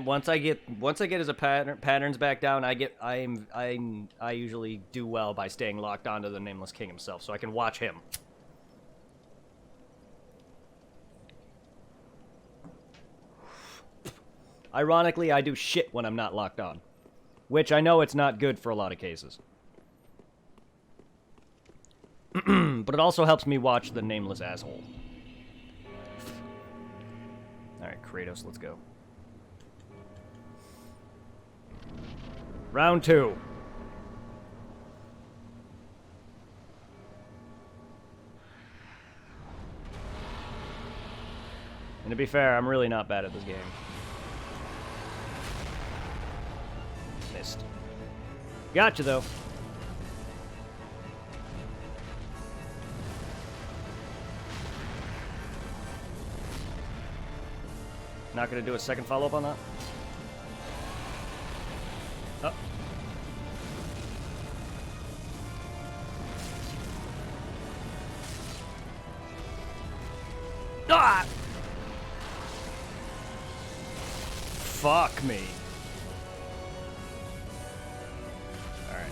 once I get his patterns back down, I usually do well by staying locked onto the Nameless King himself, so I can watch him. Ironically, I do shit when I'm not locked on, which I know it's not good for a lot of cases. But it also helps me watch the nameless asshole. Alright, Kratos, let's go. Round 2. And to be fair, I'm really not bad at this game. Missed. Gotcha, though. Not gonna do a second follow-up on that? Oh. Ah! Fuck me. Alright.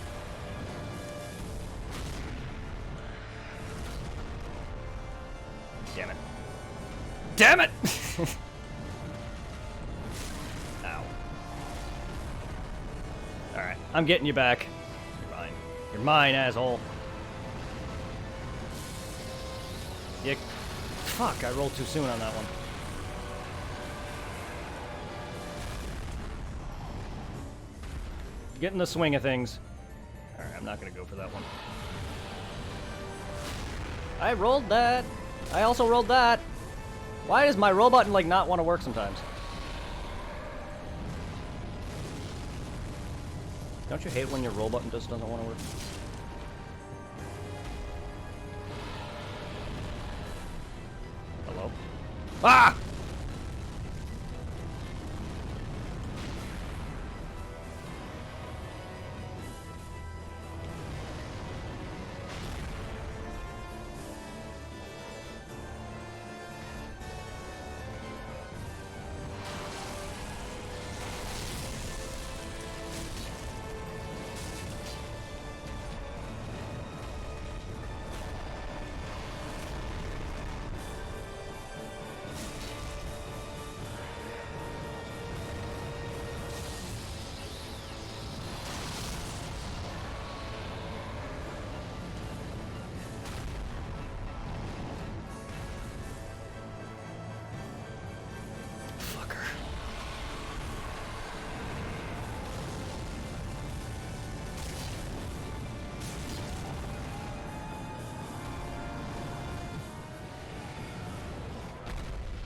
Damn it. Damn it! Alright, I'm getting you back. You're mine. You're mine, asshole. You... Fuck, I rolled too soon on that one. Getting the swing of things. Alright, I'm not gonna go for that one. I rolled that. I also rolled that. Why does my roll button, like, not want to work sometimes? Don't you hate when your roll button just doesn't want to work? Hello? Ah!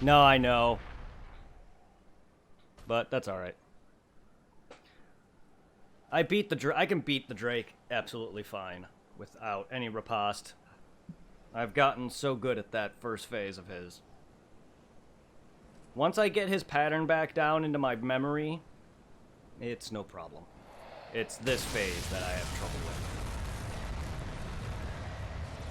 No, I know. But that's alright. I can beat the Drake absolutely fine without any riposte. I've gotten so good at that first phase of his. Once I get his pattern back down into my memory, it's no problem. It's this phase that I have trouble with.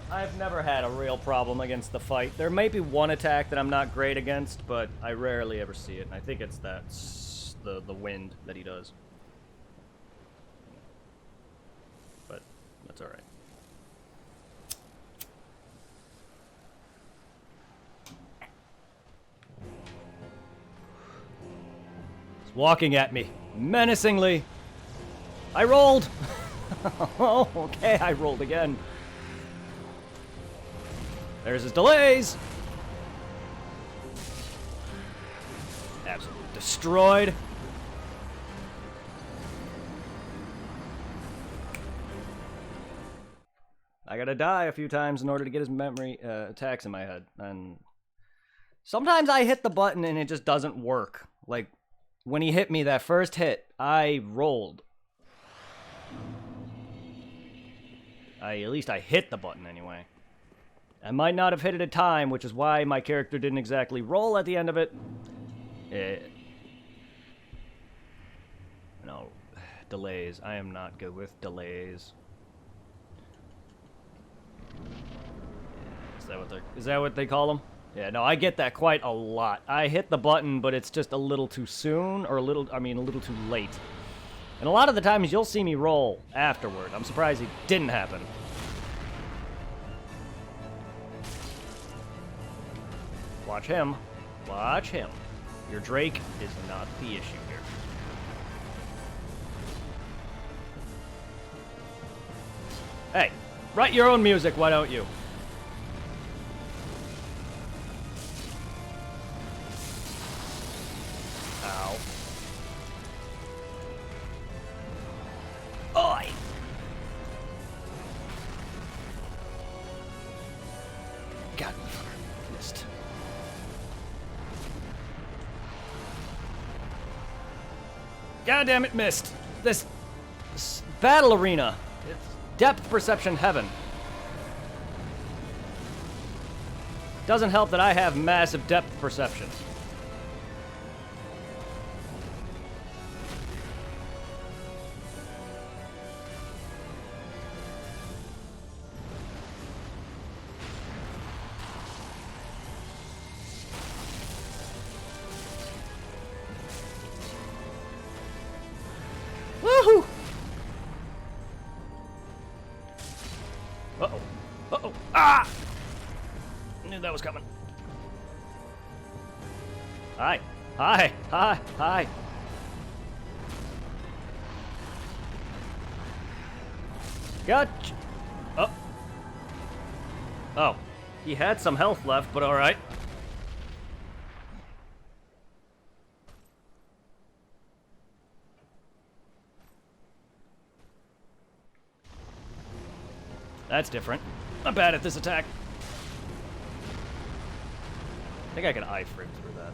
I've never had a real problem against the fight. There may be one attack that I'm not great against, but I rarely ever see it, and I think it's the wind that he does. But that's alright. He's walking at me menacingly. I rolled! Oh, okay, I rolled again. There's his delays! Absolutely destroyed. I gotta die a few times in order to get his memory attacks in my head. And sometimes I hit the button and it just doesn't work. Like, when he hit me that first hit, I rolled. At least I hit the button anyway. I might not have hit it at time, which is why my character didn't exactly roll at the end of it. No, delays. I am not good with delays. Is that what they call them? Yeah, no, I get that quite a lot. I hit the button, but it's just a little too soon, or a little too late. And a lot of the times you'll see me roll afterward. I'm surprised it didn't happen. Watch him. Watch him. Your Drake is not the issue here. Hey, write your own music, why don't you? Ow. Oi! God, missed. God damn it, missed. This battle arena. It's depth perception heaven. Doesn't help that I have massive depth perception. Woohoo! Uh-oh. Uh-oh. Ah! Knew that was coming. Hi. Hi. Hi. Hi. Gotcha. Oh. Oh. He had some health left, but alright. That's different. I'm bad at this attack. I think I can iframe through that.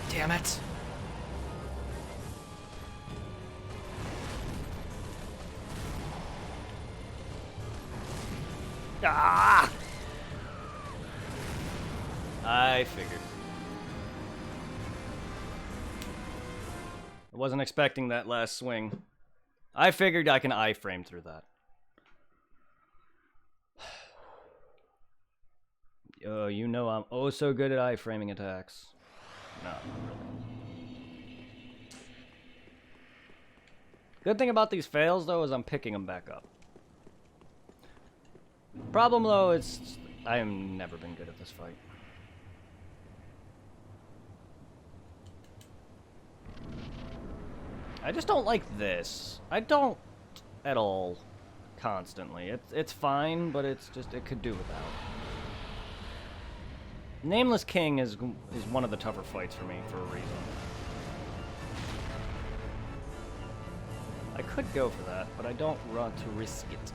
Damn it. Ah! I figured. I wasn't expecting that last swing. I figured I can iframe through that. You know I'm oh so good at iframing attacks. No, not really. Good thing about these fails, though, is I'm picking them back up. Problem, though, is I have never been good at this fight. I just don't like this. I don't at all constantly. It's fine, but it's just it could do without. Nameless King is one of the tougher fights for me for a reason. I could go for that, but I don't want to risk it.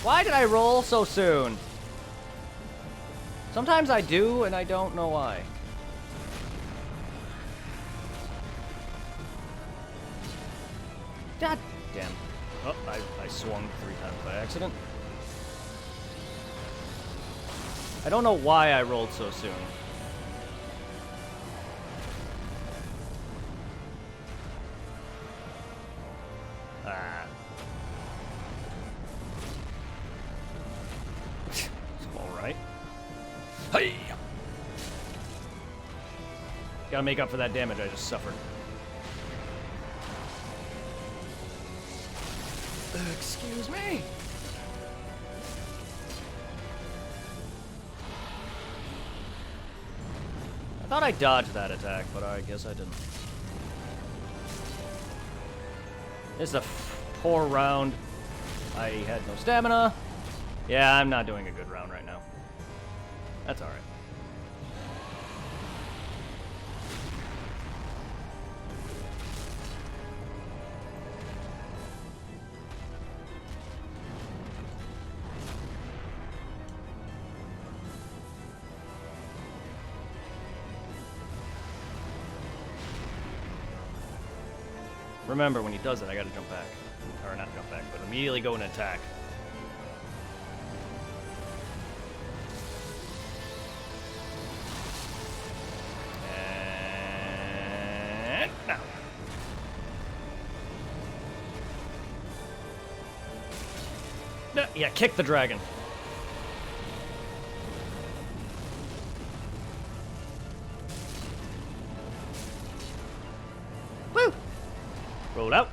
Why did I roll so soon? Sometimes I do, and I don't know why. God damn. Oh, I swung 3 times by accident. I don't know why I rolled so soon. Ah. Alright. Hey! Gotta make up for that damage I just suffered. Excuse me? I thought I dodged that attack, but I guess I didn't. This is a poor round. I had no stamina. Yeah, I'm not doing a good round right now. That's alright. Remember, when he does it, I gotta jump back. Or not jump back, but immediately go and attack. And now. Yeah, kick the dragon. Woo! Roll out.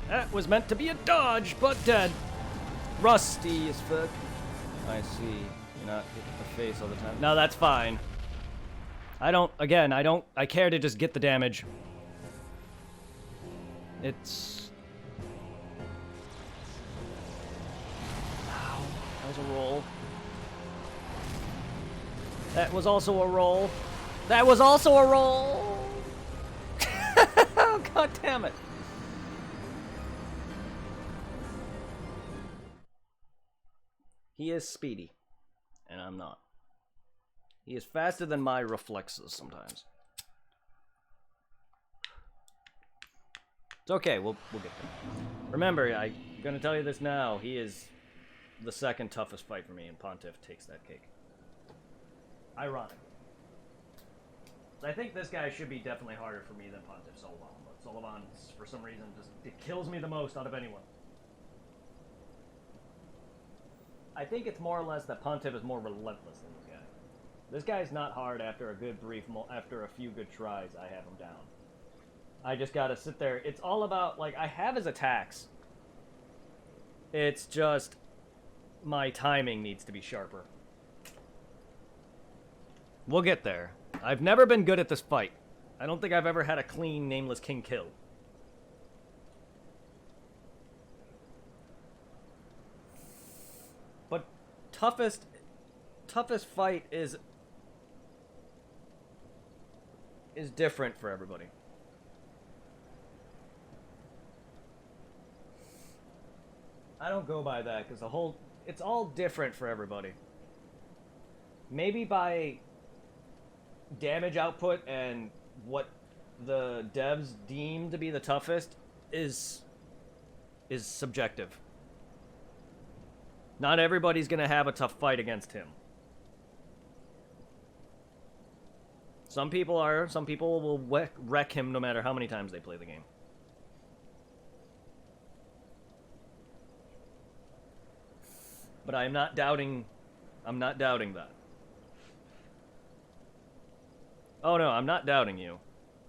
That was meant to be a dodge, but dead. Rusty as fuck. I see. You're not hitting the face all the time. No, that's fine. I care to just get the damage. It's... Ow, that was a roll. That was also a roll. That was also a roll! Oh, god damn it. He is speedy, and I'm not. He is faster than my reflexes sometimes. It's okay, we'll get there. Remember, I'm gonna tell you this now, he is the second toughest fight for me, and Pontiff takes that cake. Ironic. I think this guy should be definitely harder for me than Pontiff Solovon, but Solovon, for some reason, just it kills me the most out of anyone. I think it's more or less that Pontiff is more relentless than this guy. This guy's not hard after a good after a few good tries, I have him down. I just gotta sit there. It's all about, like, I have his attacks. It's just my timing needs to be sharper. We'll get there. I've never been good at this fight. I don't think I've ever had a clean Nameless King kill. But toughest fight is different for everybody. I don't go by that because it's all different for everybody. Maybe by damage output and what the devs deem to be the toughest is subjective. Not everybody's gonna have a tough fight against him. Some people will wreck him no matter how many times they play the game. But I'm not doubting that. Oh no, I'm not doubting you.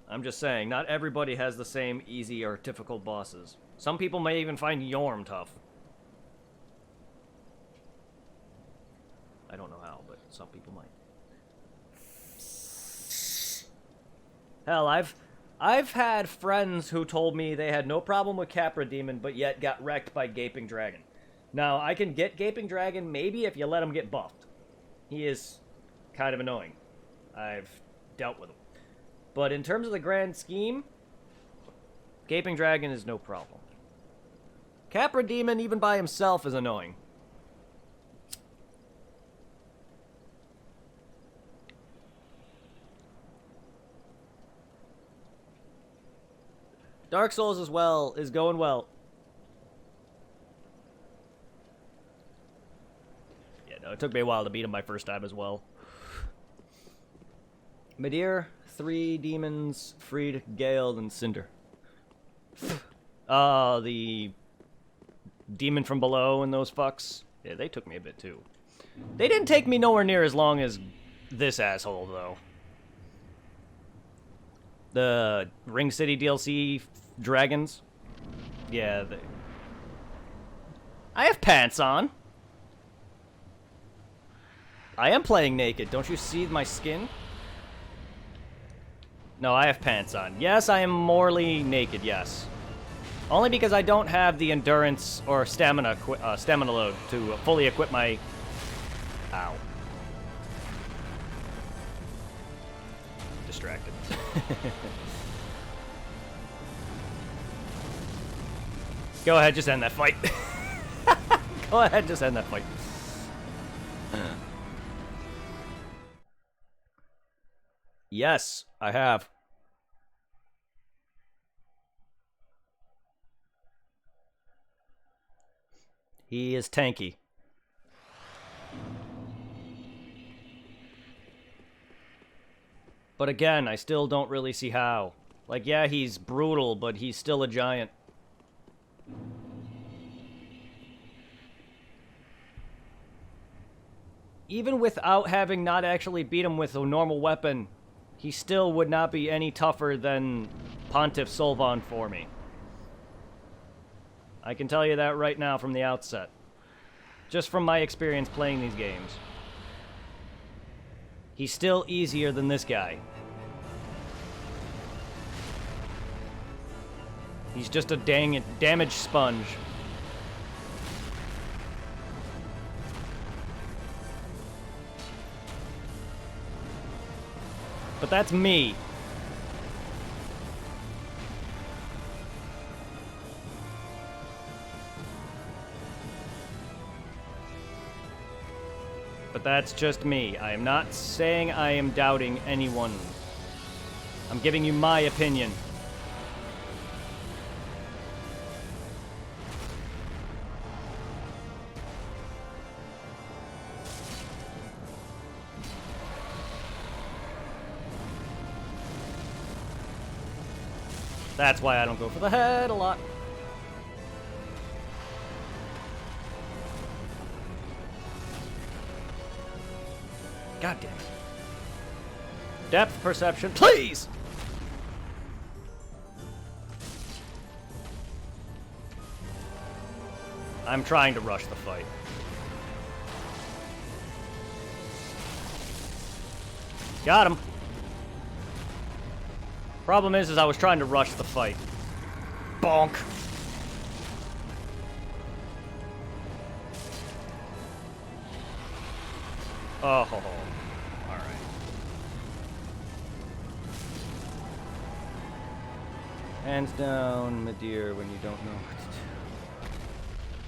I'm just saying, not everybody has the same easy or difficult bosses. Some people may even find Yorm tough. I don't know how, but some people might. Hell, I've had friends who told me they had no problem with Capra Demon, but yet got wrecked by Gaping Dragon. Now, I can get Gaping Dragon maybe if you let him get buffed. He is kind of annoying. I've dealt with him. But in terms of the grand scheme, Gaping Dragon is no problem. Capra Demon, even by himself, is annoying. Dark Souls as well is going well. Yeah, no, it took me a while to beat him my first time as well. Midir, 3 demons, freed Gale, and Cinder. The demon from below and those fucks. Yeah, they took me a bit too. They didn't take me nowhere near as long as this asshole, though. The Ring City DLC dragons. Yeah, I have pants on. I am playing naked. Don't you see my skin? No, I have pants on. Yes, I am morally naked, yes. Only because I don't have the endurance or stamina load to fully equip my... Ow. Distracted. Go ahead, just end that fight. Go ahead, just end that fight. Yes, I have. He is tanky. But again, I still don't really see how. Like, yeah, he's brutal, but he's still a giant. Even without having not actually beat him with a normal weapon, he still would not be any tougher than Pontiff Solvon for me. I can tell you that right now from the outset. Just from my experience playing these games. He's still easier than this guy. He's just a dang damage sponge. But that's me. But that's just me. I am not saying I am doubting anyone. I'm giving you my opinion. That's why I don't go for the head a lot. God damn it. Depth perception, please! I'm trying to rush the fight. Got him. Problem is I was trying to rush the fight. Bonk. Oh, all right. Hands down, Midir, when you don't know what to do.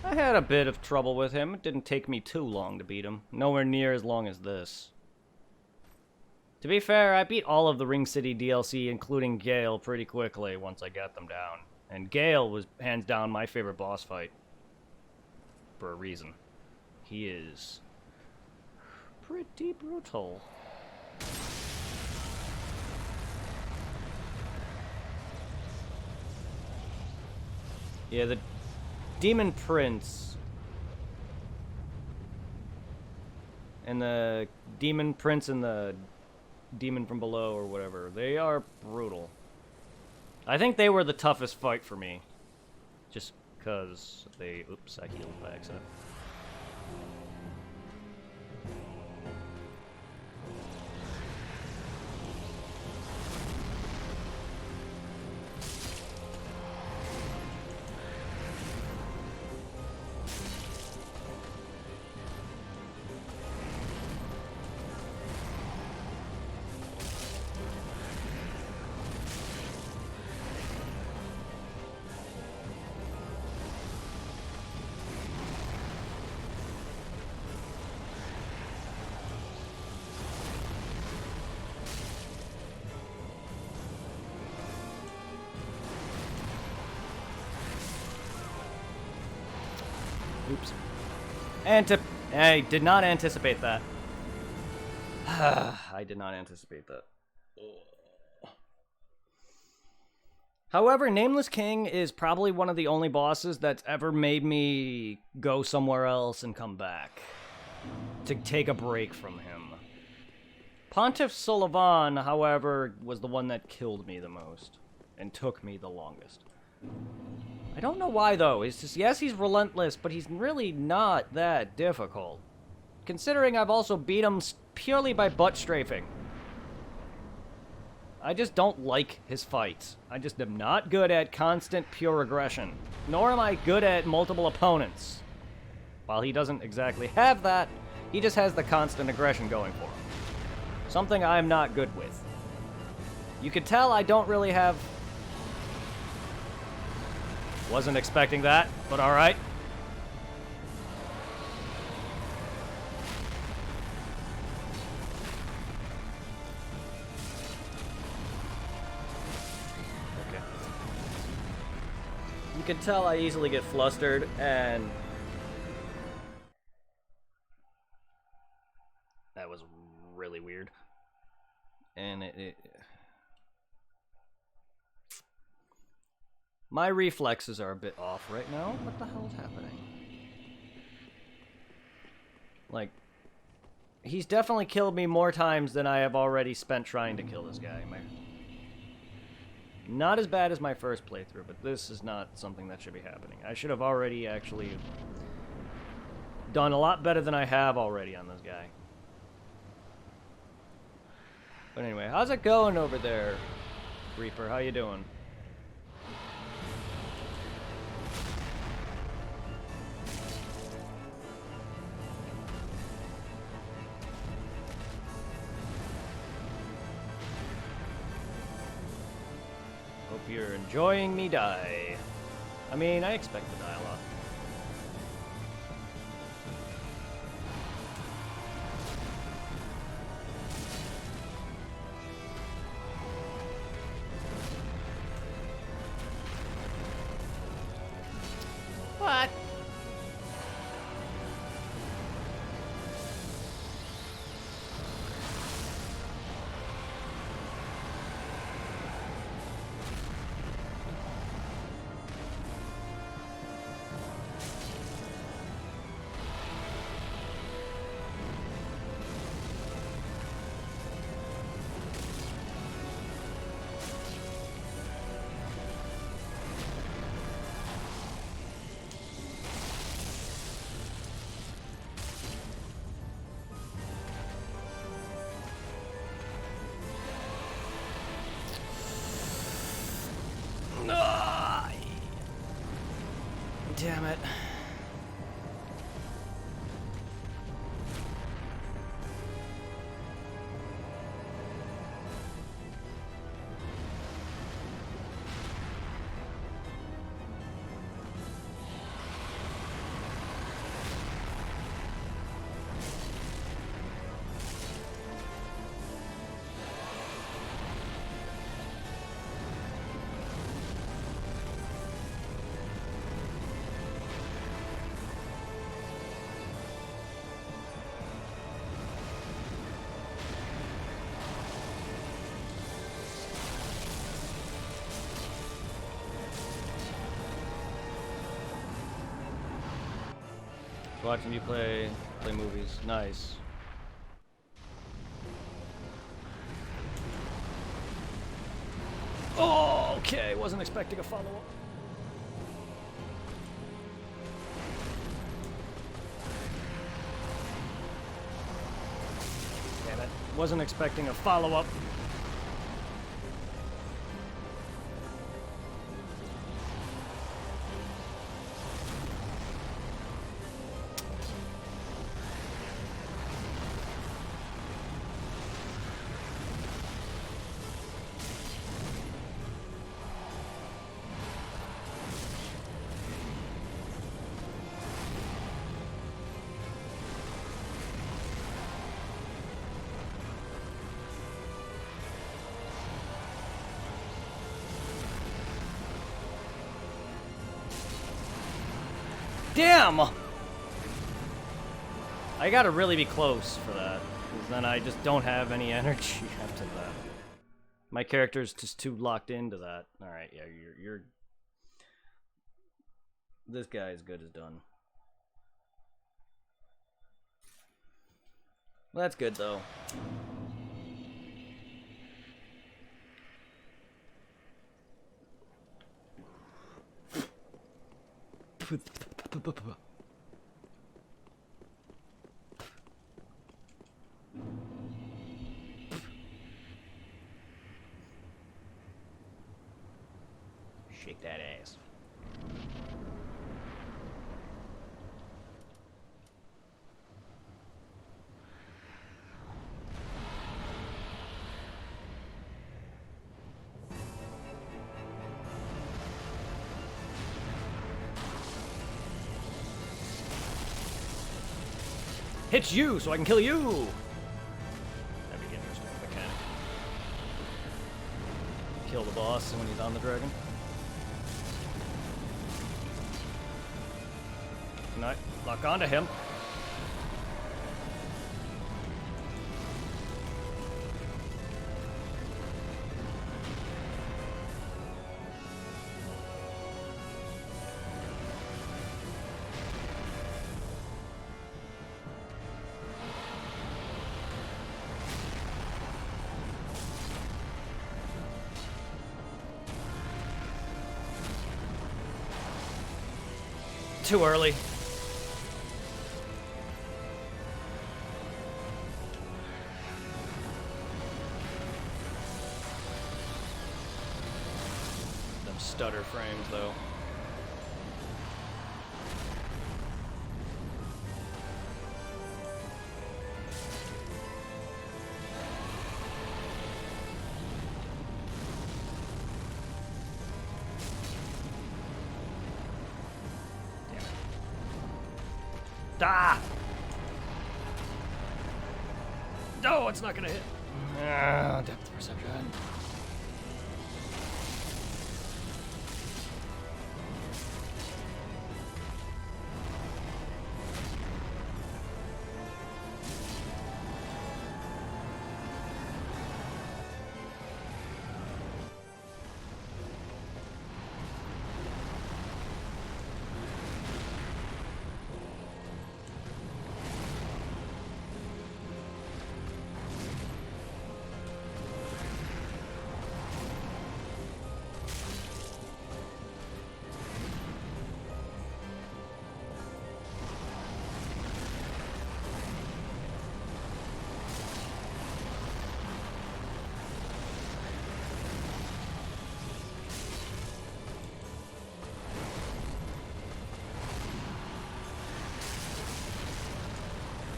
I had a bit of trouble with him. It didn't take me too long to beat him. Nowhere near as long as this. To be fair, I beat all of the Ring City DLC, including Gale, pretty quickly once I got them down. And Gale was hands down my favorite boss fight. For a reason. He is pretty brutal. Yeah, the Demon Prince and the Demon Prince and the Demon from Below or whatever, they are brutal. I think they were the toughest fight for me. Just because they... Oops, I healed by accident. Oops. I did not anticipate that. I did not anticipate that. However, Nameless King is probably one of the only bosses that's ever made me go somewhere else and come back. To take a break from him. Pontiff Sulyvahn, however, was the one that killed me the most. And took me the longest. I don't know why, though. It's just, yes, he's relentless, but he's really not that difficult. Considering I've also beat him purely by butt strafing. I just don't like his fights. I just am not good at constant pure aggression. Nor am I good at multiple opponents. While he doesn't exactly have that, he just has the constant aggression going for him. Something I'm not good with. You could tell I don't really have... Wasn't expecting that, but alright. You can tell I easily get flustered, and that was really weird. And my reflexes are a bit off right now. What the hell is happening? Like, he's definitely killed me more times than I have already spent trying to kill this guy. Not as bad as my first playthrough, but this is not something that should be happening. I should have already actually done a lot better than I have already on this guy. But anyway, how's it going over there, Reaper? How you doing? Hope you're enjoying me die. I mean, I expect to die a lot. What? Damn it. Watching you play movies. Nice. Oh, okay. Wasn't expecting a follow-up. Damn it. Wasn't expecting a follow-up. Damn! I gotta really be close for that, because then I just don't have any energy after that. My character's just too locked into that. Alright, yeah, you're... This guy is good as done. Well, that's good, though. Shake that ass. Hit you so I can kill you! That'd be interesting mechanic. Kill the boss when he's on the dragon. Can I lock onto him? Too early. Them stutter frames, though. Ah! No, it's not gonna hit. Ah, depth perception.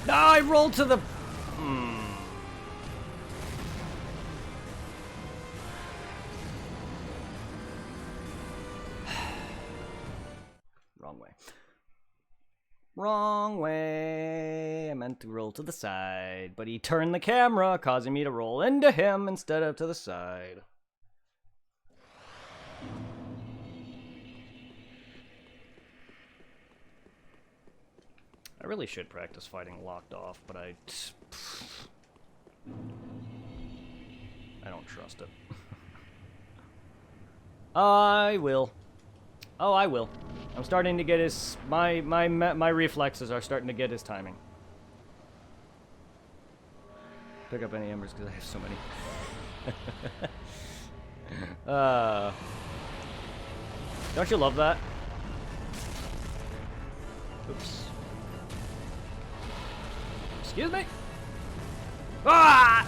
No, I rolled to the... Wrong way. Wrong way. I meant to roll to the side, but he turned the camera, causing me to roll into him instead of to the side. I really should practice fighting locked off, but I don't trust it. I will. Oh, I will. I'm starting to get his... My reflexes are starting to get his timing. Pick up any embers, because I have so many. Don't you love that? Oops. Excuse me? Ah!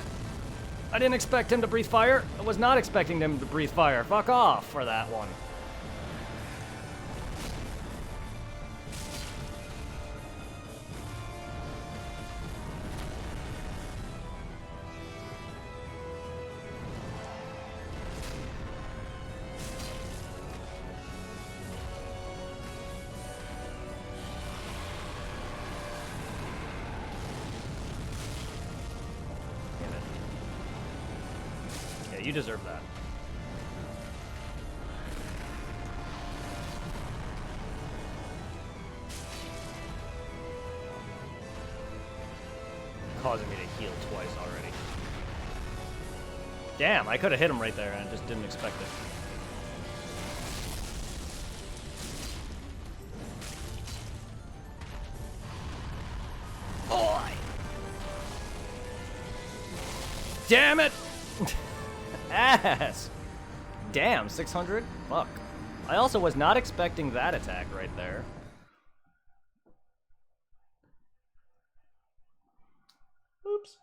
I didn't expect him to breathe fire. I was not expecting him to breathe fire. Fuck off for that one. You deserve that. Causing me to heal twice already. Damn, I could have hit him right there and just didn't expect it. Oh! Damn it! Ass! Damn, 600? Fuck. I also was not expecting that attack right there. Oops.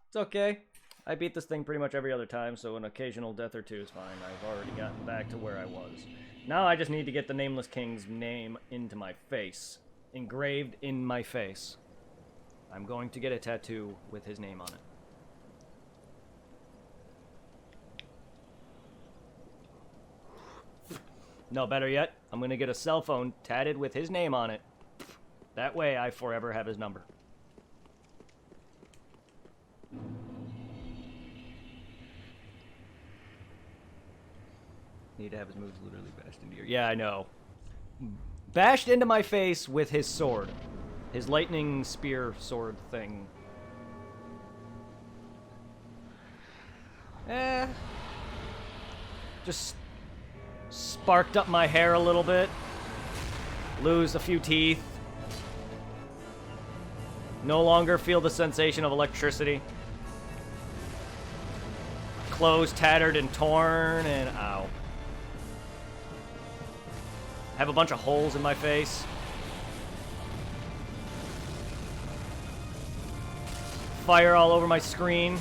It's okay. I beat this thing pretty much every other time, so an occasional death or two is fine. I've already gotten back to where I was. Now I just need to get the Nameless King's name into my face. Engraved in my face. I'm going to get a tattoo with his name on it. No, better yet, I'm going to get a cell phone tatted with his name on it. That way I forever have his number. Need to have his moves literally bashed into your... Yeah, I know. bashed into my face with his sword. His lightning spear sword thing. Just sparked up my hair a little bit. Lose a few teeth. No longer feel the sensation of electricity. Clothes tattered and torn, and ow. Have a bunch of holes in my face. Fire all over my screen.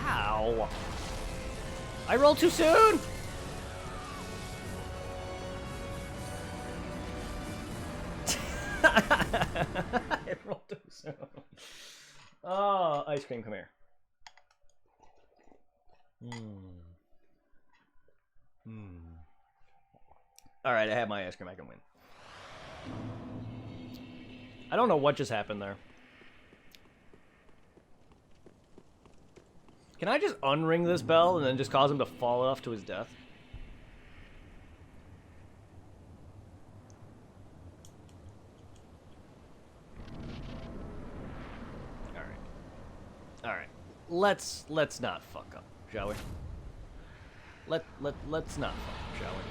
Ow. I rolled too soon! I rolled too soon. Oh, ice cream, come here. Alright, I have my ice cream, I can win. I don't know what just happened there. Can I just unring this bell and then just cause him to fall off to his death? Alright. Alright. Let's not fuck up, shall we? Let's not fuck up, shall we?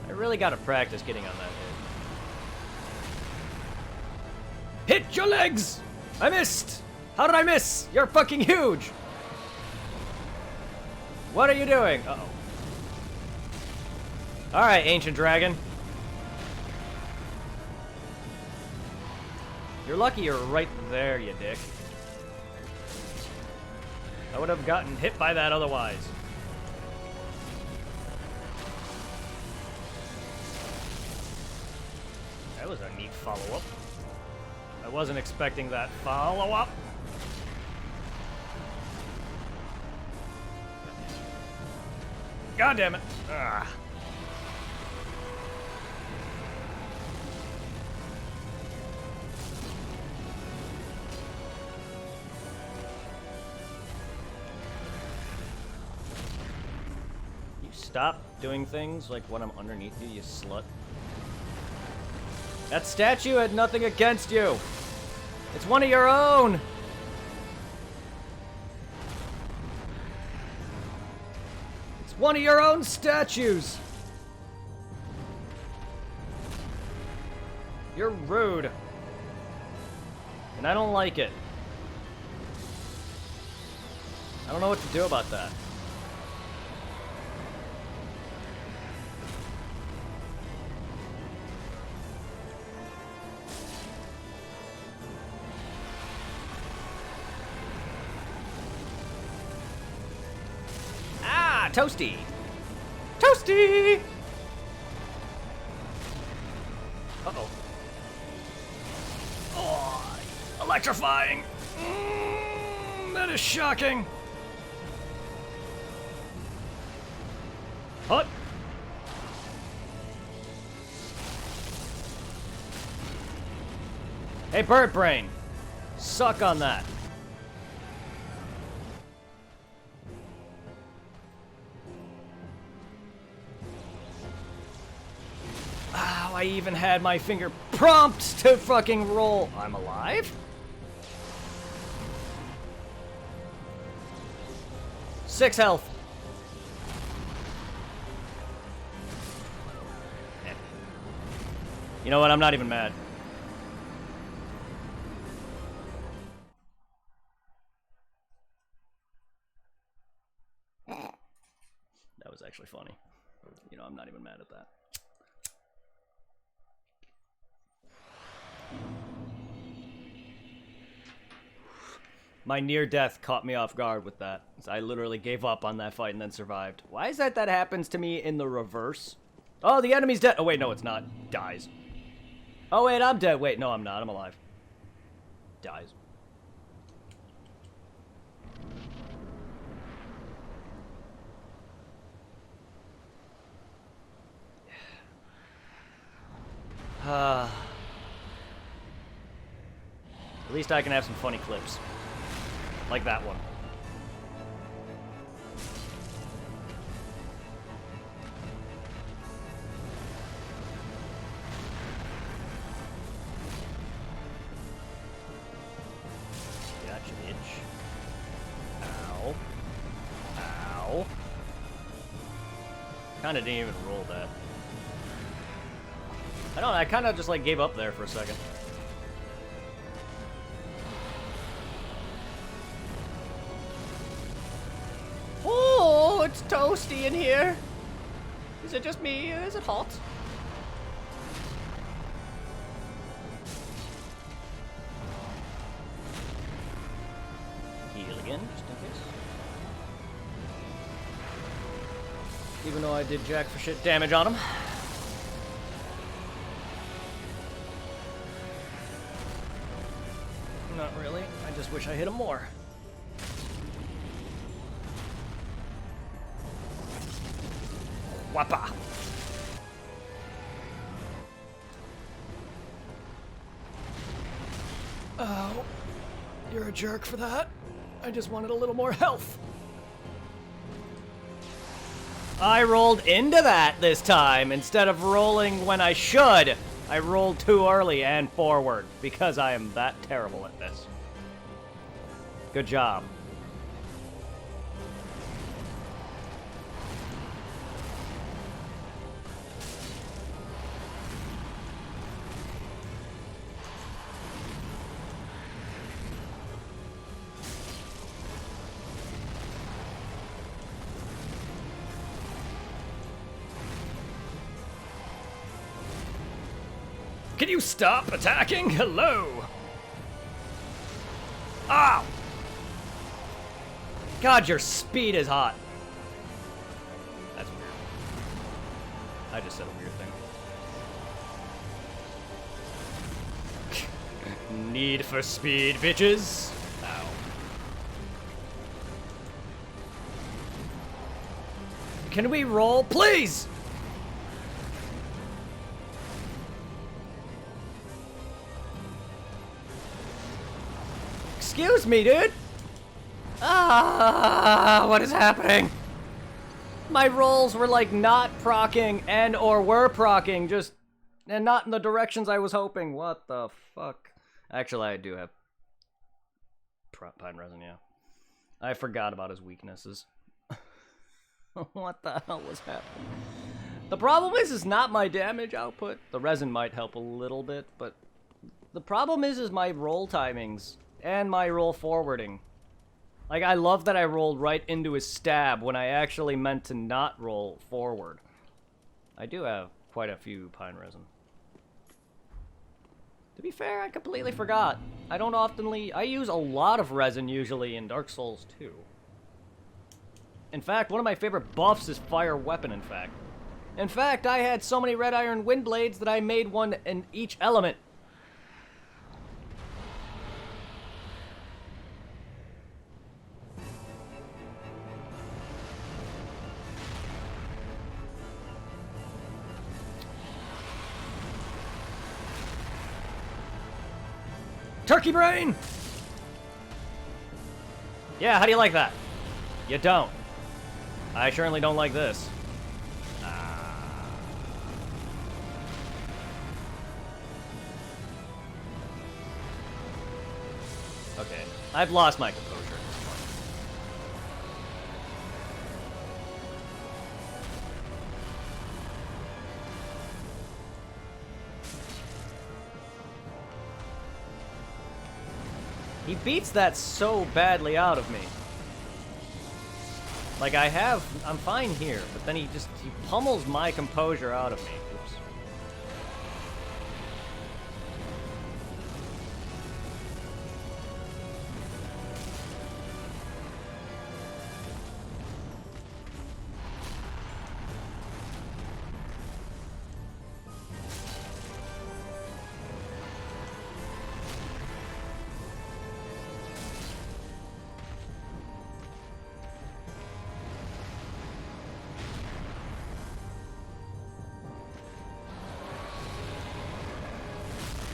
I really gotta practice getting on that hit. Hit your legs! I missed! How did I miss? You're fucking huge! What are you doing? Uh-oh. Alright, ancient dragon. You're lucky you're right there, you dick. I would have gotten hit by that otherwise. That was a neat follow-up. I wasn't expecting that follow-up. God damn it. Ugh. You stop doing things like when I'm underneath you, you slut. That statue had nothing against you. It's one of your own. It's one of your own statues. You're rude. And I don't like it. I don't know what to do about that. Toasty! Toasty! Uh-oh. Oh, electrifying! That is shocking! Hut! Hey, bird brain! Suck on that. I even had my finger prompt to fucking roll. I'm alive? Six health. You know what? I'm not even mad. That was actually funny. You know, I'm not even mad at that. My near death caught me off guard with that. So I literally gave up on that fight and then survived. Why is that happens to me in the reverse? Oh, the enemy's dead. Oh, wait, no, it's not. Dies. Oh, wait, I'm dead. Wait, no, I'm not. I'm alive. Dies. At least I can have some funny clips. Like that one. Gotcha, bitch. Ow. Ow. Kinda didn't even roll that. I don't know, I kinda just like gave up there for a second. Oh, it's toasty in here. Is it just me? Is it hot? Heal again, just in case. Even though I did jack for shit damage on him. Not really. I just wish I hit him more. Wappa! Oh, you're a jerk for that. I just wanted a little more health. I rolled into that this time instead of rolling when I should. I rolled too early and forward because I am that terrible at this. Good job. Can you stop attacking? Hello! Ow! God, your speed is hot. That's weird. I just said a weird thing. Need for speed, bitches. Ow. Can we roll, please? Excuse me, dude. Ah, what is happening? My rolls were like not procking and or were procking, just and not in the directions I was hoping. What the fuck? Actually, I do have pine resin, yeah. I forgot about his weaknesses. What the hell was happening? The problem is not my damage output. The resin might help a little bit, but the problem is my roll timings and my roll forwarding. Like, I love that I rolled right into his stab when I actually meant to not roll forward. I do have quite a few pine resin. To be fair, I completely forgot. I don't oftenly... I use a lot of resin usually in Dark Souls 2. In fact, one of my favorite buffs is Fire Weapon, in fact. In fact, I had so many Red Iron Wind Blades that I made one in each element. Turkey brain! Yeah, how do you like that? You don't. I certainly don't like this. Okay, I've lost my composure at this point. He beats that so badly out of me. Like, I'm fine here, but then he pummels my composure out of me. Oops.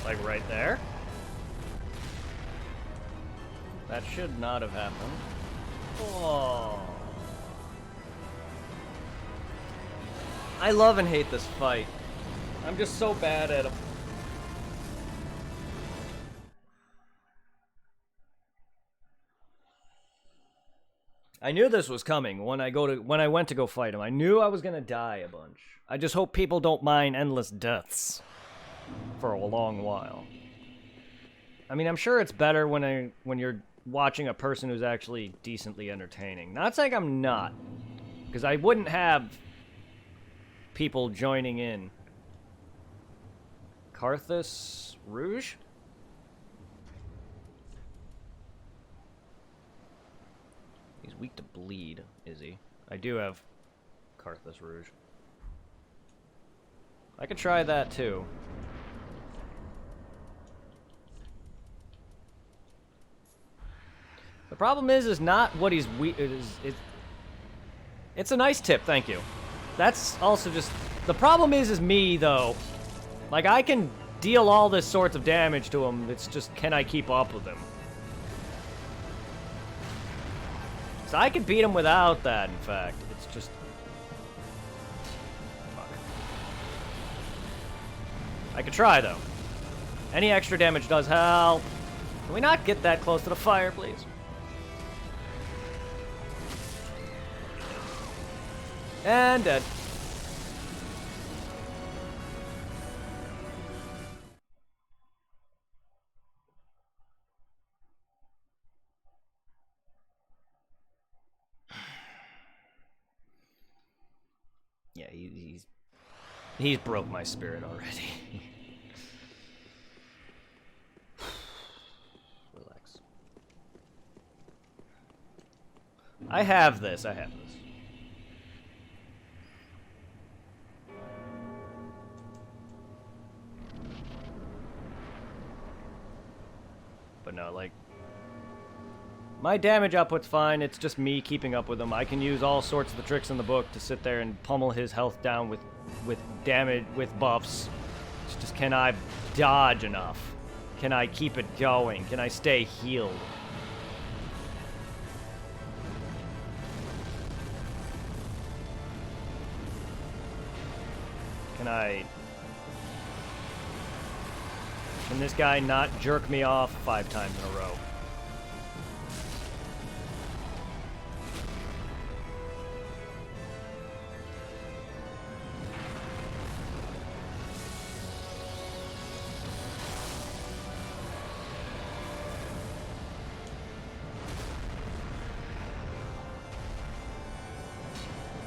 Like right there. That should not have happened. Oh. I love and hate this fight. I'm just so bad at him. I knew this was coming when I went to go fight him. I knew I was gonna die a bunch. I just hope people don't mind endless deaths for a long while. I mean, I'm sure it's better when you're watching a person who's actually decently entertaining. Not saying I'm not, because I wouldn't have people joining in. Carthus Rouge? He's weak to bleed, is he? I do have Carthus Rouge. I could try that too. The problem is not what he's weak. It's a nice tip, thank you. That's also just the problem is me though. Like I can deal all this sorts of damage to him. It's just can I keep up with him? So I could beat him without that. In fact, it's just fuck. I could try though. Any extra damage does help. Can we not get that close to the fire, please? And dead. Yeah, he's broke my spirit already. Relax. I have this. But no, like, my damage output's fine, it's just me keeping up with him. I can use all sorts of the tricks in the book to sit there and pummel his health down with damage, with buffs. It's just, can I dodge enough? Can I keep it going? Can I stay healed? Can this guy not jerk me off 5 times in a row?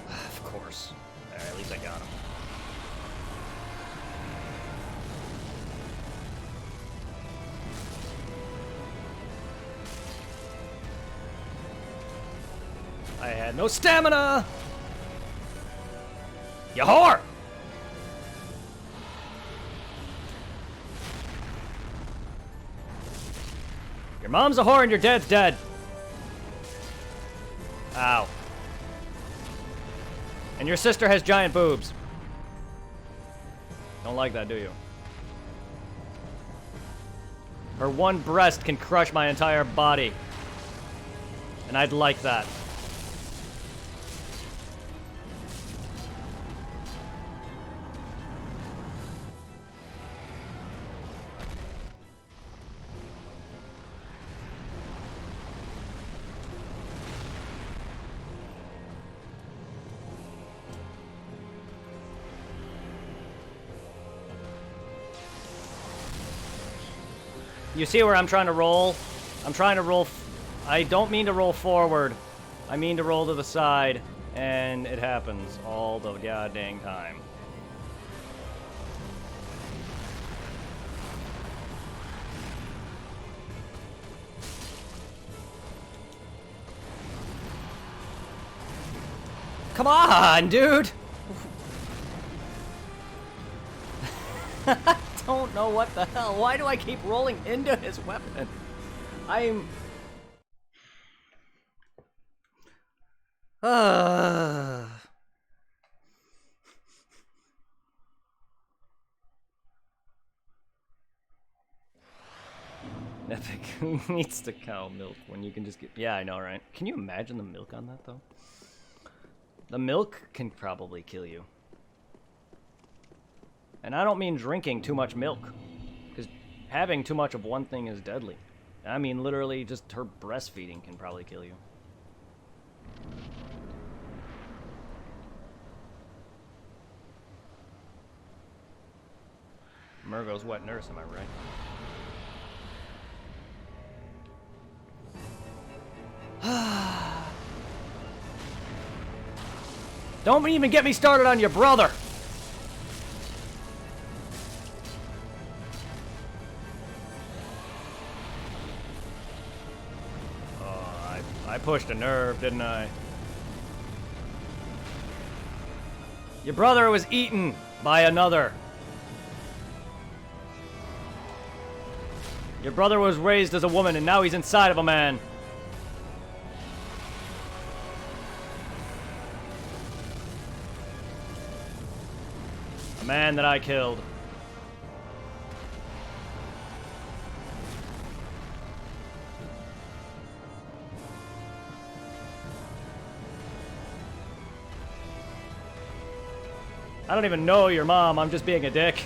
Of course. Alright, at least I got him. I had no stamina! You whore! Your mom's a whore and your dad's dead. Ow. And your sister has giant boobs. Don't like that, do you? Her one breast can crush my entire body. And I'd like that. You see where I'm trying to roll? I'm trying to roll. I don't mean to roll forward. I mean to roll to the side. And it happens all the goddamn time. Come on, dude! Don't know what the hell. Why do I keep rolling into his weapon? I'm... Epic. Who needs the cow milk when you can just get... Yeah, I know, right? Can you imagine the milk on that, though? The milk can probably kill you. And I don't mean drinking too much milk. Because having too much of one thing is deadly. I mean, literally, just her breastfeeding can probably kill you. Murgo's wet nurse, am I right? Don't even get me started on your brother! Oh, I pushed a nerve, didn't I? Your brother was eaten by another. Your brother was raised as a woman, and now he's inside of a man. A man that I killed. I don't even know your mom, I'm just being a dick.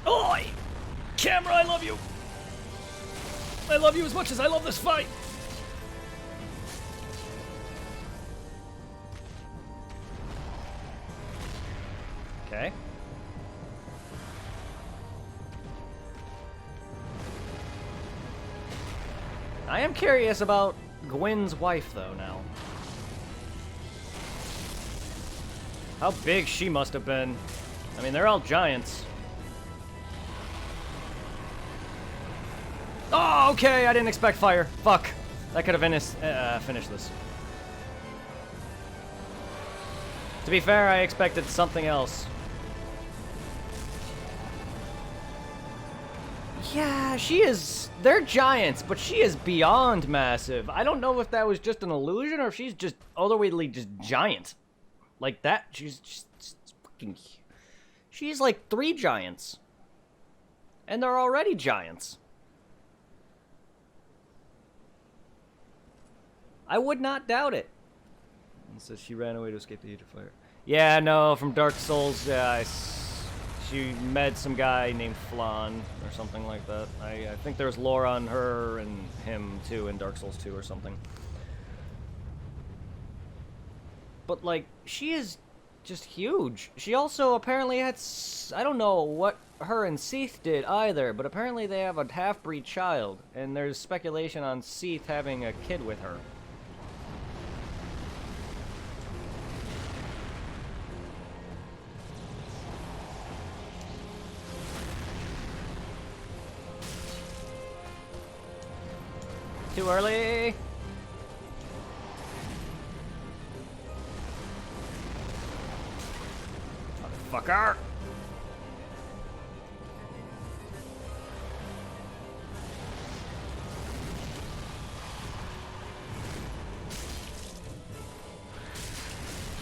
Oi! Camera, I love you! I love you as much as I love this fight! Okay. I am curious about Gwyn's wife, though, now. How big she must have been. I mean, they're all giants. Oh, okay, I didn't expect fire. Fuck. That could have finished this. To be fair, I expected something else. Yeah, she is... They're giants, but she is beyond massive. I don't know if that was just an illusion or if she's just otherwise just giant. Like that, she's just fucking... She's like 3 giants. And they're already giants. I would not doubt it. It says she ran away to escape the heat of fire. Yeah, no, from Dark Souls, yeah, she met some guy named Flan or something like that. I think there's lore on her and him too in Dark Souls 2 or something. But like, she is just huge. She also apparently had, I don't know what her and Seath did either, but apparently they have a half-breed child, and there's speculation on Seath having a kid with her. Too early. Motherfucker.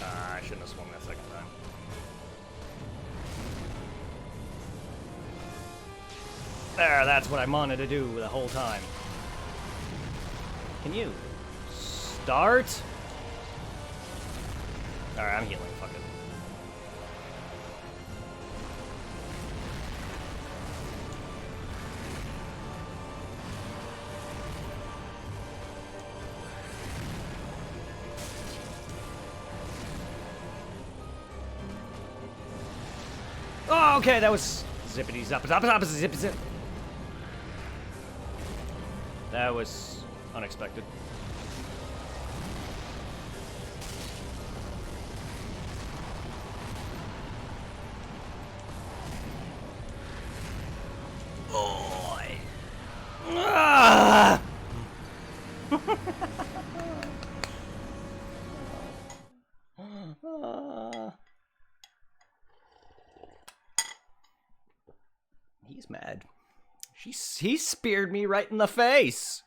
I shouldn't have swung that second time. There, that's what I wanted to do the whole time. Can you start? Alright, I'm healing. Fuck it. Oh, okay, that was zippity zap zap zip zip. That was unexpected. Boy. Ah! He's mad. He speared me right in the face.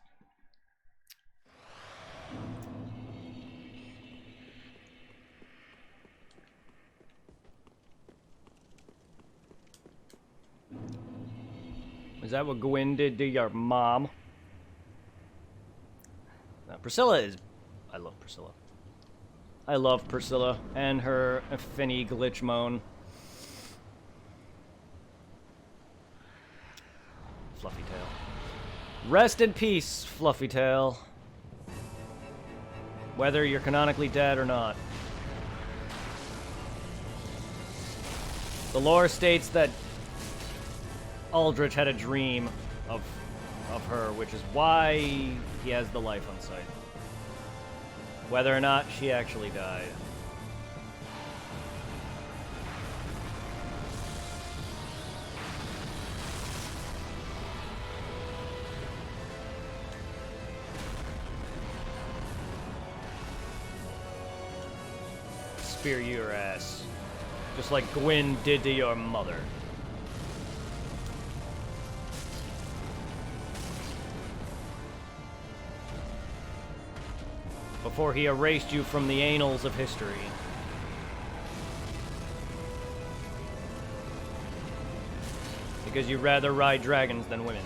that what Gwyn did to your mom? Priscilla is... I love Priscilla. I love Priscilla and her Finny glitch moan. Fluffy Tail. Rest in peace, Fluffy Tail. Whether you're canonically dead or not. The lore states that Aldrich had a dream of her, which is why he has the life on sight. Whether or not she actually died. Spear your ass. Just like Gwyn did to your mother. Before he erased you from the annals of history. Because you'd rather ride dragons than women.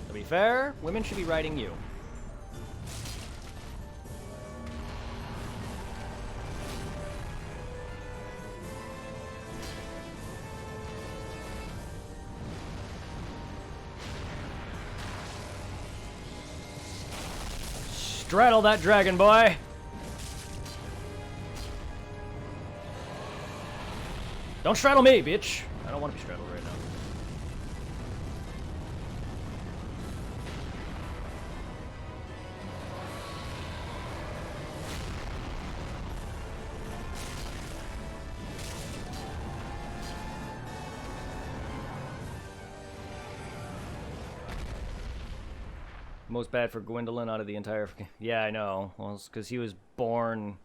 To be fair, women should be riding you. Straddle that dragon, boy! Don't straddle me, bitch! I don't want to be straddled right now. Most bad for Gwendolyn out of the entire... Yeah, I know. Well, it's because he was born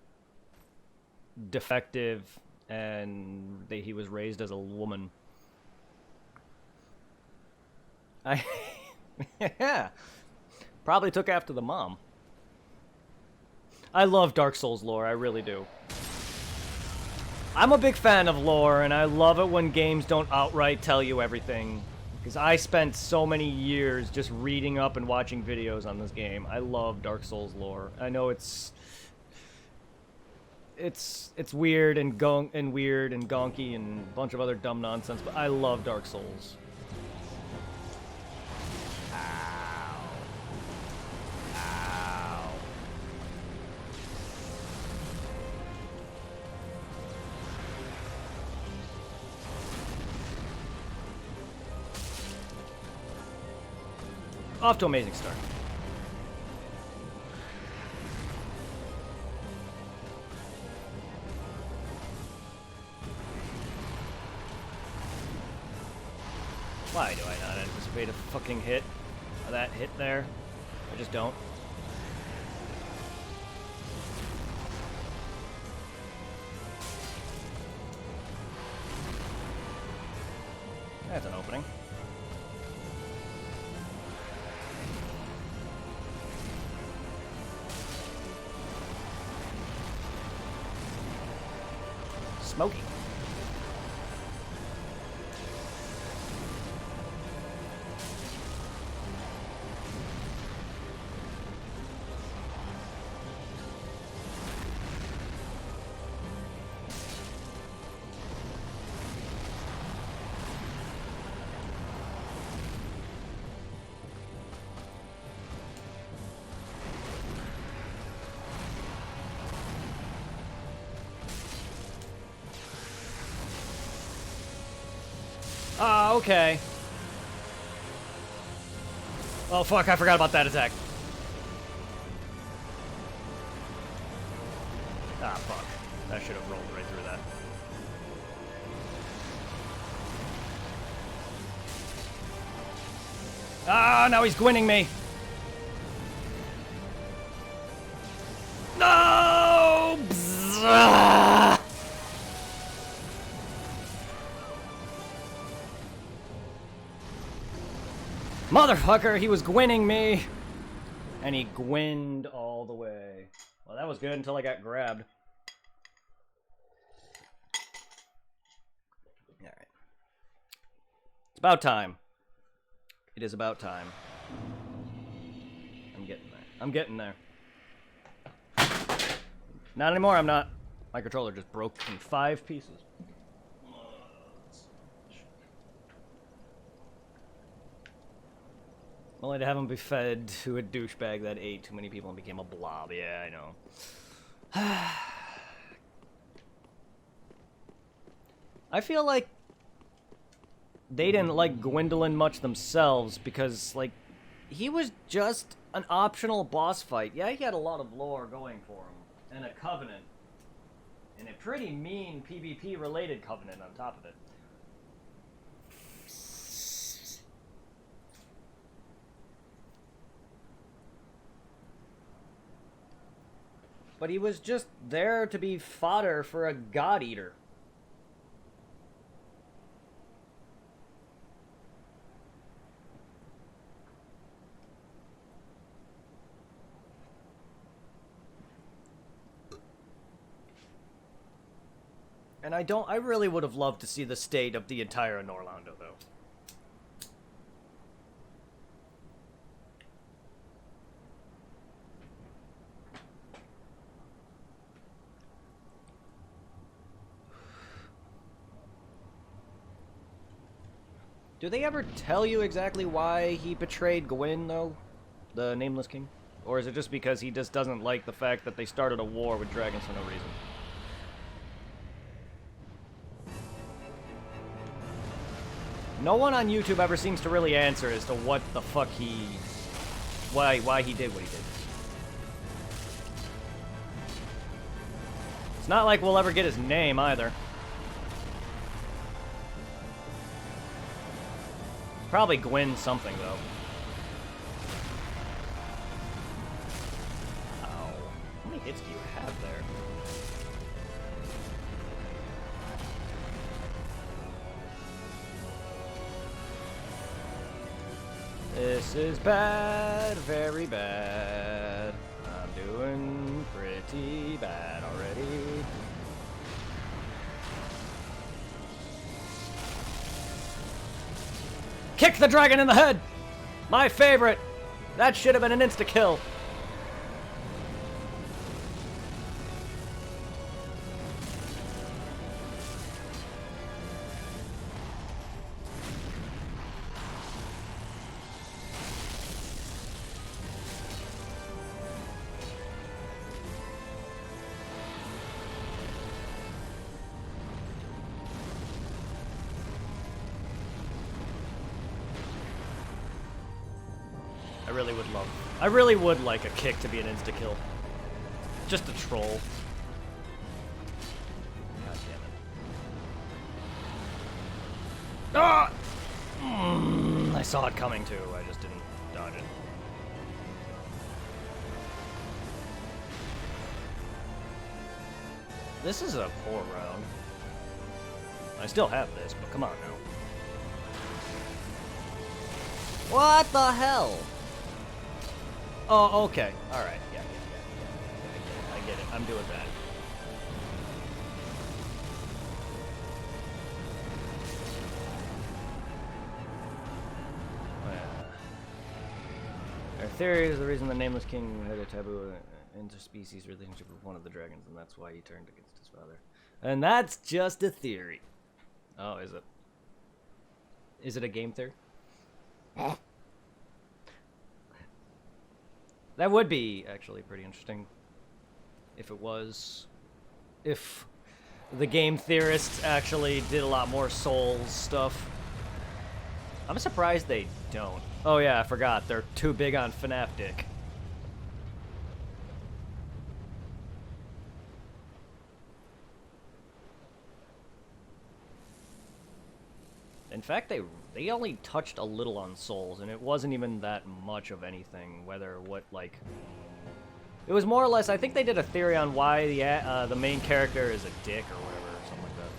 defective and he was raised as a woman. Yeah. Probably took after the mom. I love Dark Souls lore, I really do. I'm a big fan of lore, and I love it when games don't outright tell you everything. Because I spent so many years just reading up and watching videos on this game. I love Dark Souls lore. I know it's weird and weird and gonky and a bunch of other dumb nonsense, but I love Dark Souls. Ow. Ow. Off to an amazing start. Why do I not anticipate a fucking hit? That hit there? I just don't. That's an opening. Smoky. Ah, okay. Oh, fuck, I forgot about that attack. Ah, fuck. I should have rolled right through that. Ah, now he's gwinning me. No! Bzzz. Motherfucker, he was gwinning me. And he gwinned all the way. Well, that was good until I got grabbed. All right. It's about time. It is about time. I'm getting there. I'm getting there. Not anymore, I'm not. My controller just broke in 5 pieces. Only to have him be fed to a douchebag that ate too many people and became a blob. Yeah, I know. I feel like they didn't like Gwendolyn much themselves because, like, he was just an optional boss fight. Yeah, he had a lot of lore going for him, and a covenant. And a pretty mean PvP-related covenant on top of it. But he was just there to be fodder for a god eater. And I really would have loved to see the state of the entire Norlondo, though. Do they ever tell you exactly why he betrayed Gwyn, though? The Nameless King? Or is it just because he just doesn't like the fact that they started a war with dragons for no reason? No one on YouTube ever seems to really answer as to what the fuck why he did what he did. It's not like we'll ever get his name, either. Probably Gwyn something, though. Ow. How many hits do you have there? This is bad, very bad. I'm doing pretty bad already. Kick the dragon in the head! My favorite! That should have been an insta-kill. I really would like a kick to be an insta-kill. Just a troll. God damn it. Ah! I saw it coming too, I just didn't dodge it. This is a poor round. I still have this, but come on now. What the hell? Oh, okay. Alright. Yeah. I get it. I'm doing that. Our theory is the reason the Nameless King had a taboo interspecies relationship with one of the dragons, and that's why he turned against his father. And that's just a theory. Oh, is it? Is it a game theory? That would be actually pretty interesting if it was. If the game theorists actually did a lot more Souls stuff. I'm surprised they don't. Oh yeah, I forgot. They're too big on FNAF dick. In fact, they only touched a little on Souls, and it wasn't even that much of anything. It was more or less. I think they did a theory on why the main character is a dick or whatever, or something like that.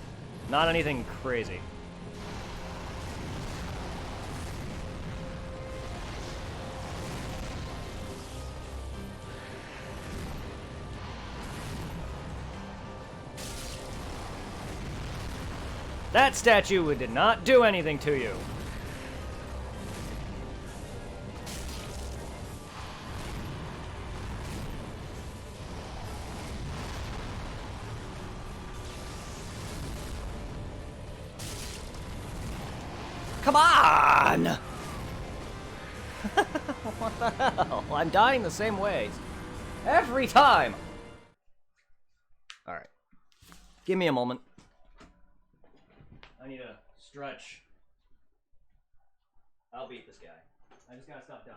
Not anything crazy. That statue did not do anything to you. Come on! What the hell? I'm dying the same way. Every time! Alright. Give me a moment. I need to stretch. I'll beat this guy. I just gotta stop dying.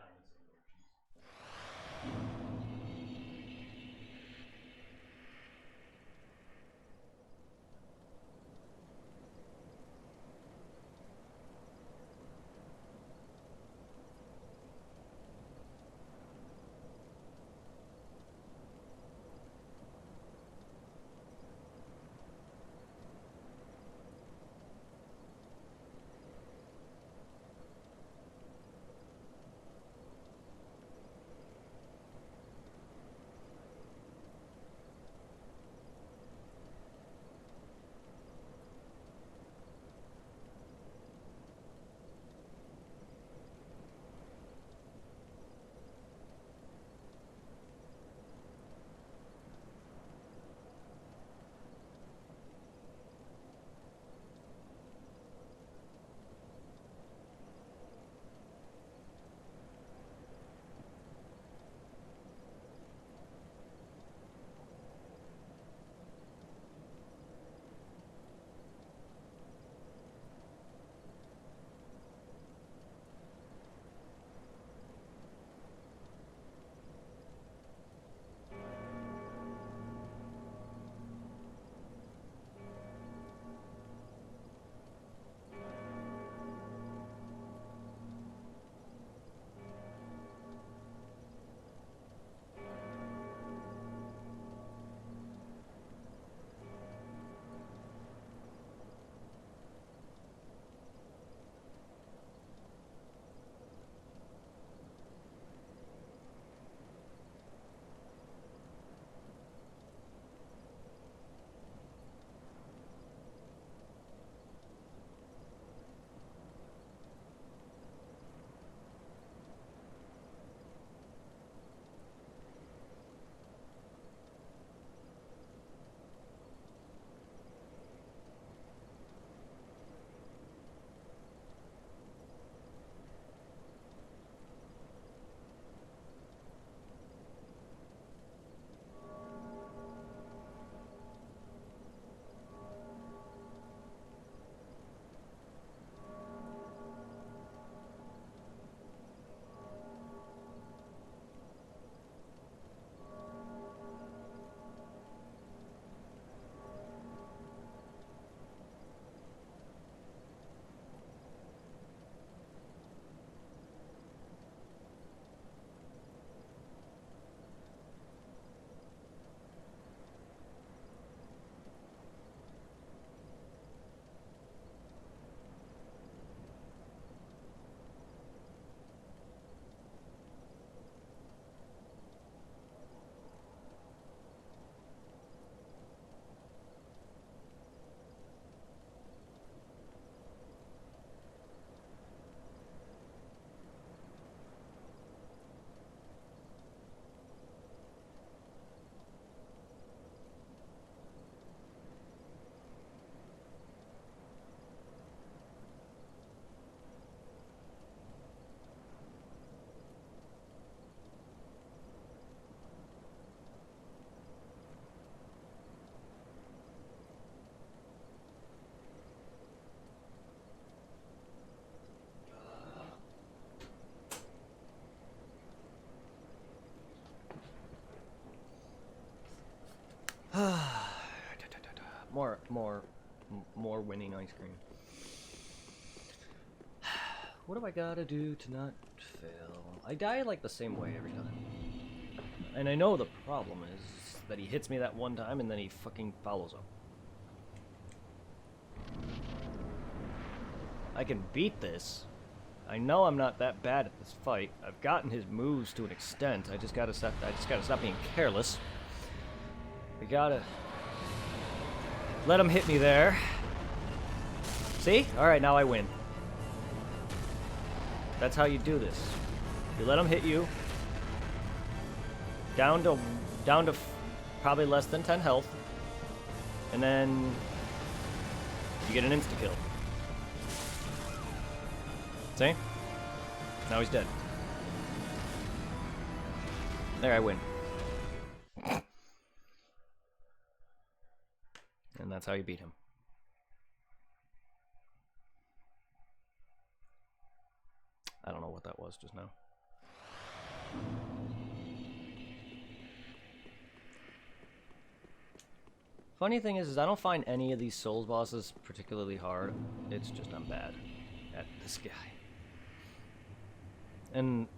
More winning ice cream. What do I gotta do to not fail? I die like the same way every time. And I know the problem is that he hits me that one time and then he fucking follows up. I can beat this. I know I'm not that bad at this fight. I've gotten his moves to an extent. I just gotta stop being careless. I gotta let him hit me there. See? Alright, now I win. That's how you do this. You let them hit you. Down to probably less than 10 health. And then you get an insta-kill. See? Now he's dead. There, I win. And that's how you beat him. I don't know what that was just now. Funny thing is I don't find any of these Souls bosses particularly hard. It's just I'm bad at this guy. And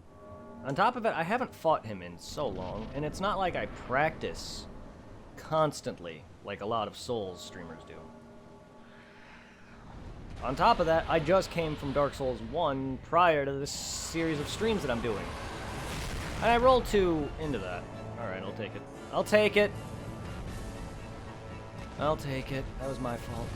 on top of it, I haven't fought him in so long, and it's not like I practice constantly like a lot of Souls streamers do. On top of that, I just came from Dark Souls 1 prior to this series of streams that I'm doing. And I rolled 2 into that. Alright, I'll take it. I'll take it! I'll take it. That was my fault.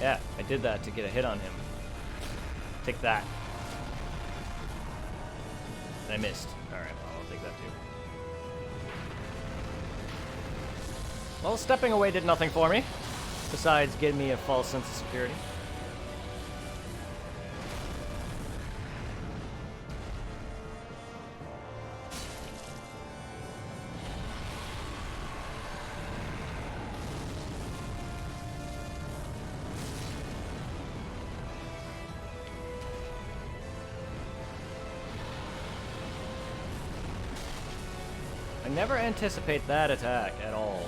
Yeah, I did that to get a hit on him. Take that. And I missed. Alright, well, I'll take that too. Well, stepping away did nothing for me, besides getting me a false sense of security. I never anticipate that attack at all.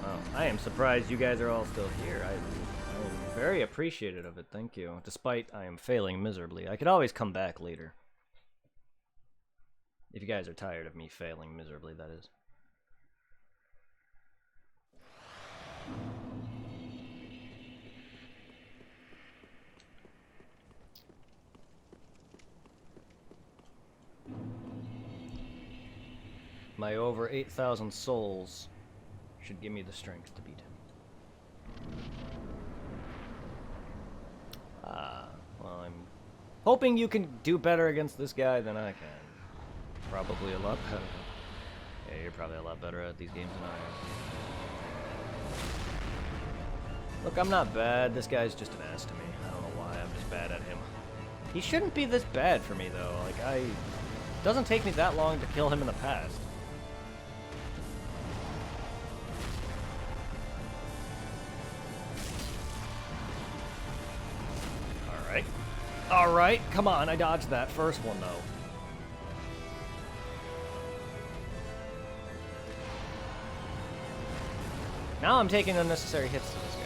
Well, I am surprised you guys are all still here. I'm very appreciative of it, thank you. Despite I am failing miserably. I could always come back later. If you guys are tired of me failing miserably, that is. My over 8,000 souls should give me the strength to beat him. Well, I'm hoping you can do better against this guy than I can. Probably a lot better. Yeah, you're probably a lot better at these games than I am. Look, I'm not bad. This guy's just an ass to me. I don't know why. I'm just bad at him. He shouldn't be this bad for me, though. Like, it doesn't take me that long to kill him in the past. Alright, come on, I dodged that first one, though. Now I'm taking unnecessary hits to this guy.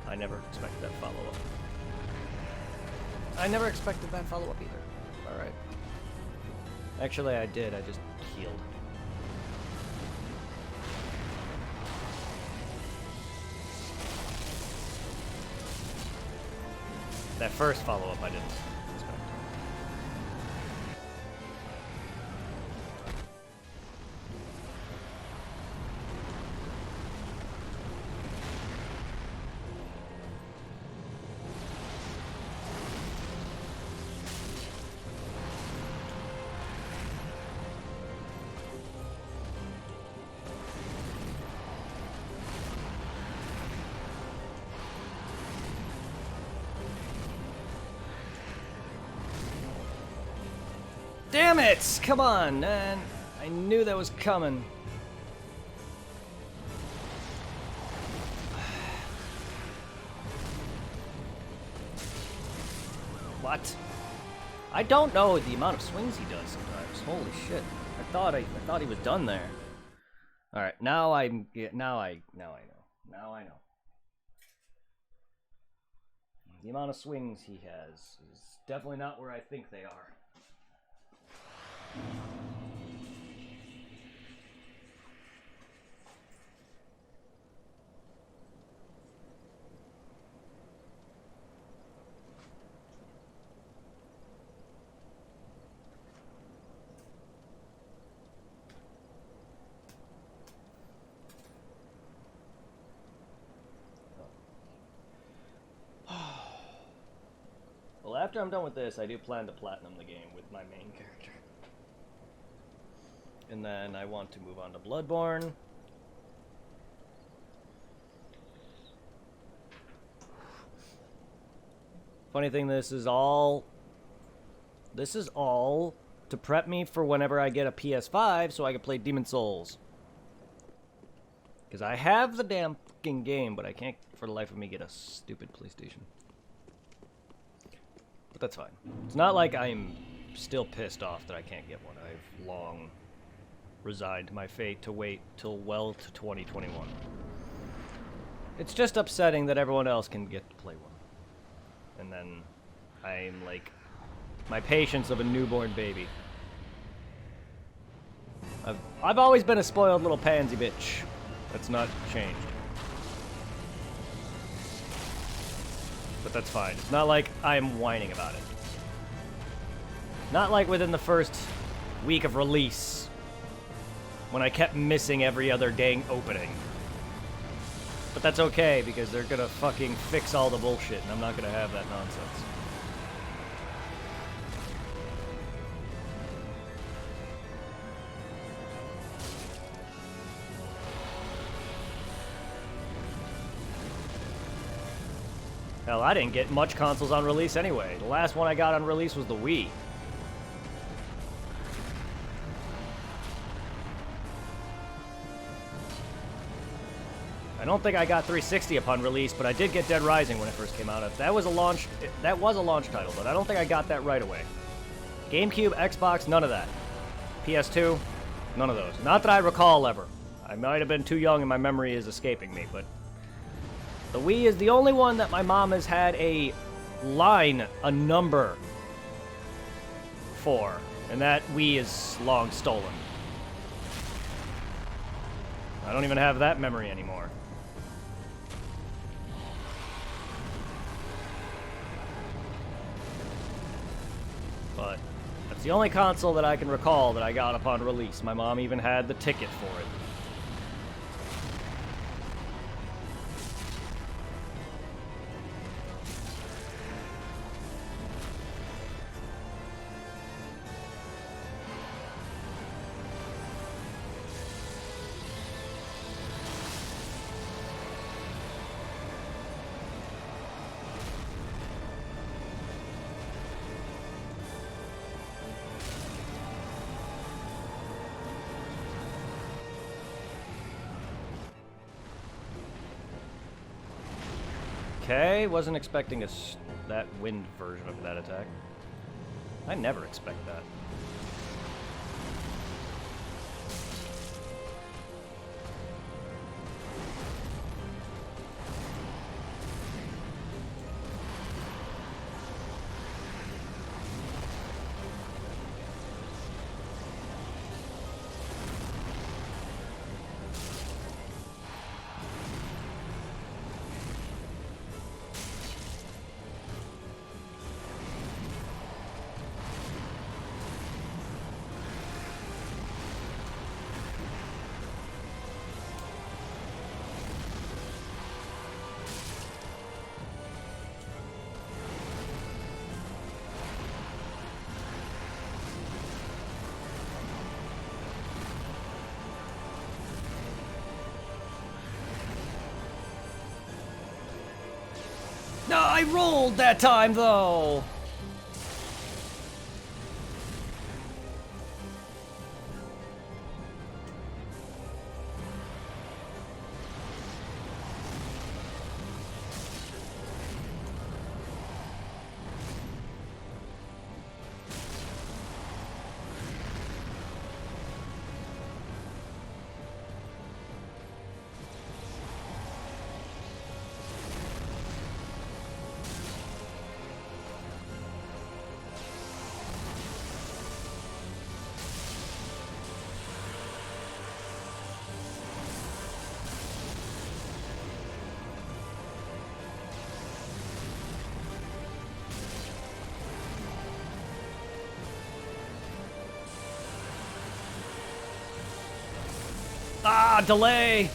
I never expected that follow-up. I never expected that follow-up either. Alright. Actually, I did. I just healed. That first follow-up I didn't expect. Damn it! Come on, man. I knew that was coming. What? I don't know the amount of swings he does sometimes. Holy shit! I thought he was done there. All right, now I know. Now I know. The amount of swings he has is definitely not where I think they are. Well, after I'm done with this, I do plan to platinum the game with my main character. And then I want to move on to Bloodborne. Funny thing, this is all to prep me for whenever I get a PS5 so I can play Demon's Souls. Because I have the damn fucking game, but I can't for the life of me get a stupid PlayStation. But that's fine. It's not like I'm still pissed off that I can't get one. I've long resigned my fate to wait till well to 2021. It's just upsetting that everyone else can get to play one. And then I'm like my patience of a newborn baby. I've always been a spoiled little pansy bitch. That's not changed. But that's fine. It's not like I'm whining about it. Not like within the first week of release, when I kept missing every other dang opening. But that's okay, because they're gonna fucking fix all the bullshit, and I'm not gonna have that nonsense. Hell, I didn't get much consoles on release anyway. The last one I got on release was the Wii. I don't think I got 360 upon release, but I did get Dead Rising when it first came out. That was a launch title, but I don't think I got that right away. GameCube, Xbox, none of that. PS2, none of those. Not that I recall ever. I might have been too young and my memory is escaping me, but the Wii is the only one that my mom has had a number for, and that Wii is long stolen. I don't even have that memory anymore. But that's the only console that I can recall that I got upon release. My mom even had the ticket for it. Okay, wasn't expecting that wind version of that attack. I never expect that. No, I rolled that time, though! Ah, delay!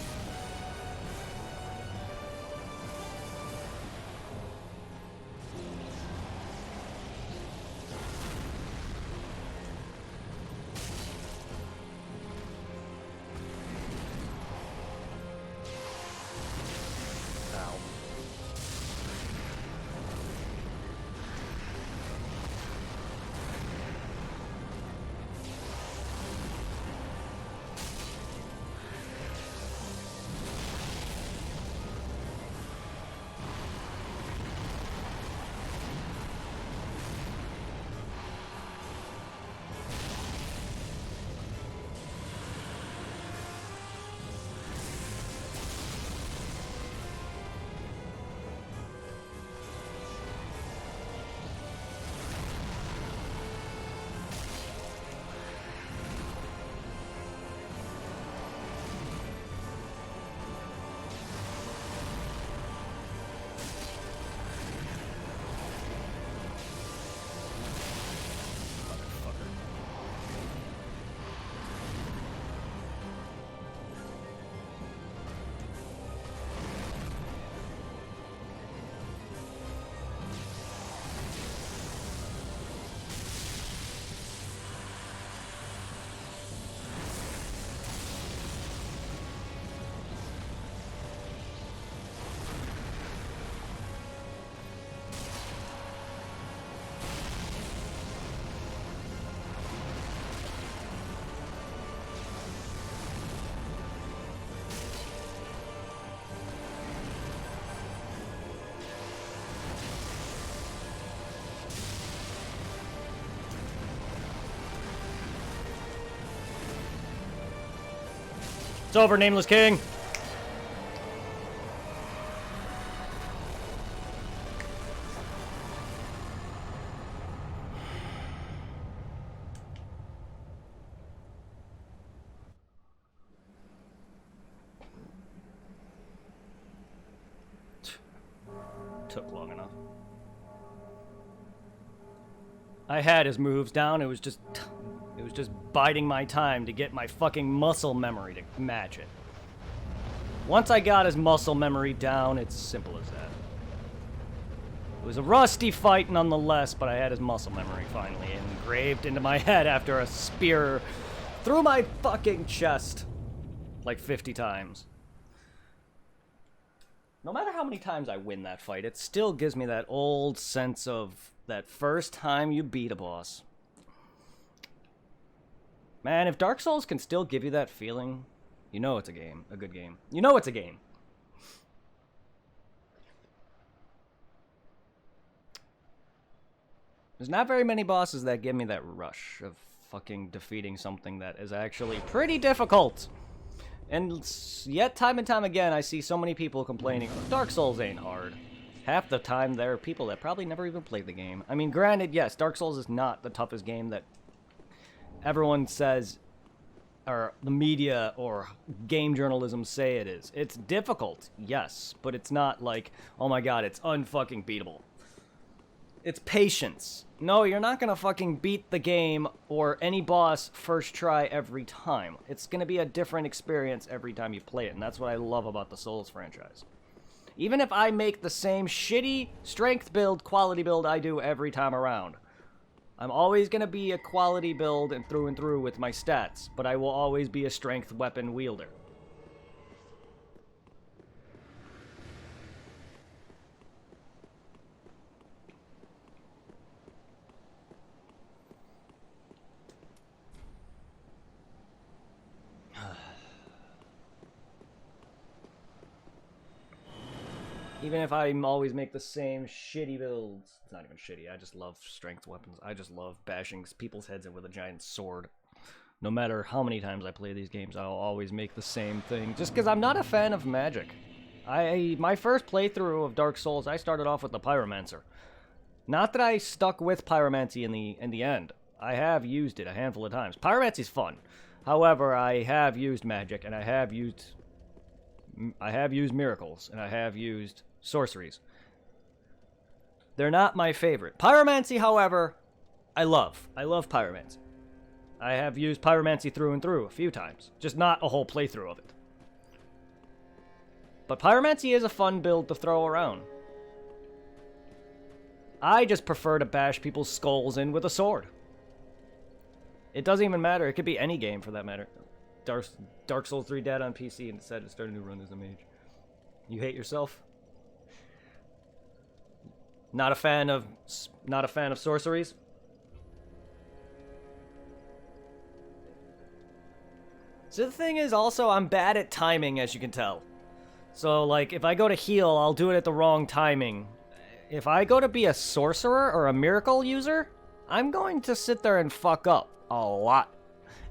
It's over, Nameless King. Took long enough. I had his moves down. It was just biding my time to get my fucking muscle memory to match it. Once I got his muscle memory down, it's simple as that. It was a rusty fight nonetheless, but I had his muscle memory finally engraved into my head after a spear through my fucking chest like 50 times. No matter how many times I win that fight, it still gives me that old sense of that first time you beat a boss. Man, if Dark Souls can still give you that feeling, you know it's a game, a good game. You know it's a game. There's not very many bosses that give me that rush of fucking defeating something that is actually pretty difficult. And yet, time and time again, I see so many people complaining, Dark Souls ain't hard. Half the time, there are people that probably never even played the game. I mean, granted, yes, Dark Souls is not the toughest game that everyone says, or the media or game journalism say it is. It's difficult, yes, but it's not like, oh my god, it's unfucking beatable. It's patience. No, you're not gonna fucking beat the game or any boss first try every time. It's gonna be a different experience every time you play it, and that's what I love about the Souls franchise. Even if I make the same shitty strength build, quality build I do every time around, I'm always gonna be a quality build and through with my stats, but I will always be a strength weapon wielder. Even if I always make the same shitty builds. It's not even shitty, I just love strength weapons. I just love bashing people's heads in with a giant sword. No matter how many times I play these games, I'll always make the same thing. Just because I'm not a fan of magic. My first playthrough of Dark Souls, I started off with the Pyromancer. Not that I stuck with Pyromancy in the end. I have used it a handful of times. Pyromancy's fun. However, I have used magic, and I have used miracles, and I have used sorceries. They're not my favorite. Pyromancy, however, I love. I love Pyromancy. I have used Pyromancy through and through a few times. Just not a whole playthrough of it. But Pyromancy is a fun build to throw around. I just prefer to bash people's skulls in with a sword. It doesn't even matter. It could be any game for that matter. Dark Souls 3 Dad on PC and decided to start a new run as a mage. You hate yourself? Not a fan of sorceries? So the thing is also I'm bad at timing, as you can tell. So like if I go to heal, I'll do it at the wrong timing. If I go to be a sorcerer or a miracle user, I'm going to sit there and fuck up a lot.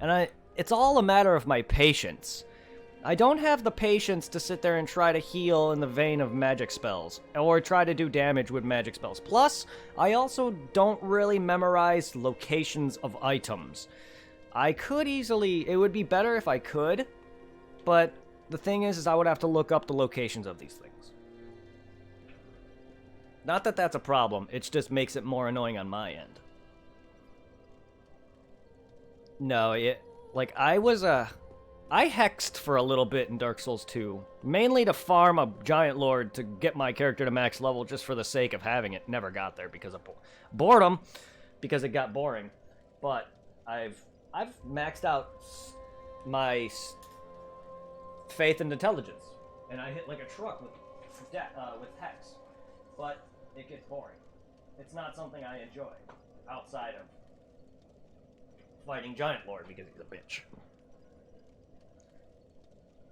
And it's all a matter of my patience. I don't have the patience to sit there and try to heal in the vein of magic spells, or try to do damage with magic spells. Plus, I also don't really memorize locations of items. I could easily, it would be better if I could, but the thing is I would have to look up the locations of these things. Not that that's a problem, it just makes it more annoying on my end. No, I hexed for a little bit in Dark Souls 2, mainly to farm a Giant Lord to get my character to max level just for the sake of having it. Never got there because of boredom, because it got boring. But I've maxed out my faith and intelligence, and I hit like a truck with hex, but it gets boring. It's not something I enjoy outside of fighting Giant Lord because he's a bitch.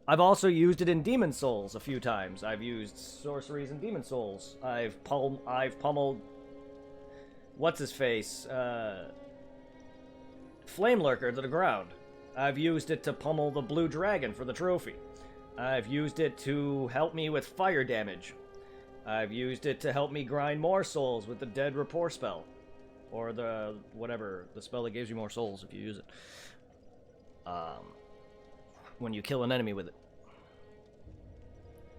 I've also used it in Demon Souls a few times. I've used sorceries in Demon Souls. I've pummeled what's his face, Flame Lurker to the ground. I've used it to pummel the blue dragon for the trophy. I've used it to help me with fire damage. I've used it to help me grind more souls with the Dead Rapport spell. Or the spell that gives you more souls if you use it. When you kill an enemy with it.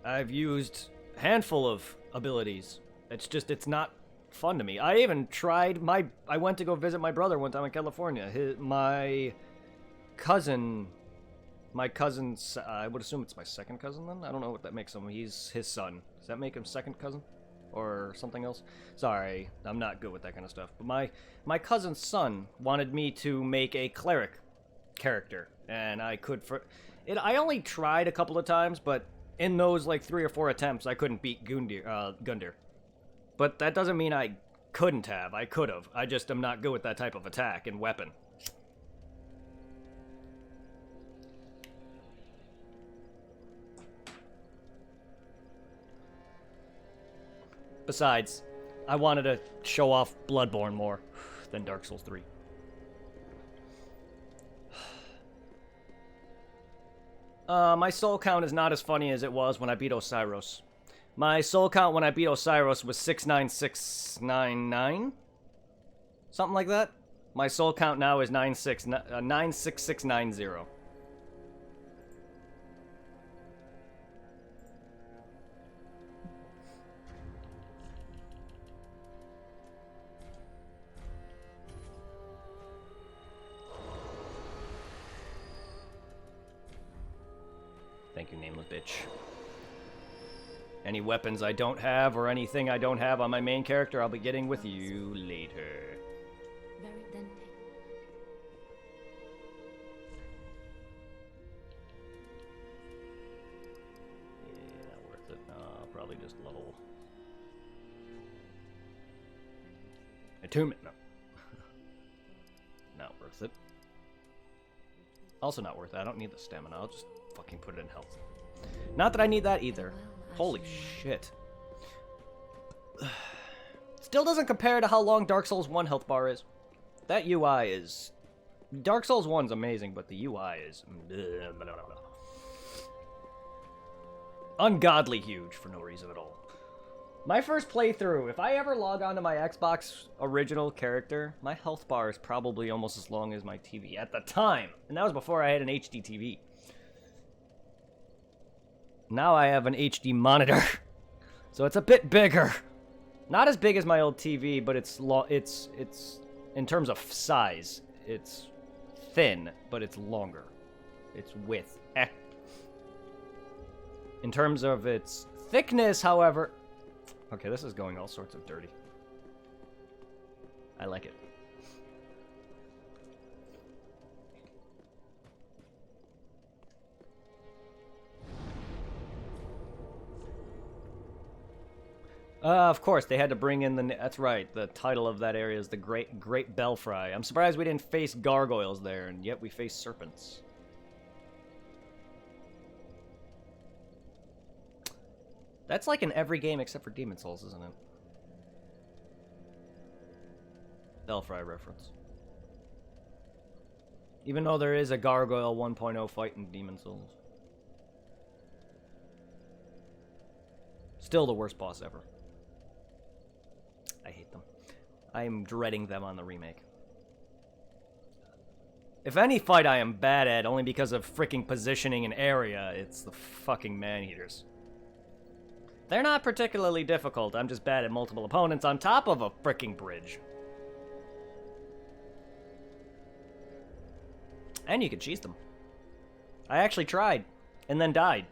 I've used a handful of abilities. It's not fun to me. I even tried I went to go visit my brother one time in California. My cousin's, I would assume it's my second cousin then? I don't know what that makes him. He's his son. Does that make him second cousin? Or something else? Sorry, I'm not good with that kind of stuff. But my cousin's son wanted me to make a cleric character. And I I only tried a couple of times, but in those like 3 or 4 attempts, I couldn't beat Gundyr. But that doesn't mean I couldn't have. I could have. I just am not good with that type of attack and weapon. Besides, I wanted to show off Bloodborne more than Dark Souls 3. My soul count is not as funny as it was when I beat Osiris. My soul count when I beat Osiris was 69699? Something like that? My soul count now is 96690. Thank you, nameless bitch. Any weapons I don't have or anything I don't have on my main character, I'll be getting with you later. Very tempting. Yeah, not worth it. Probably just level. Attunement, no. Not worth it. Also not worth it. I don't need the stamina. I'll just fucking put it in health. Not that I need that either. Holy shit. Still doesn't compare to how long Dark Souls 1 health bar is. That UI is... Dark Souls 1's amazing, but the UI is... ungodly huge for no reason at all. My first playthrough, if I ever log on to my Xbox original character, my health bar is probably almost as long as my TV at the time. And that was before I had an HD TV. Now I have an HD monitor, so it's a bit bigger. Not as big as my old TV, but it's in terms of size, it's thin, but it's longer. It's width. In terms of its thickness, however... Okay, this is going all sorts of dirty. I like it. Of course, they had to bring in the... That's right, the title of that area is the Great Belfry. I'm surprised we didn't face gargoyles there, and yet we faced serpents. That's like in every game except for Demon Souls, isn't it? Belfry reference. Even though there is a Gargoyle 1.0 fight in Demon Souls. Still the worst boss ever. I hate them. I'm dreading them on the remake. If any fight I am bad at, only because of freaking positioning and area, it's the fucking man-eaters. They're not particularly difficult, I'm just bad at multiple opponents on top of a freaking bridge. And you can cheese them. I actually tried, and then died.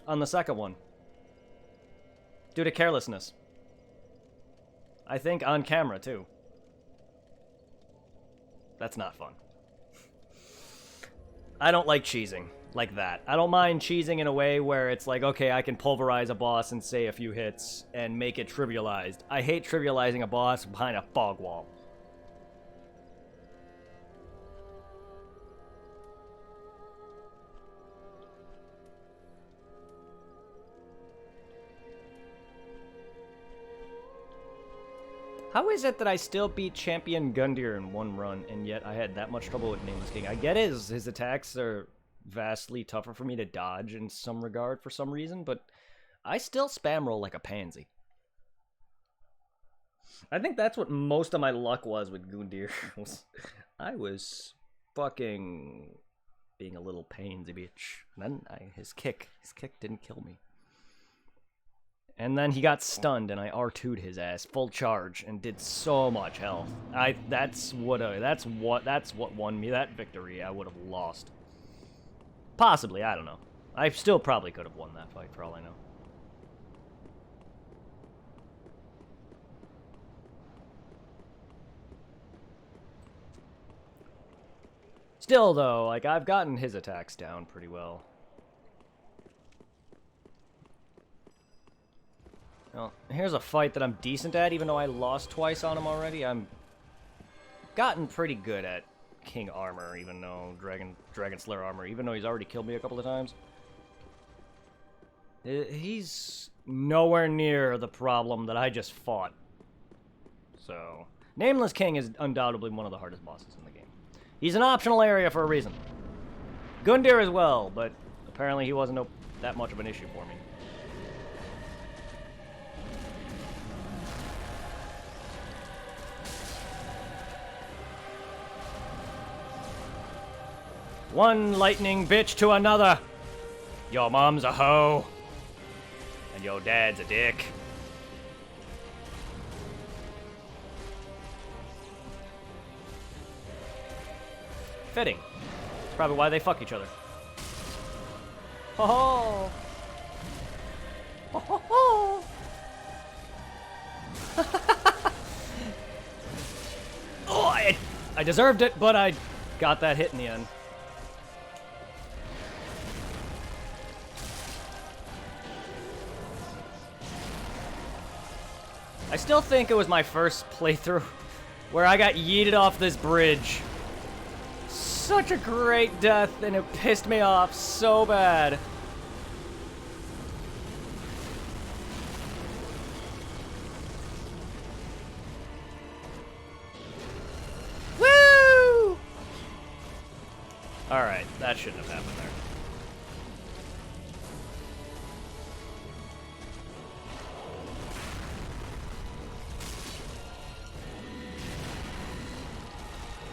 On the second one. Due to carelessness. I think on camera, too. That's not fun. I don't like cheesing like that. I don't mind cheesing in a way where it's like, okay, I can pulverize a boss and say a few hits and make it trivialized. I hate trivializing a boss behind a fog wall. How is it that I still beat Champion Gundyr in one run, and yet I had that much trouble with Nameless King? I get his attacks are vastly tougher for me to dodge in some regard for some reason, but I still spam roll like a pansy. I think that's what most of my luck was with Gundyr. I was fucking being a little pansy bitch. And then his kick didn't kill me. And then he got stunned, and I R2'd his ass full charge and did so much health. That's what won me that victory. I would have lost. Possibly, I don't know. I still probably could have won that fight for all I know. Still though, like I've gotten his attacks down pretty well. Well, here's a fight that I'm decent at, even though I lost twice on him already. I'm gotten pretty good at King Armor, even though Dragon Slayer Armor, even though he's already killed me a couple of times. He's nowhere near the problem that I just fought. So, Nameless King is undoubtedly one of the hardest bosses in the game. He's an optional area for a reason. Gundyr as well, but apparently he wasn't that much of an issue for me. One lightning bitch to another. Your mom's a hoe. And your dad's a dick. Fitting. That's probably why they fuck each other. Ho ho! Ho ho ho! Oh, I deserved it, but I got that hit in the end. I still think it was my first playthrough where I got yeeted off this bridge. Such a great death, and it pissed me off so bad. Woo! Alright, that shouldn't have happened there.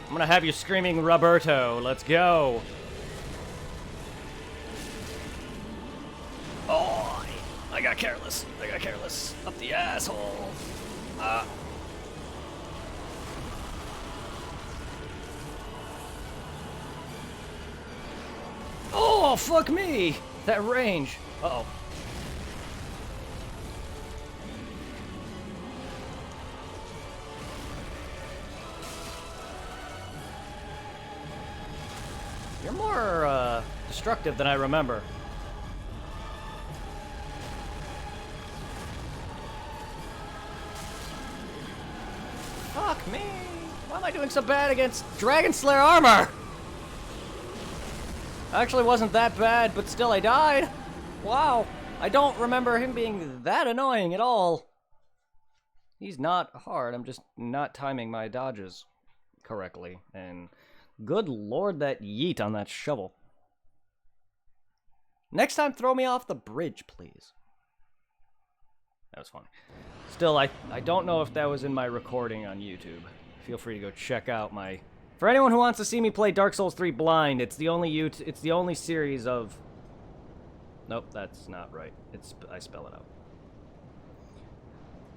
I'm gonna have you screaming Roberto. Let's go. Oh, I got careless. I got careless. Up the asshole. Oh, fuck me. That range. Uh-oh. You're more, destructive than I remember. Fuck me! Why am I doing so bad against Dragon Slayer armor? Actually wasn't that bad, but still I died. Wow. I don't remember him being that annoying at all. He's not hard, I'm just not timing my dodges correctly. And good lord, that yeet on that shovel. Next time, throw me off the bridge, please. That was funny. Still, I don't know if that was in my recording on YouTube. Feel free to go check out my... For anyone who wants to see me play Dark Souls 3 blind, it's the only series of... Nope, that's not right. I spell it out.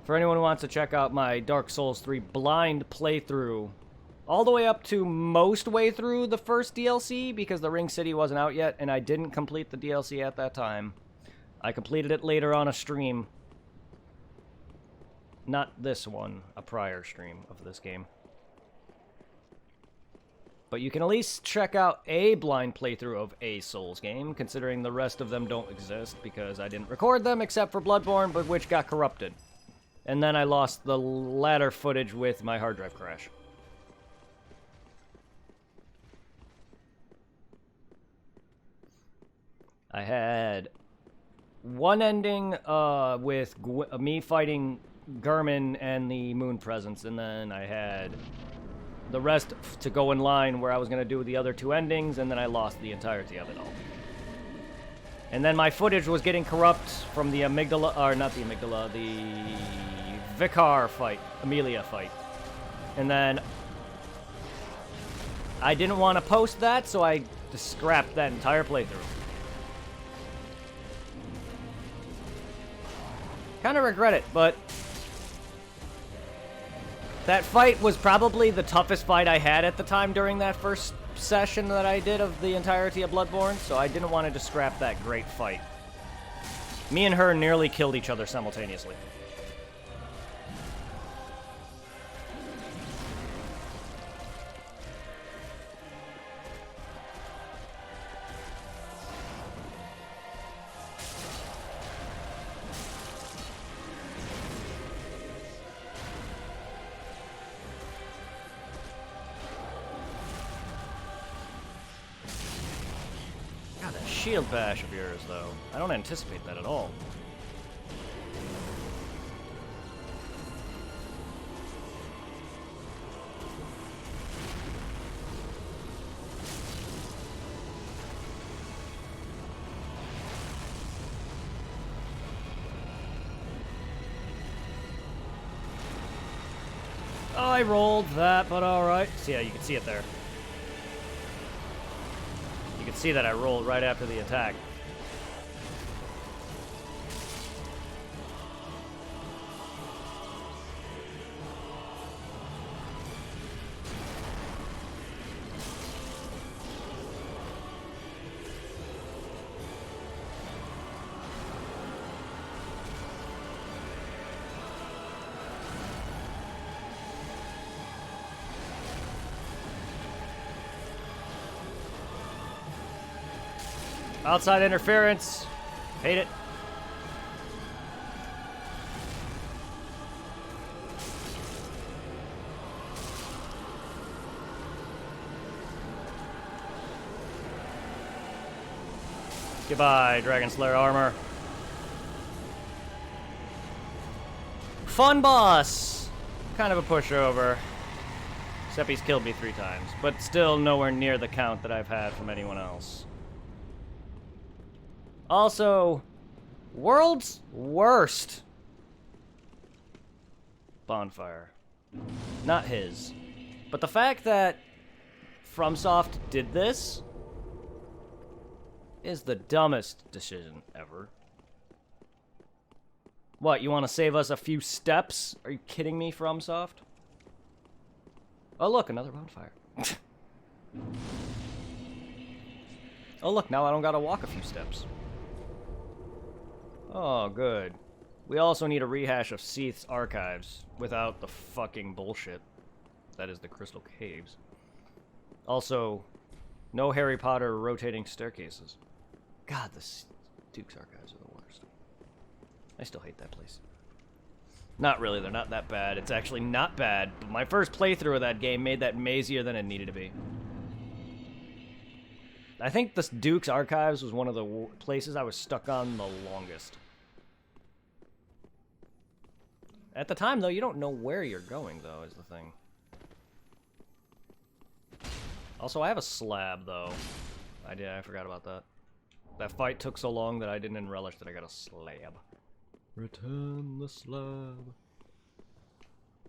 For anyone who wants to check out my Dark Souls 3 blind playthrough, all the way up to most way through the first DLC, because the Ring City wasn't out yet, and I didn't complete the DLC at that time. I completed it later on a stream. Not this one, a prior stream of this game. But you can at least check out a blind playthrough of a Souls game, considering the rest of them don't exist, because I didn't record them except for Bloodborne, but which got corrupted. And then I lost the latter footage with my hard drive crash. I had one ending with me fighting Gehrman and the Moon Presence, and then I had the rest to go in line where I was going to do the other two endings, and then I lost the entirety of it all. And then my footage was getting corrupt from the Amygdala, or not the Amygdala, the Vicar fight, Amelia fight. And then I didn't want to post that, so I just scrapped that entire playthrough. Kind of regret it, but that fight was probably the toughest fight I had at the time during that first session that I did of the entirety of Bloodborne, so I didn't want to just scrap that great fight. Me and her nearly killed each other simultaneously. Shield bash of yours, though. I don't anticipate that at all. I rolled that, but alright. So yeah, you can see it there. You can see that I rolled right after the attack. Outside interference. Hate it. Goodbye, Dragon Slayer armor. Fun boss. Kind of a pushover. Except he's killed me 3 times, but still nowhere near the count that I've had from anyone else. Also, world's worst bonfire. Not his. But the fact that FromSoft did this is the dumbest decision ever. What, you want to save us a few steps? Are you kidding me, FromSoft? Oh look, another bonfire. Oh look, now I don't gotta walk a few steps. Oh, good. We also need a rehash of Seath's archives without the fucking bullshit. That is the Crystal Caves. Also, no Harry Potter rotating staircases. God, the Duke's archives are the worst. I still hate that place. Not really, they're not that bad. It's actually not bad, but my first playthrough of that game made that mazier than it needed to be. I think the Duke's archives was one of the places I was stuck on the longest. At the time, though, you don't know where you're going, though, is the thing. Also, I have a slab, though. I forgot about that. That fight took so long that I didn't relish that I got a slab. Return the slab.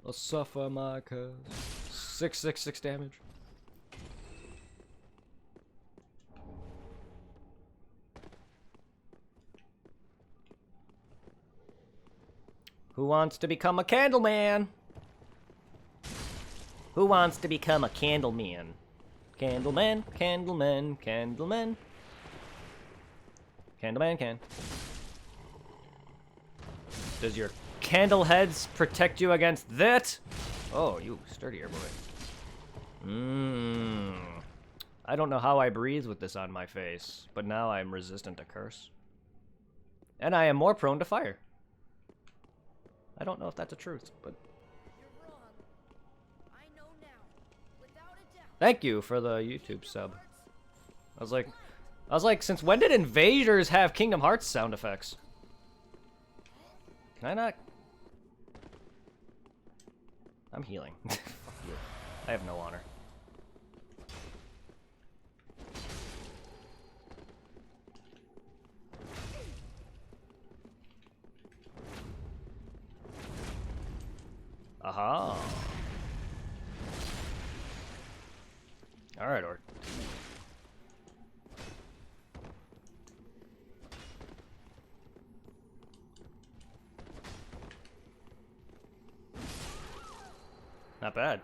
I'll suffer my curse. 666 damage. Who wants to become a Candleman? Who wants to become a Candleman? Candleman, Candleman, Candleman. Candleman can. Does your candle heads protect you against that? Oh, you sturdier boy. I don't know how I breathe with this on my face, but now I'm resistant to curse. And I am more prone to fire. I don't know if that's a truth, but... You're wrong. I know now. Without a doubt. Thank you for the YouTube sub. I was like, since when did Invaders have Kingdom Hearts sound effects? Can I not? I'm healing. Fuck you. I have no honor. Aha. Alright, Orc. Not bad.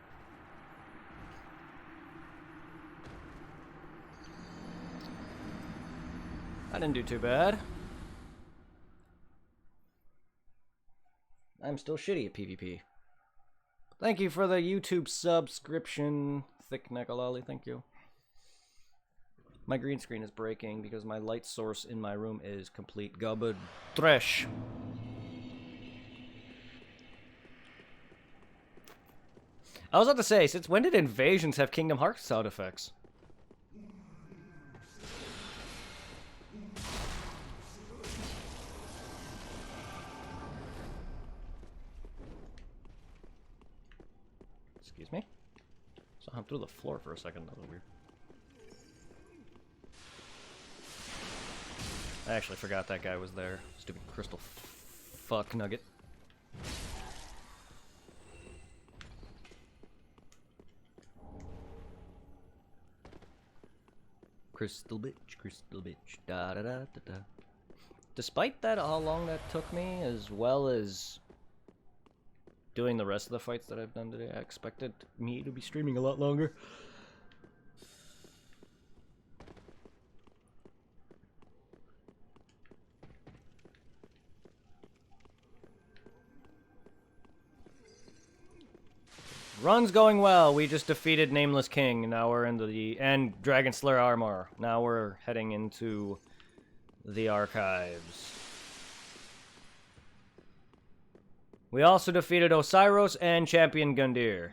I didn't do too bad. I'm still shitty at PvP. Thank you for the YouTube subscription, Thick Neckalolly, thank you. My green screen is breaking because my light source in my room is complete garbage trash. I was about to say, since when did Invasions have Kingdom Hearts sound effects? Excuse me? Saw him through the floor for a second, that was weird. I actually forgot that guy was there. Stupid crystal fuck nugget. Crystal bitch, da da da da da. Despite that, how long that took me, as well as doing the rest of the fights that I've done today, I expected me to be streaming a lot longer. Run's going well. We just defeated Nameless King. Now we're into the... And Dragon Slayer Armor. Now we're heading into the archives. We also defeated Osiros and Champion Gundyr.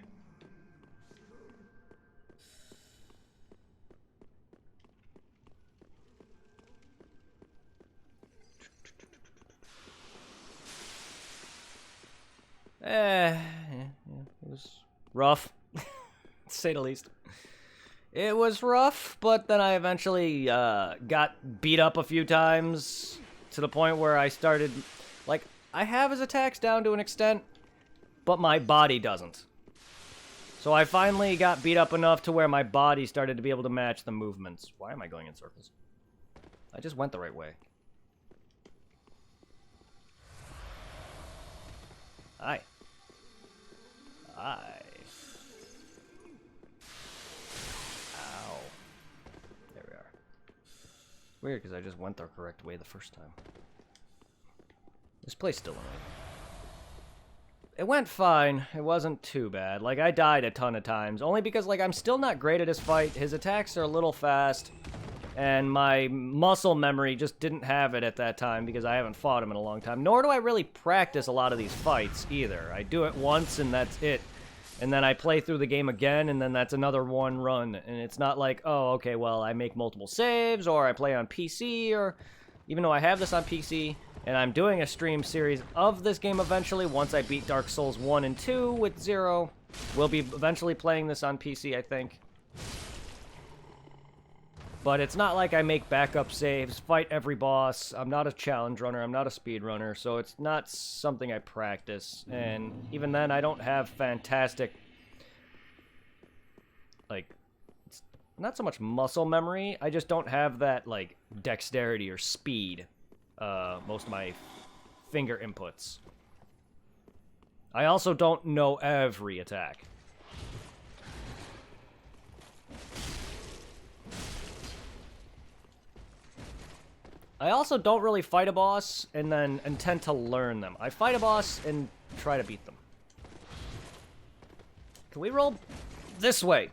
It was rough, to say the least. It was rough, but then I eventually got beat up a few times to the point where I started, like, I have his attacks down to an extent, but my body doesn't. So I finally got beat up enough to where my body started to be able to match the movements. Why am I going in circles? I just went the right way. Hi. Hi. Ow. There we are. Weird, because I just went the correct way the first time. This place still annoying. It went fine. It wasn't too bad. Like, I died a ton of times. Only because, like, I'm still not great at his fight. His attacks are a little fast. And my muscle memory just didn't have it at that time because I haven't fought him in a long time. Nor do I really practice a lot of these fights either. I do it once and that's it. And then I play through the game again and then that's another one run. And it's not like, oh, okay, well, I make multiple saves or I play on PC or... Even though I have this on PC, and I'm doing a stream series of this game eventually once I beat Dark Souls 1 and 2 with Zero. We'll be eventually playing this on PC, I think. But it's not like I make backup saves, fight every boss. I'm not a challenge runner, I'm not a speed runner, so it's not something I practice. And even then, I don't have fantastic, like, it's not so much muscle memory, I just don't have that, like, dexterity or speed. Most of my finger inputs. I also don't know every attack. I also don't really fight a boss and then intend to learn them. I fight a boss and try to beat them. Can we roll this way?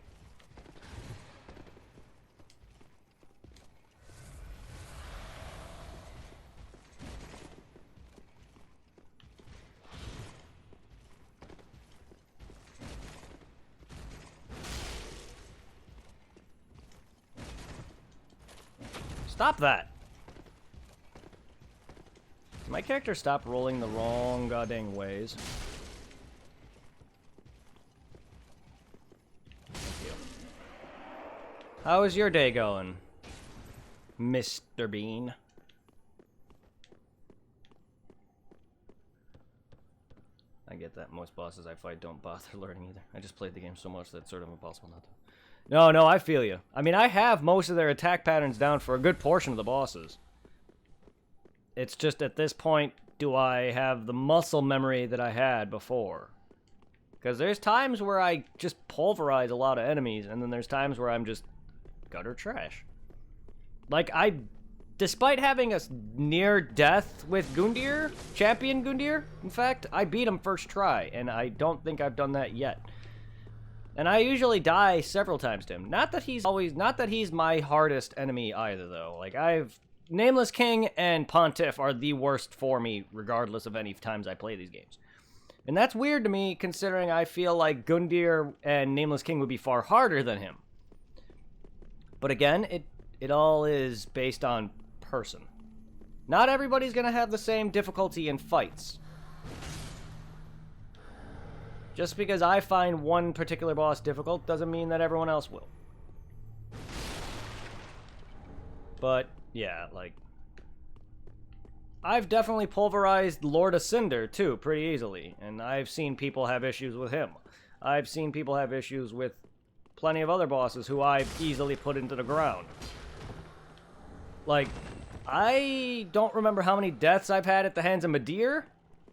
Stop that! Did my character stop rolling the wrong goddamn ways? Thank you. How is your day going, Mr. Bean? I get that. Most bosses I fight don't bother learning either. I just played the game so much that it's sort of impossible not to. No, I feel you. I mean, I have most of their attack patterns down for a good portion of the bosses. It's just at this point, do I have the muscle memory that I had before? Because there's times where I just pulverize a lot of enemies, and then there's times where I'm just gutter trash. Like, despite having a near death with Gundyr, Champion Gundyr, in fact, I beat him first try, and I don't think I've done that yet. And I usually die several times to him. Not that he's my hardest enemy either, though. Like, Nameless King and Pontiff are the worst for me, regardless of any times I play these games. And that's weird to me, considering I feel like Gundyr and Nameless King would be far harder than him. But again, it all is based on person. Not everybody's gonna have the same difficulty in fights. Just because I find one particular boss difficult doesn't mean that everyone else will. But, yeah, like... I've definitely pulverized Lord of Cinder, too, pretty easily. And I've seen people have issues with him. I've seen people have issues with plenty of other bosses who I've easily put into the ground. Like, I don't remember how many deaths I've had at the hands of Midir,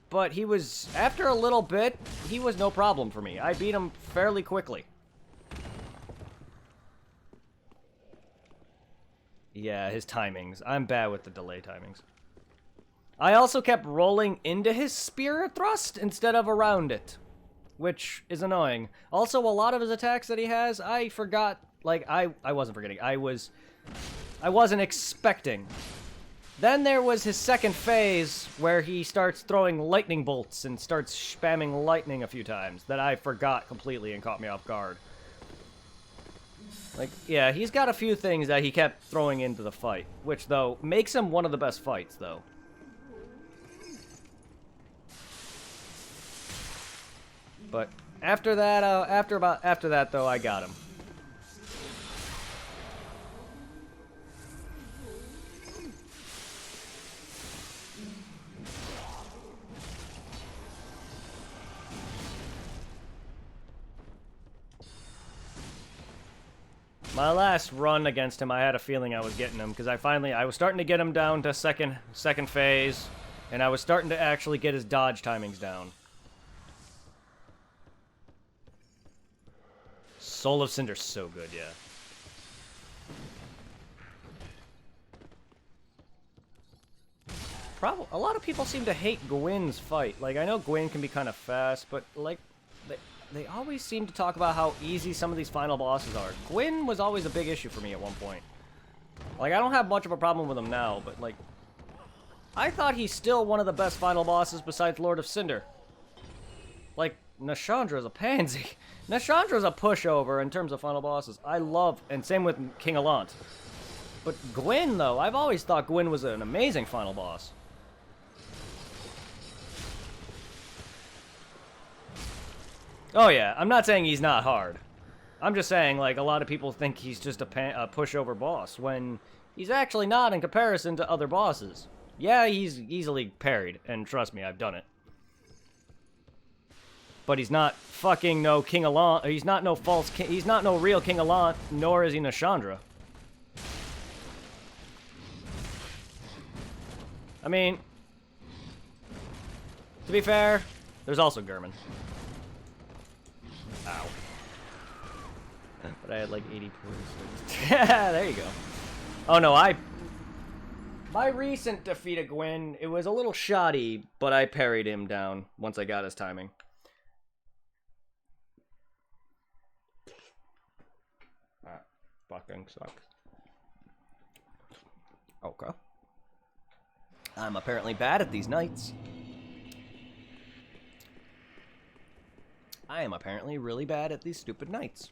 but he was, after a little bit, he was no problem for me. I beat him fairly quickly. Yeah, his timings. I'm bad with the delay timings. I also kept rolling into his spear thrust instead of around it, which is annoying. Also, a lot of his attacks that he has, I forgot, like, I wasn't forgetting. I wasn't expecting. Then there was his second phase, where he starts throwing lightning bolts and starts spamming lightning a few times that I forgot completely and caught me off guard. Like, yeah, he's got a few things that he kept throwing into the fight, which, though, makes him one of the best fights, though. But after that, after that, though, I got him. My last run against him, I had a feeling I was getting him, because I was starting to get him down to second phase, and I was starting to actually get his dodge timings down. Soul of Cinder's so good, yeah. a lot of people seem to hate Gwyn's fight. Like, I know Gwyn can be kind of fast, but like, they always seem to talk about how easy some of these final bosses are. Gwyn was always a big issue for me at one point. Like, I don't have much of a problem with him now, but like, I thought he's still one of the best final bosses besides Lord of Cinder. Like, Nashandra's a pansy. Nashandra's a pushover in terms of final bosses. I love, and same with King Allant. But Gwyn, though, I've always thought Gwyn was an amazing final boss. Oh yeah, I'm not saying he's not hard. I'm just saying, like, a lot of people think he's just a pushover boss, when he's actually not in comparison to other bosses. Yeah, he's easily parried, and trust me, I've done it. But he's not fucking no King Allant. He's not no false king. He's not no real King Allant, nor is he Nashandra. I mean, to be fair, there's also Gurman. Ow. But I had like 80 points. Yeah, there you go. Oh no, my recent defeat of Gwyn, it was a little shoddy, but I parried him down once I got his timing. That fucking sucks. Okay. I'm apparently bad at these nights. I am apparently really bad at these stupid nights.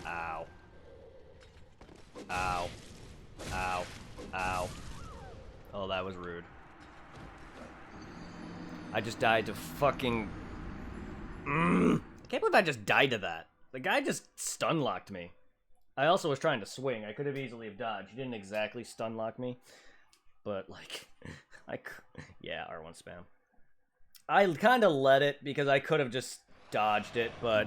Ow. Ow. Ow. Ow. Oh, that was rude. I just died to fucking... I can't believe I just died to that. The guy just stun-locked me. I also was trying to swing. I could have easily have dodged. He didn't exactly stun-lock me. But, like, yeah, R1 spam. I kind of let it because I could have just dodged it, but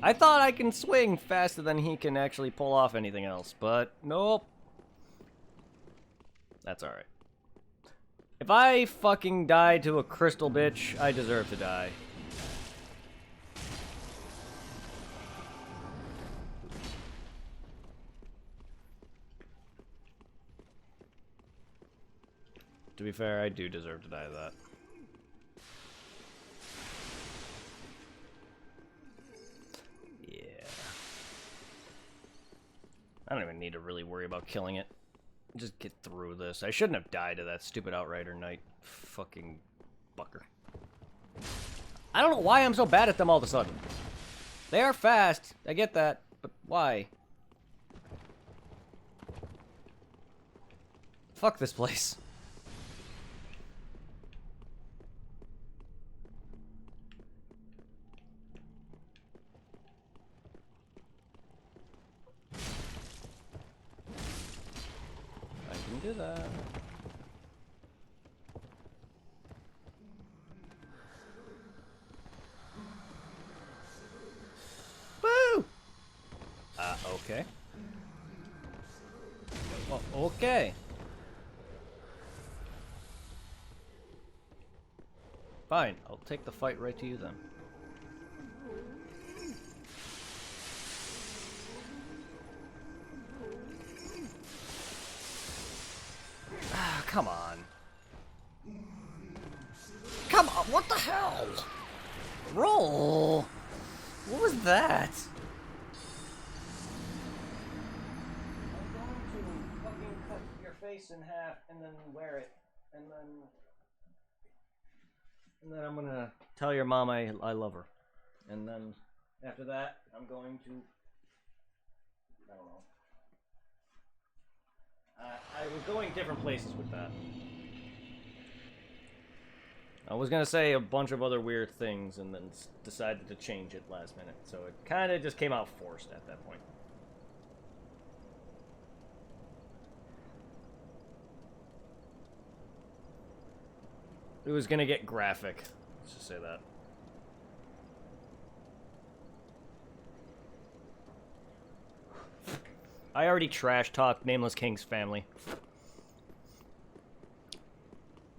I thought I can swing faster than he can actually pull off anything else, but nope. That's alright. If I fucking die to a crystal bitch, I deserve to die. To be fair, I do deserve to die to that. Yeah. I don't even need to really worry about killing it. Just get through this. I shouldn't have died to that stupid Outrider Knight. Fucking bucker. I don't know why I'm so bad at them all of a sudden. They are fast. I get that. But why? Fuck this place. Do that. Woo! Okay. Well, okay. Fine, I'll take the fight right to you then. Come on. Come on, what the hell? Roll! What was that? I'm going to fucking cut your face in half and then wear it. And then I'm gonna tell your mom I love her. And then after that, I'm going to... I don't know. I was going different places with that. I was gonna say a bunch of other weird things and then decided to change it last minute. So it kind of just came out forced at that point. It was gonna get graphic. Let's just say that. I already trash-talked Nameless King's family.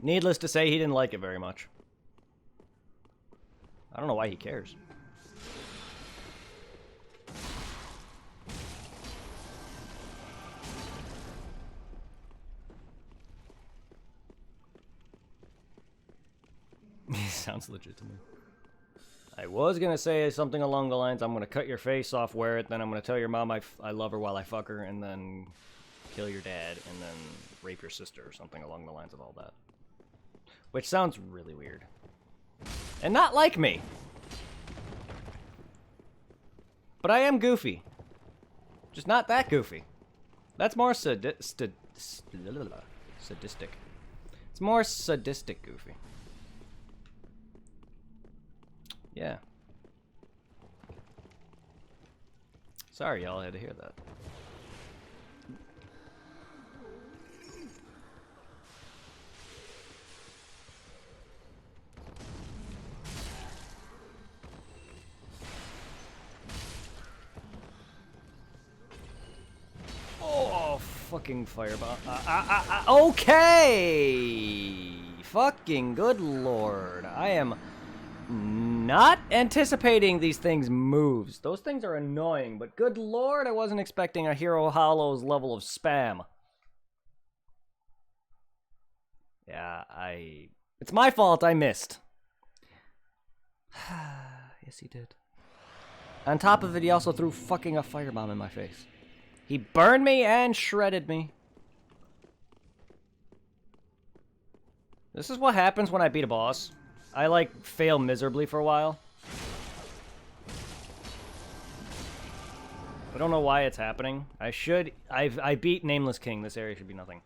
Needless to say, he didn't like it very much. I don't know why he cares. sounds legit to me. I was gonna say something along the lines, I'm gonna cut your face off, wear it, then I'm gonna tell your mom I love her while I fuck her, and then kill your dad, and then rape your sister, or something along the lines of all that. Which sounds really weird. And not like me. But I am goofy. Just not that goofy. That's more sadistic. It's more sadistic goofy. Yeah. Sorry y'all had to hear that. Oh, fucking fireball. Okay! Fucking good lord. I am not anticipating these things' moves. Those things are annoying, but good lord, I wasn't expecting a Hero Hollows level of spam. Yeah, it's my fault I missed. Yes, he did. On top of it, he also threw fucking a firebomb in my face. He burned me and shredded me. This is what happens when I beat a boss. I, like, fail miserably for a while. I don't know why it's happening. I beat Nameless King. This area should be nothing.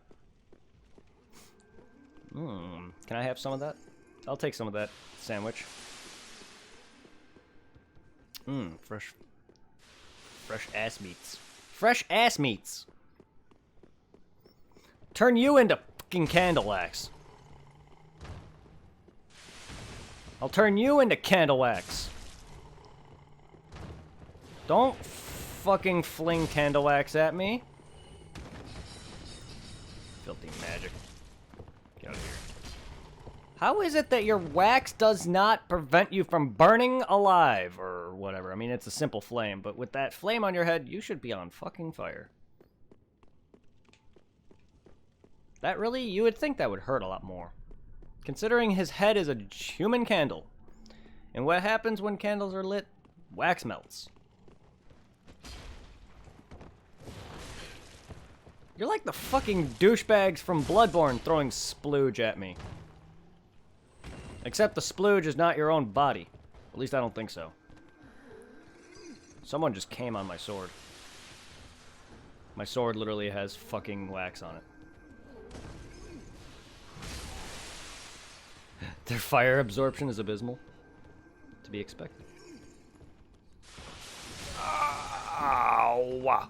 Can I have some of that? I'll take some of that sandwich. Fresh ass meats. Fresh ass meats. Turn you into fucking candle wax. I'll turn you into candle wax. Don't fucking fling candle wax at me. Filthy magic. Get out of here. How is it that your wax does not prevent you from burning alive or whatever? I mean, it's a simple flame, but with that flame on your head, you should be on fucking fire. That really, you would think that would hurt a lot more. Considering his head is a human candle. And what happens when candles are lit? Wax melts. You're like the fucking douchebags from Bloodborne throwing splooge at me. Except the splooge is not your own body. At least I don't think so. Someone just came on my sword. My sword literally has fucking wax on it. Their fire absorption is abysmal. To be expected. Ow!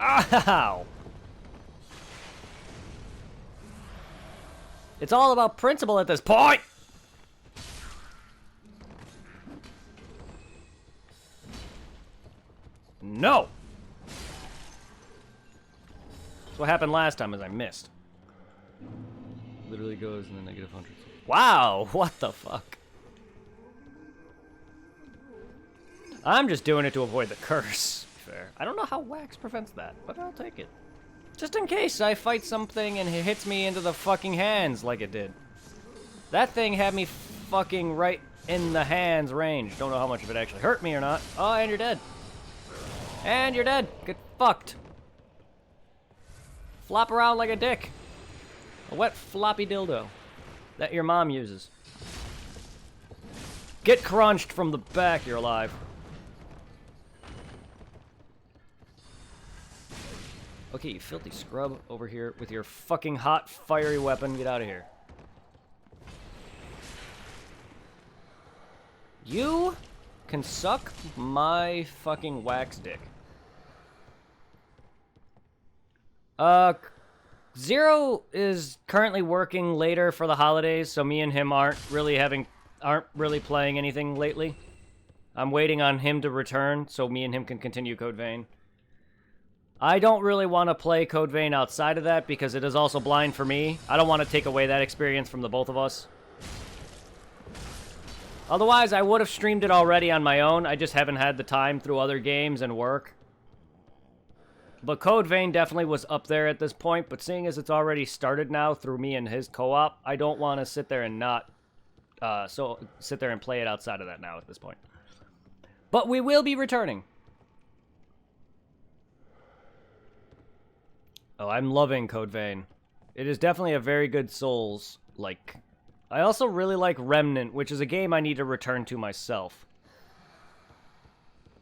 Ow! It's all about principle at this point! No! That's what happened last time, is I missed. Literally goes in the negative hundreds. Wow, what the fuck? I'm just doing it to avoid the curse. Fair. I don't know how wax prevents that, but I'll take it. Just in case I fight something and it hits me into the fucking hands like it did. That thing had me fucking right in the hands range. Don't know how much of it actually hurt me or not. Oh, and you're dead. And you're dead. Get fucked. Flop around like a dick. A wet floppy dildo that your mom uses. Get crunched from the back, you're alive. Okay, you filthy scrub over here with your fucking hot, fiery weapon. Get out of here. You can suck my fucking wax dick. Zero is currently working later for the holidays, so me and him aren't really playing anything lately. I'm waiting on him to return so me and him can continue Code Vein. I don't really want to play Code Vein outside of that because it is also blind for me. I don't want to take away that experience from the both of us. Otherwise, I would have streamed it already on my own. I just haven't had the time through other games and work. But Code Vein definitely was up there at this point, but seeing as it's already started now through me and his co-op, I don't want to sit there and not so sit there and play it outside of that now at this point. But we will be returning. Oh, I'm loving Code Vein. It is definitely a very good Souls-like. I also really like Remnant, which is a game I need to return to myself.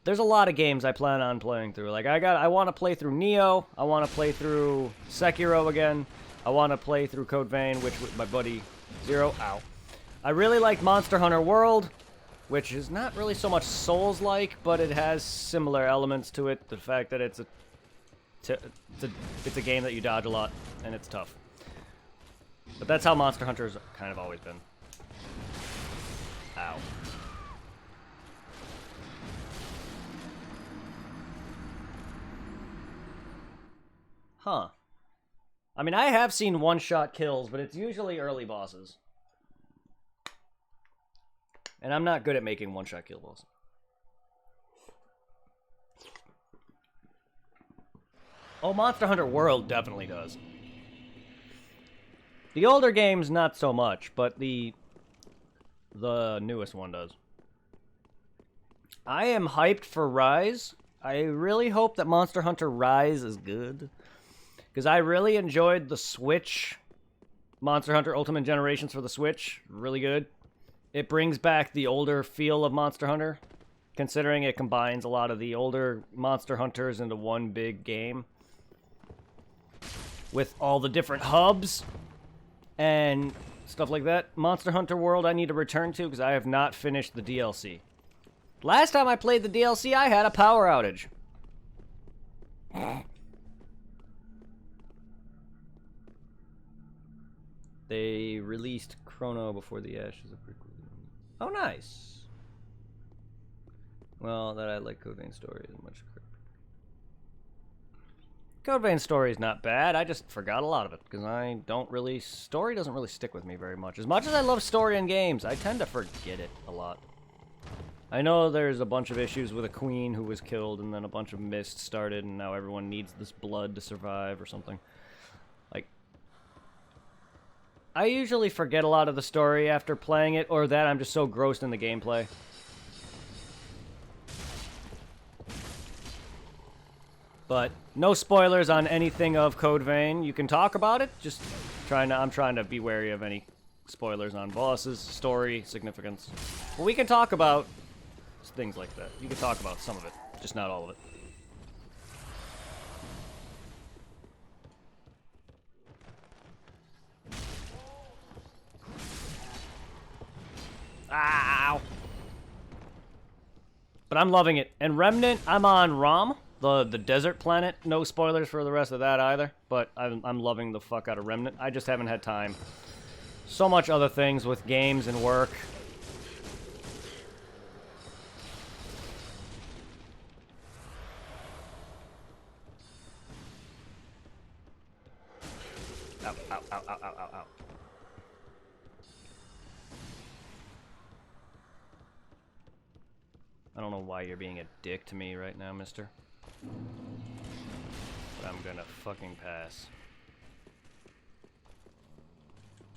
There's a lot of games I plan on playing through. Like, I want to play through Nioh. I want to play through Sekiro again. I want to play through Code Vein, which with my buddy Zero. Ow. I really like Monster Hunter World, which is not really so much Souls-like, but it has similar elements to it. The fact that it's a game that you dodge a lot, and it's tough. But that's how Monster Hunter's kind of always been. Ow. Huh. I mean, I have seen one-shot kills, but it's usually early bosses. And I'm not good at making one-shot kill balls. Oh, Monster Hunter World definitely does. The older games, not so much, but the newest one does. I am hyped for Rise. I really hope that Monster Hunter Rise is good. Because I really enjoyed the Switch. Monster Hunter Ultimate Generations for the Switch. Really good. It brings back the older feel of Monster Hunter, considering it combines a lot of the older Monster Hunters into one big game. With all the different hubs and stuff like that. Monster Hunter World I need to return to because I have not finished the DLC. Last time I played the DLC, I had a power outage. They released Chrono before the Ashes of Rick. Oh, nice. Well, that I like Code Vein Story as much. Code Vein Story is not bad. I just forgot a lot of it because I don't really. Story doesn't really stick with me very much. As much as I love story in games, I tend to forget it a lot. I know there's a bunch of issues with a queen who was killed, and then a bunch of mist started, and now everyone needs this blood to survive or something. Like, I usually forget a lot of the story after playing it, or that I'm just so grossed in the gameplay. But no spoilers on anything of Code Vein. You can talk about it. Just I'm trying to be wary of any spoilers on bosses, story, significance. But we can talk about things like that. You can talk about some of it, just not all of it. Ow! But I'm loving it. And Remnant, I'm on Rom. The desert planet. No spoilers for the rest of that either, but I'm loving the fuck out of Remnant. I just haven't had time. So much other things with games and work. Ow, ow, ow, ow, ow, ow, ow. I don't know why you're being a dick to me right now, mister. But I'm gonna fucking pass.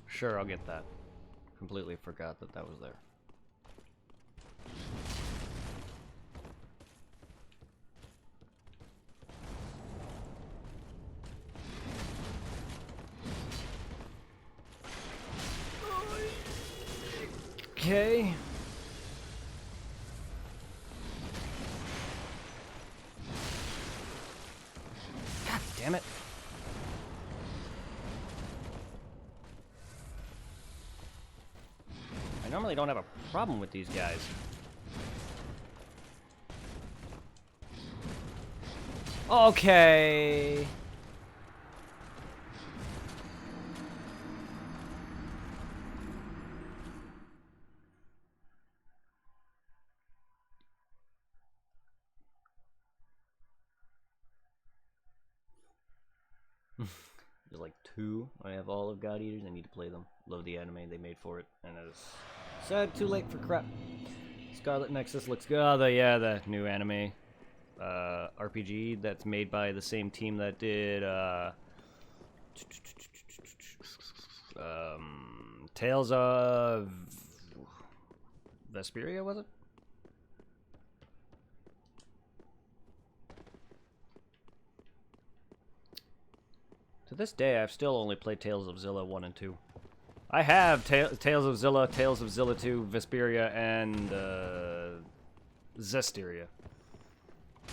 Sure, I'll get that. Completely forgot that that was there. Okay. God damn it. I normally don't have a problem with these guys. Okay. There's like 2. I have all of God Eaters. I need to play them. Love the anime they made for it, and it's sad too late for crap. Scarlet Nexus looks good. Oh, the new anime RPG that's made by the same team that did Tales of Vesperia, was it? To this day, I've still only played Tales of Zilla 1 and 2. I have Tales of Zilla 2, Vesperia, and Zestiria.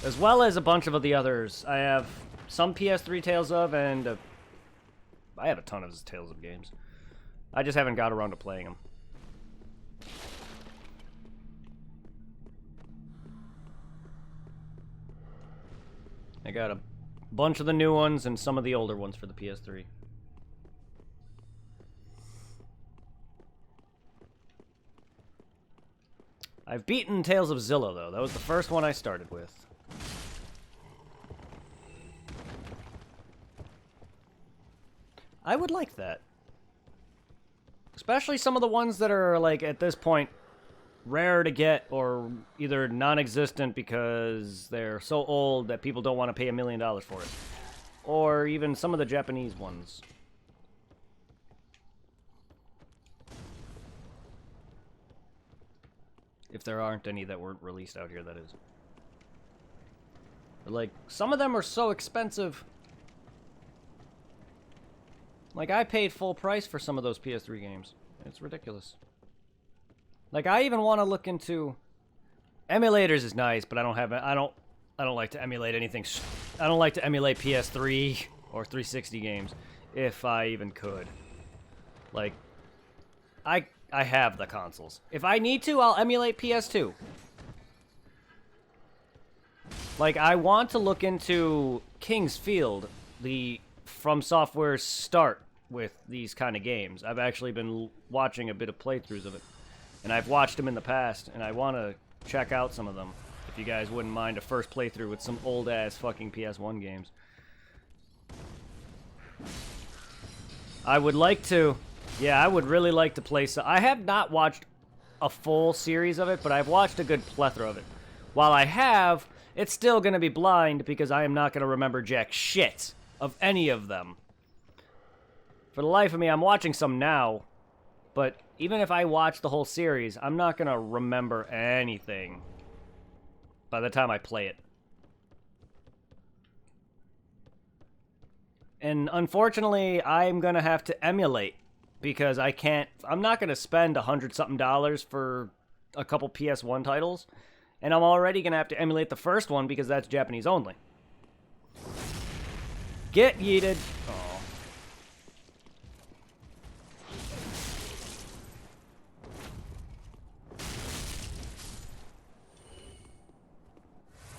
As well as a bunch of the others. I have some PS3 Tales of, and I have a ton of Tales of games. I just haven't got around to playing them. I got a bunch of the new ones and some of the older ones for the PS3. I've beaten Tales of Zilla, though. That was the first one I started with. I would like that. Especially some of the ones that are, like, at this point, rare to get or either non-existent because they're so old that people don't want to pay $1 million for it. Or even some of the Japanese ones. If there aren't any that weren't released out here, that is. But, like, some of them are so expensive. Like, I paid full price for some of those PS3 games. It's ridiculous. Like, I even want to look into... Emulators is nice, but I don't like to emulate anything. I don't like to emulate PS3 or 360 games, if I even could. Like, I have the consoles. If I need to, I'll emulate PS2. Like, I want to look into King's Field, the From Software's start with these kind of games. I've actually been watching a bit of playthroughs of it. And I've watched them in the past, and I want to check out some of them. If you guys wouldn't mind a first playthrough with some old-ass fucking PS1 games. I would like to... Yeah, I would really like to play some... I have not watched a full series of it, but I've watched a good plethora of it. While I have, it's still going to be blind because I am not going to remember jack shit of any of them. For the life of me, I'm watching some now, but even if I watch the whole series, I'm not going to remember anything by the time I play it. And unfortunately, I'm going to have to emulate because I can't... I'm not going to spend $100-something for a couple PS1 titles, and I'm already going to have to emulate the first one because that's Japanese only. Get yeeted. Aw.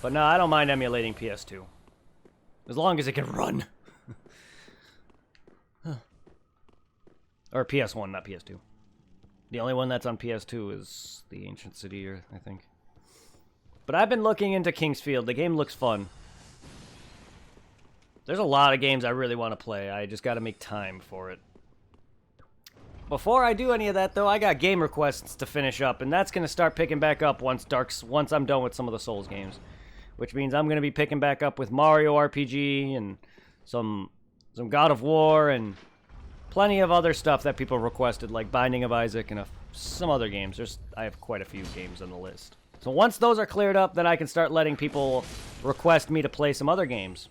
But no, I don't mind emulating PS2. As long as it can run. Or PS1, not PS2. The only one that's on PS2 is the Ancient City, I think. But I've been looking into King's Field. The game looks fun. There's a lot of games I really want to play. I just got to make time for it. Before I do any of that, though, I got game requests to finish up, and that's going to start picking back up once I'm done with some of the Souls games. Which means I'm going to be picking back up with Mario RPG and some God of War and plenty of other stuff that people requested, like Binding of Isaac and some other games. I have quite a few games on the list. So once those are cleared up, then I can start letting people request me to play some other games.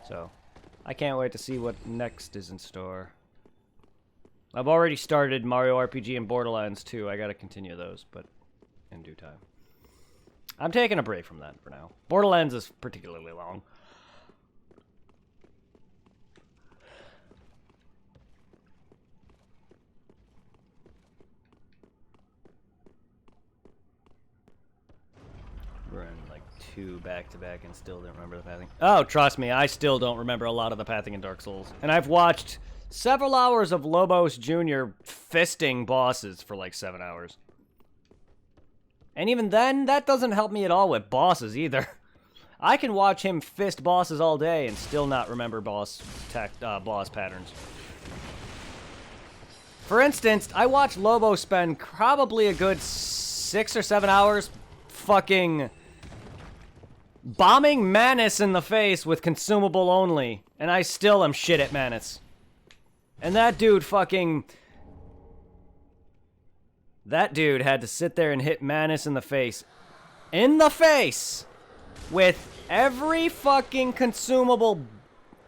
So, I can't wait to see what next is in store. I've already started Mario RPG and Borderlands 2. I gotta continue those, but in due time. I'm taking a break from that for now. Borderlands is particularly long. We're in like 2 back-to-back and still didn't remember the pathing. Oh, trust me, I still don't remember a lot of the pathing in Dark Souls. And I've watched several hours of Lobos Jr. fisting bosses for like 7 hours. And even then, that doesn't help me at all with bosses either. I can watch him fist bosses all day and still not remember boss patterns. For instance, I watched Lobo spend probably a good 6 or 7 hours fucking bombing Manus in the face with consumable only, and I still am shit at Manus. And that dude fucking... That dude had to sit there and hit Manus in the face. In the face! With every fucking consumable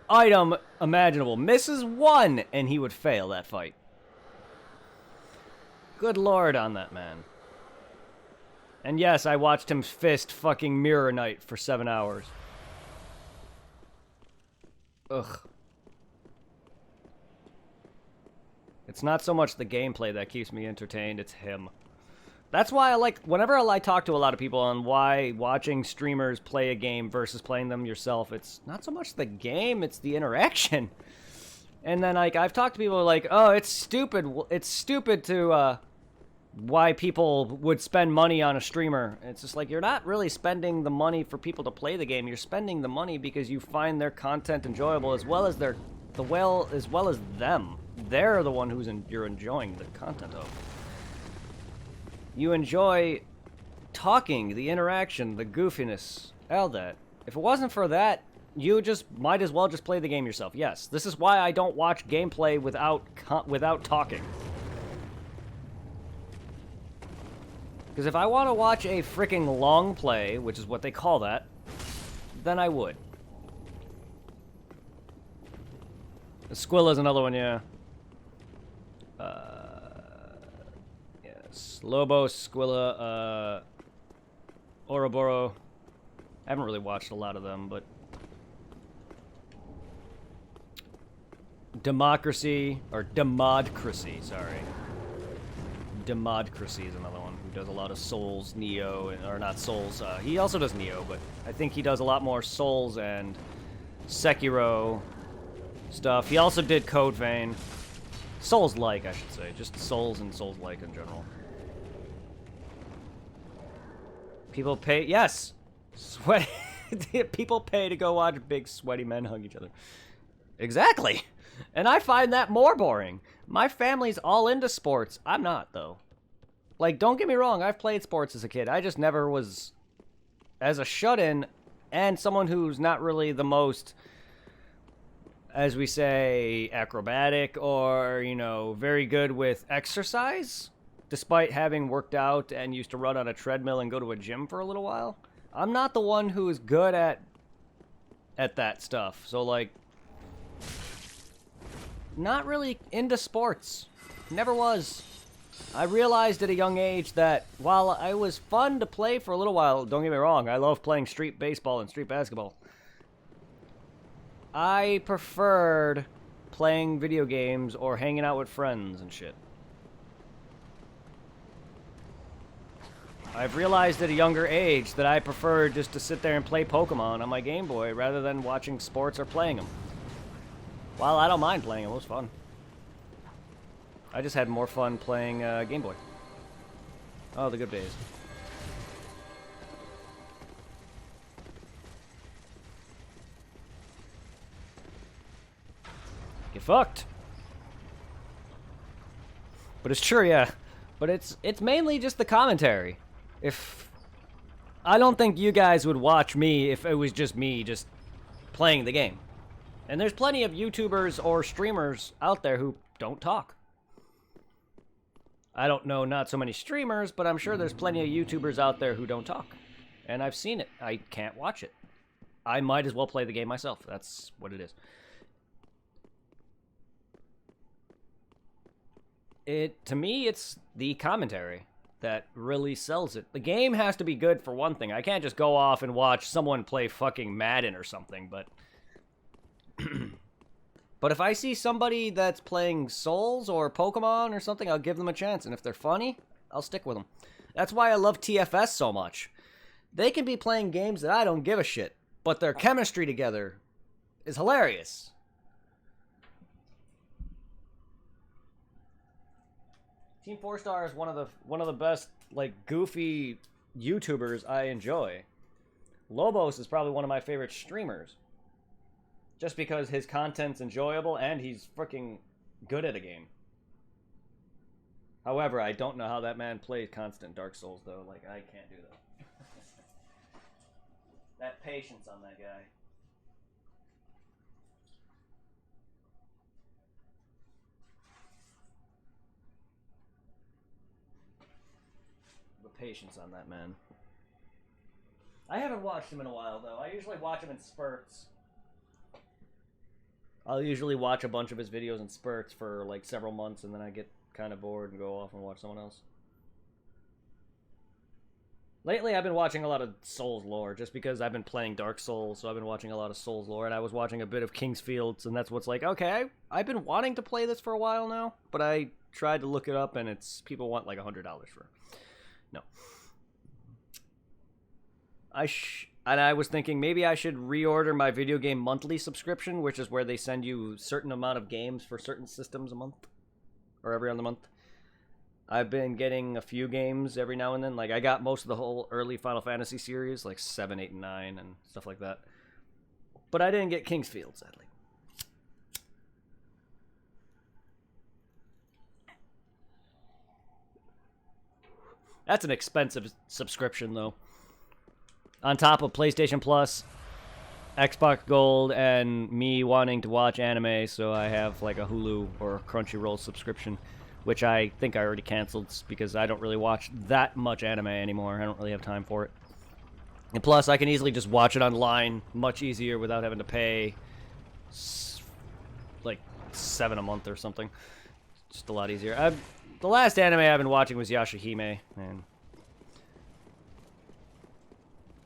item imaginable. Misses one, and he would fail that fight. Good lord on that man. And yes, I watched him fist fucking Mirror Knight for 7 hours. Ugh. It's not so much the gameplay that keeps me entertained, it's him. That's why I like, whenever I talk to a lot of people on why watching streamers play a game versus playing them yourself, it's not so much the game, it's the interaction. And then, like, I've talked to people like, oh, it's stupid to, why people would spend money on a streamer. It's just like, you're not really spending the money for people to play the game, you're spending the money because you find their content enjoyable as well as them. They're the one you're enjoying the content of. You enjoy talking, the interaction, the goofiness, all that. If it wasn't for that, you just might as well just play the game yourself. Yes, this is why I don't watch gameplay without talking. Because if I want to watch a freaking long play, which is what they call that, then I would. Squilla's another one, yeah. Yes. Lobos, Squilla, Ouroboros. I haven't really watched a lot of them, but... Democracy, or Demodcracy, sorry. Demodcracy is another one who does a lot of Souls, Neo, or not Souls. He also does Neo, but I think he does a lot more Souls and Sekiro stuff. He also did Code Vein. Souls-like, I should say. Just Souls and Souls-like in general. People pay... Yes! Sweat... People pay to go watch big sweaty men hug each other. Exactly! And I find that more boring. My family's all into sports. I'm not, though. Like, don't get me wrong, I've played sports as a kid. I just never was... As a shut-in, and someone who's not really the most... as we say, acrobatic or, you know, very good with exercise, despite having worked out and used to run on a treadmill and go to a gym for a little while. I'm not the one who is good at that stuff. So, like, not really into sports. Never was. I realized at a young age that while I was fun to play for a little while, don't get me wrong, I love playing street baseball and street basketball. I preferred playing video games or hanging out with friends and shit. I've realized at a younger age that I prefer just to sit there and play Pokemon on my Game Boy rather than watching sports or playing them. While I don't mind playing them, it was fun. I just had more fun playing Game Boy. Oh, the good days. Get fucked. But it's true, yeah. But it's mainly just the commentary. If I don't think you guys would watch me if it was just me just playing the game. And there's plenty of YouTubers or streamers out there who don't talk. I don't know, not so many streamers, but I'm sure there's plenty of YouTubers out there who don't talk. And I've seen it. I can't watch it. I might as well play the game myself. That's what it is. To me, it's the commentary that really sells it. The game has to be good for one thing. I can't just go off and watch someone play fucking Madden or something, but... But if I see somebody that's playing Souls or Pokemon or something, I'll give them a chance. And if they're funny, I'll stick with them. That's why I love TFS so much. They can be playing games that I don't give a shit, but their chemistry together is hilarious. Team 4 Star is one of the best, like, goofy YouTubers I enjoy. Lobos is probably one of my favorite streamers. Just because his content's enjoyable and he's freaking good at a game. However, I don't know how that man plays constant Dark Souls, though. Like, I can't do that. That patience on that guy. patience on that man. I haven't watched him in a while, though. I usually watch him in spurts. I'll usually watch a bunch of his videos in spurts for like several months, and then I get kind of bored and go off and watch someone else. Lately, I've been watching a lot of Souls lore, just because I've been playing Dark Souls, so I've been watching a lot of Souls lore, and I was watching a bit of King's Fields, and that's what's like, okay, I've been wanting to play this for a while now, but I tried to look it up, and it's, people want like $100 for, no. And I was thinking maybe I should reorder my video game monthly subscription, which is where they send you a certain amount of games for certain systems a month, or every other month. I've been getting a few games every now and then. Like, I got most of the whole early Final Fantasy series, like 7, 8, and 9, and stuff like that. But I didn't get King's Field, sadly. That's an expensive subscription, though. On top of PlayStation Plus, Xbox Gold, and me wanting to watch anime, so I have like a Hulu or a Crunchyroll subscription, which I think I already canceled because I don't really watch that much anime anymore. I don't really have time for it. And plus, I can easily just watch it online much easier without having to pay like $7 a month or something. Just a lot easier. The last anime I've been watching was Yashahime, and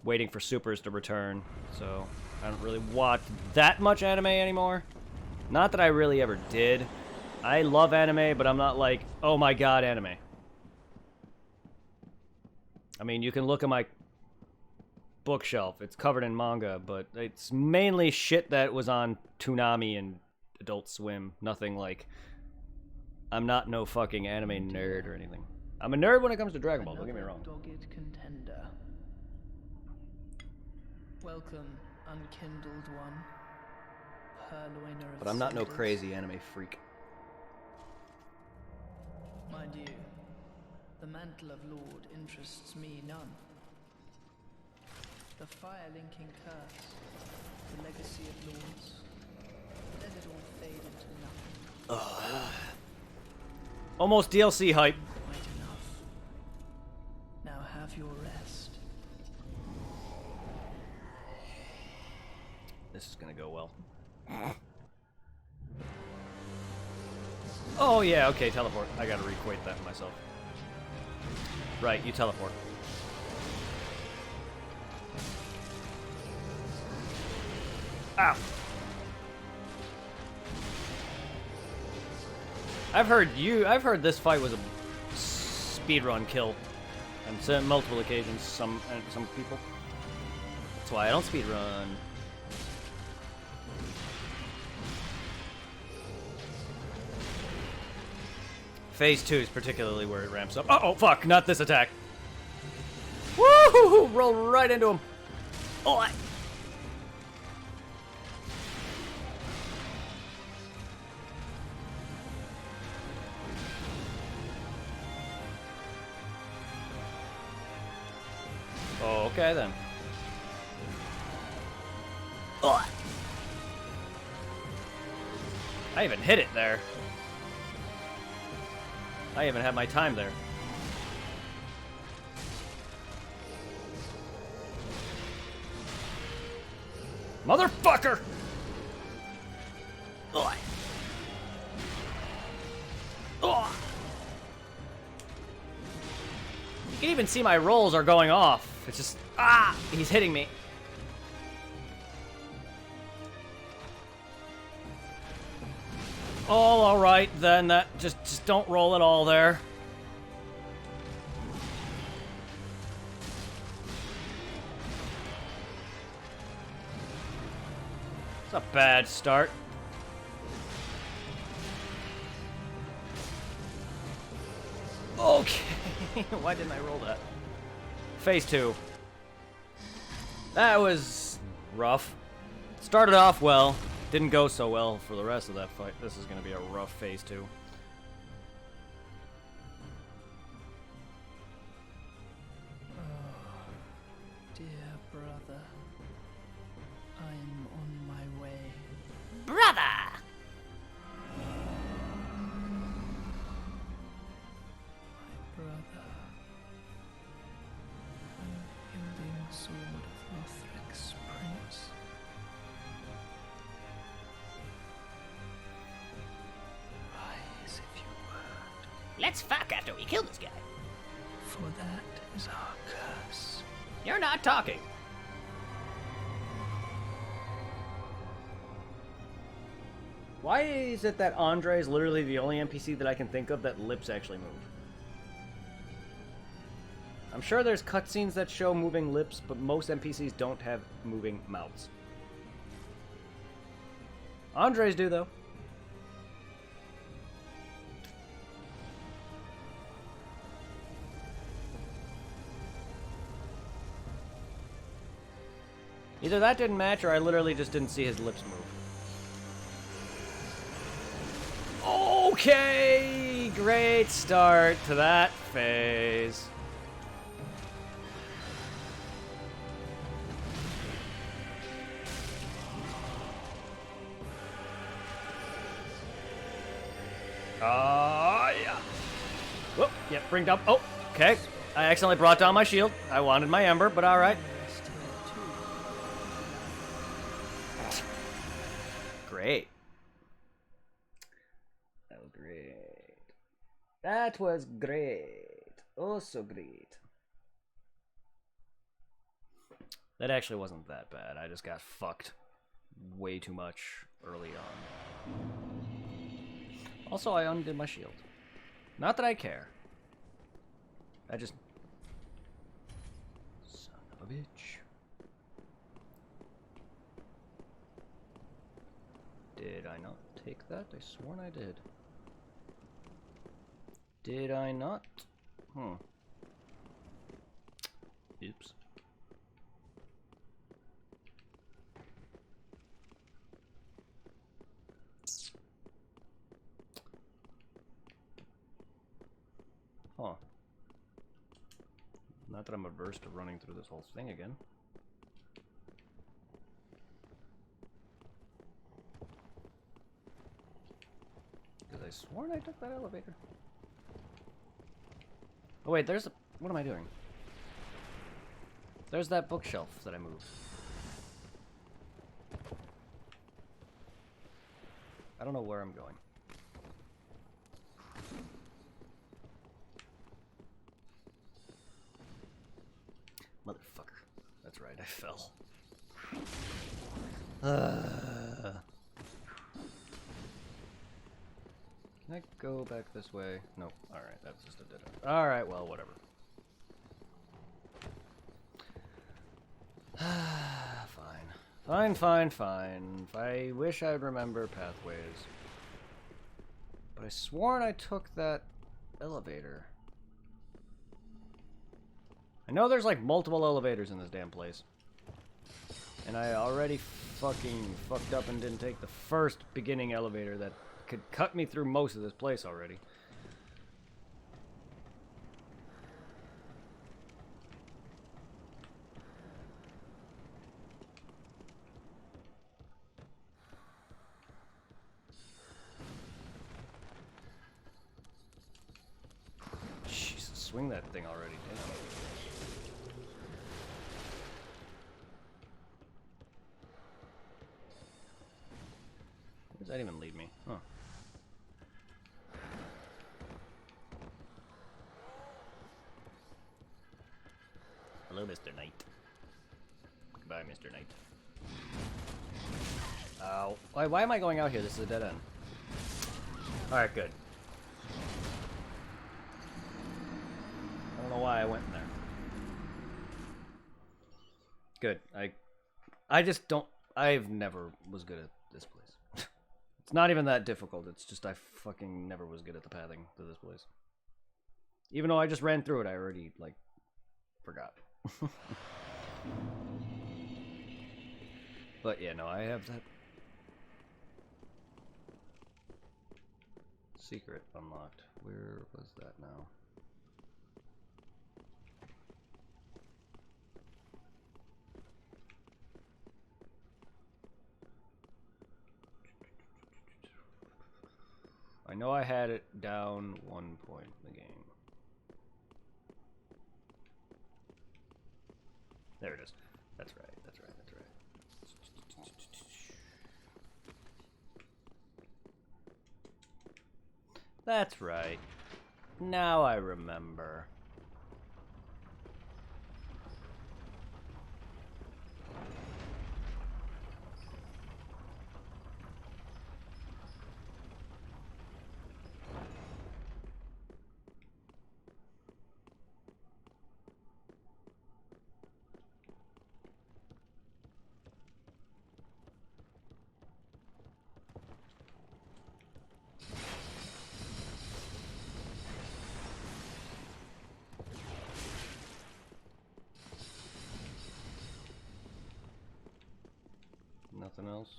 waiting for Supers to return, so I don't really watch that much anime anymore. Not that I really ever did. I love anime, but I'm not like, oh my god, anime. I mean, you can look at my bookshelf. It's covered in manga, but it's mainly shit that was on Toonami and Adult Swim. Nothing like... I'm not no fucking anime nerd or anything. I'm a nerd when it comes to Dragon Ball, don't get me wrong. Dogged contender. Welcome, unkindled one. Purloiner of But I'm not no cinders. crazy anime freak. Mind you, the mantle of Lord interests me none. The fire-linking curse, the legacy of Lords, let it all fade into nothing. Almost DLC hype. Quite enough. Now have your rest. This is gonna go well. Oh yeah, okay, teleport. I gotta re-equate that myself. Right, you teleport. Ow! I've heard this fight was a speedrun kill. On multiple occasions, some people. That's why I don't speedrun. Phase 2 is particularly where it ramps up. Oh, fuck, not this attack. Woo! Roll right into him. Oh, Oh, okay then. Oh. I even hit it there. I even had my time there. Motherfucker! Ugh. Ugh. You can even see my rolls are going off. It's just, he's hitting me. Oh, all right, then that just don't roll at all there. It's a bad start. Okay. Why didn't I roll that? Phase 2. That was rough. Started off well. Didn't go so well for the rest of that fight. This is going to be a rough Phase 2. Dear brother, I'm on my way. Brother! My brother. Let's fuck after we kill this guy. For that is our curse. You're not talking. Why is it that Andre is literally the only NPC that I can think of that lips actually move? I'm sure there's cutscenes that show moving lips, but most NPCs don't have moving mouths. Andre's do, though. Either that didn't match, or I literally just didn't see his lips move. Okay! Great start to that phase. Yeah. Whoop, yep, bring up. Oh, okay. I accidentally brought down my shield. I wanted my ember, but alright. Great. That was great. That was great. Oh, so great. That actually wasn't that bad. I just got fucked way too much early on. Also, I undid my shield. Not that I care. I just... Son of a bitch. Did I not take that? I sworn I did. Did I not? Oops. Huh. Not that I'm averse to running through this whole thing again. Because I sworn I took that elevator. Oh wait, there's a... What am I doing? There's that bookshelf that I moved. I don't know where I'm going. Motherfucker. That's right, I fell. Can I go back this way? Nope. Alright, that's just a dead end. Alright, well, whatever. Fine. I wish I'd remember pathways. But I sworn I took that elevator. I know there's like multiple elevators in this damn place. And I already fucking fucked up and didn't take the first beginning elevator that could cut me through most of this place already. Jesus, swing that thing already, damn. Where does that even lead me? Huh. Hello, Mr. Knight. Goodbye, Mr. Knight. Ow. Why am I going out here? This is a dead end. Alright, good. I don't know why I went in there. Good. I just don't... I've never was good at this place. It's not even that difficult. It's just I fucking never was good at the pathing to this place. Even though I just ran through it, I already, like, forgot. But yeah, no, I have that secret unlocked. Where was that now? I know I had it down one point in the game. There it is. That's right, that's right, that's right. That's right. Now I remember. Nothing else.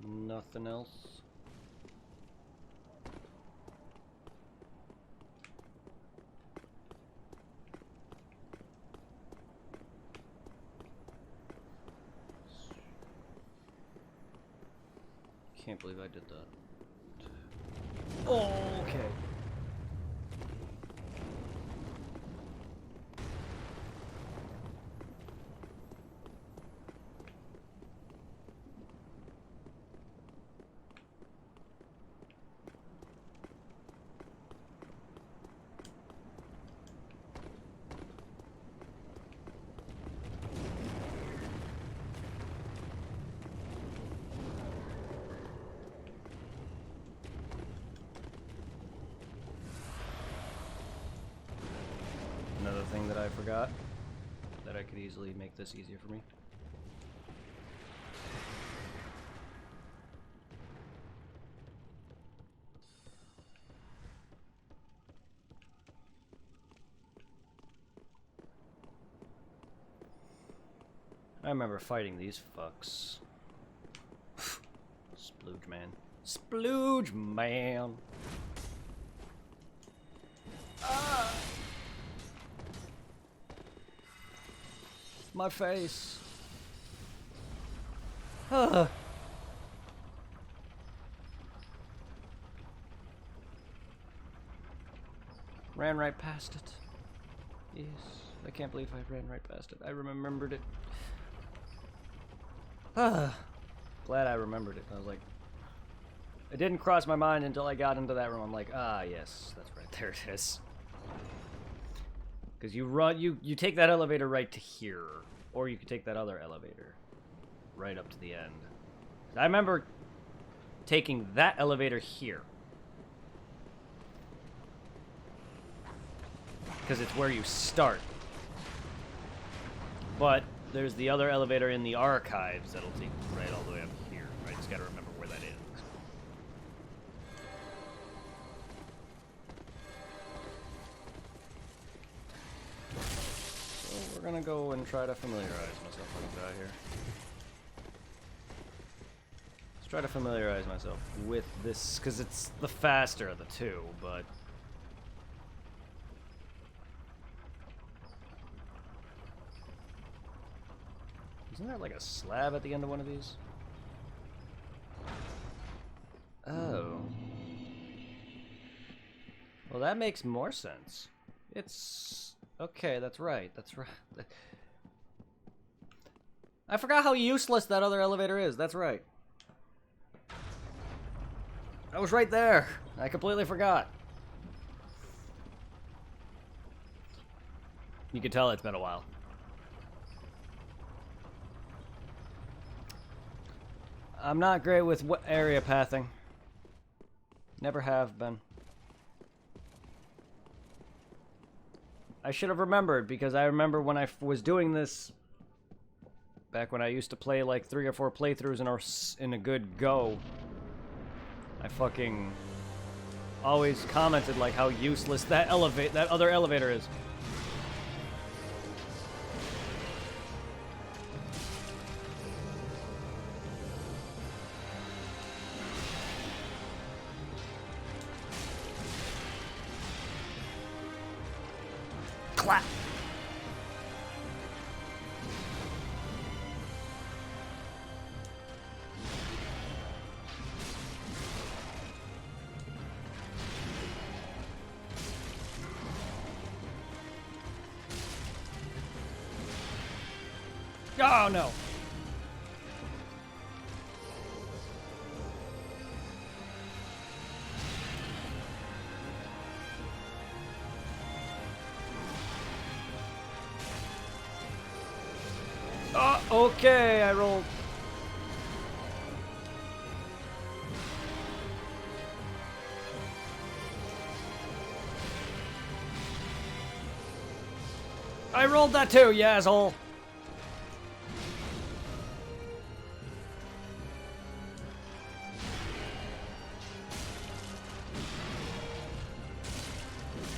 Nothing else. Can't believe I did that. Oh, okay. Another thing that I forgot, that I could easily make this easier for me. I remember fighting these fucks. Splooge man. Splooge man. Ah! My face. Ah. Ran right past it. Yes. I can't believe I ran right past it. I remembered it. Ah. Glad I remembered it. I was like, it didn't cross my mind until I got into that room. I'm like, ah, yes, that's right. There it is. Because you take that elevator right to here, or you could take that other elevator right up to the end. I remember taking that elevator here, because it's where you start. But there's the other elevator in the archives that'll take you right all the way up here. I just gotta remember where that is. We're gonna go and try to familiarize myself when I die here. Let's try to familiarize myself with this, because it's the faster of the two, but... Isn't there like a slab at the end of one of these? Oh. Well, that makes more sense. It's... Okay, that's right. That's right. I forgot how useless that other elevator is. That's right. I was right there. I completely forgot. You can tell it's been a while. I'm not great with area pathing. Never have been. I should have remembered, because I remember when I was doing this back when I used to play like 3 or 4 playthroughs in a good go. I fucking always commented like how useless that other elevator is. Clap. Oh no. Okay, I rolled. I rolled that too, you asshole.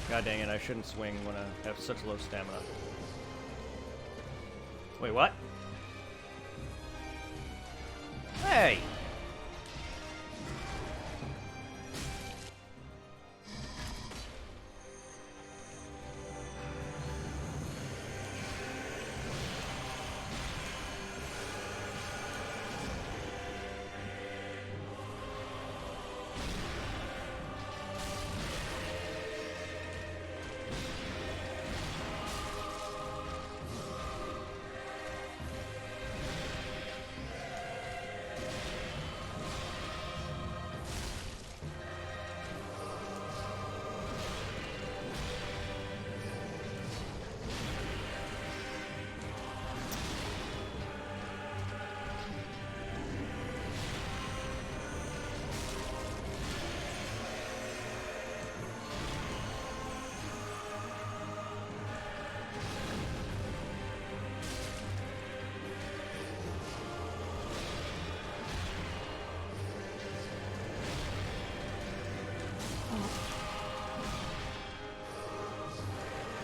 God dang it, I shouldn't swing when I have such low stamina. Wait, what? Hey!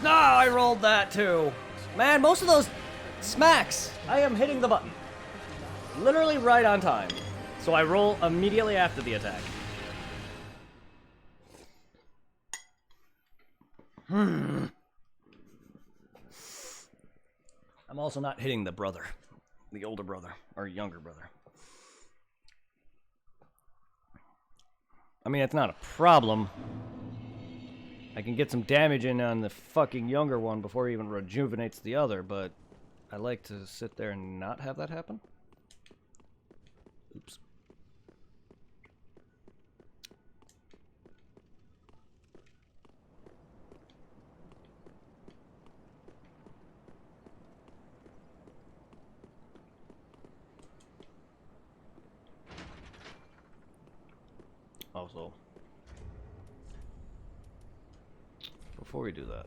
No, I rolled that too. Man, most of those smacks, I am hitting the button. Literally right on time. So I roll immediately after the attack. I'm also not hitting the brother. The older brother. Or younger brother. I mean, it's not a problem. I can get some damage in on the fucking younger one before he even rejuvenates the other, but I like to sit there and not have that happen. Oops. Also, before we do that,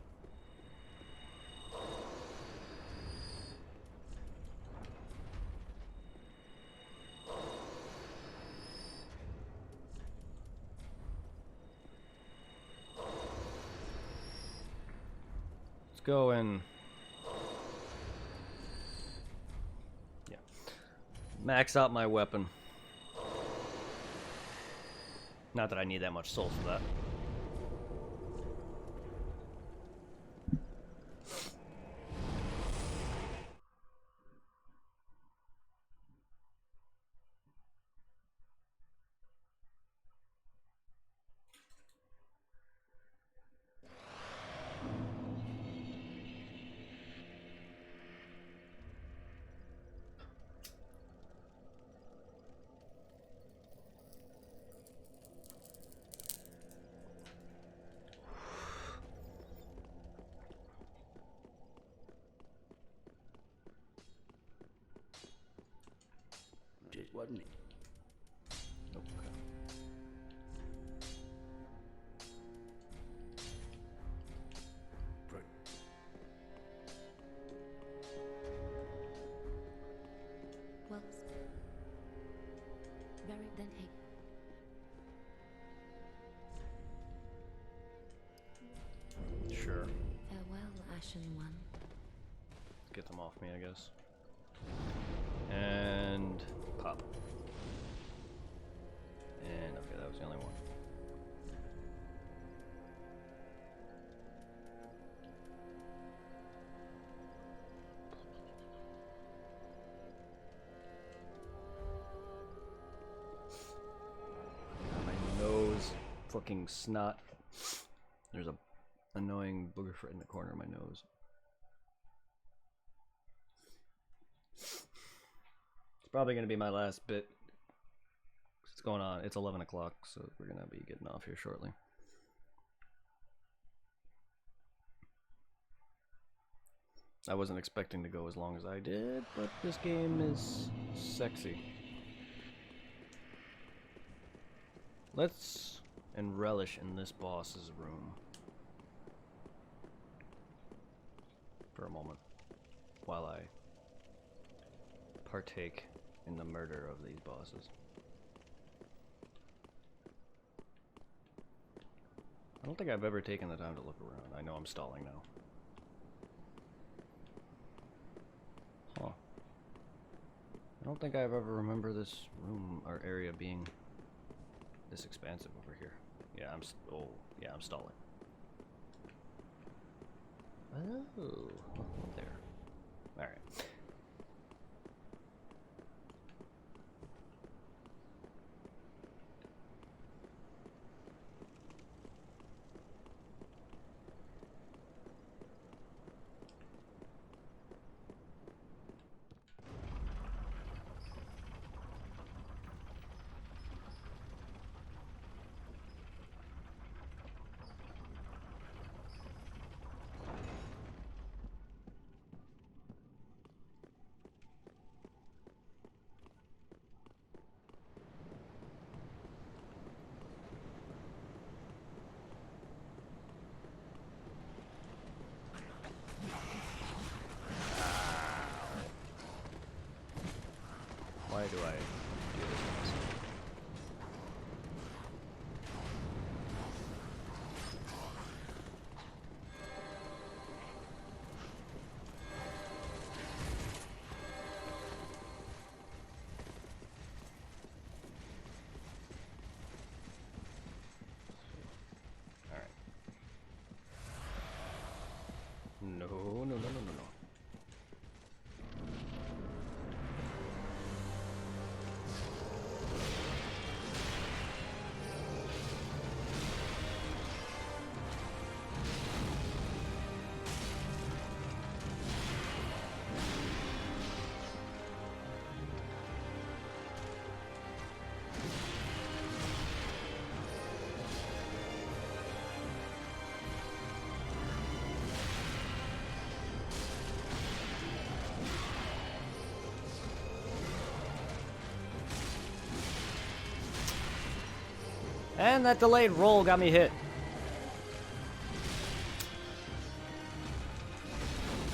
let's go and max out my weapon. Not that I need that much soul for that. It wasn't it? Okay. Right. Wells. Very then hey. Sure. Farewell, Ashen One. Get them off me, I guess. And pop. And okay, that was the only one. My nose, fucking snot. There's a annoying booger fruit in the corner of my nose. It's probably gonna be my last bit. It's going on. It's 11 o'clock, so we're gonna be getting off here shortly. I wasn't expecting to go as long as I did, but this game is sexy. Let's and relish in this boss's room for a moment while I partake in the murder of these bosses. I don't think I've ever taken the time to look around. I know I'm stalling now. Huh. I don't think I've ever remember this room or area being this expansive over here. Yeah, I'm stalling. Oh, there. All right. Why do I do this to myself? All right. No, no, no, no, no, no. And that delayed roll got me hit.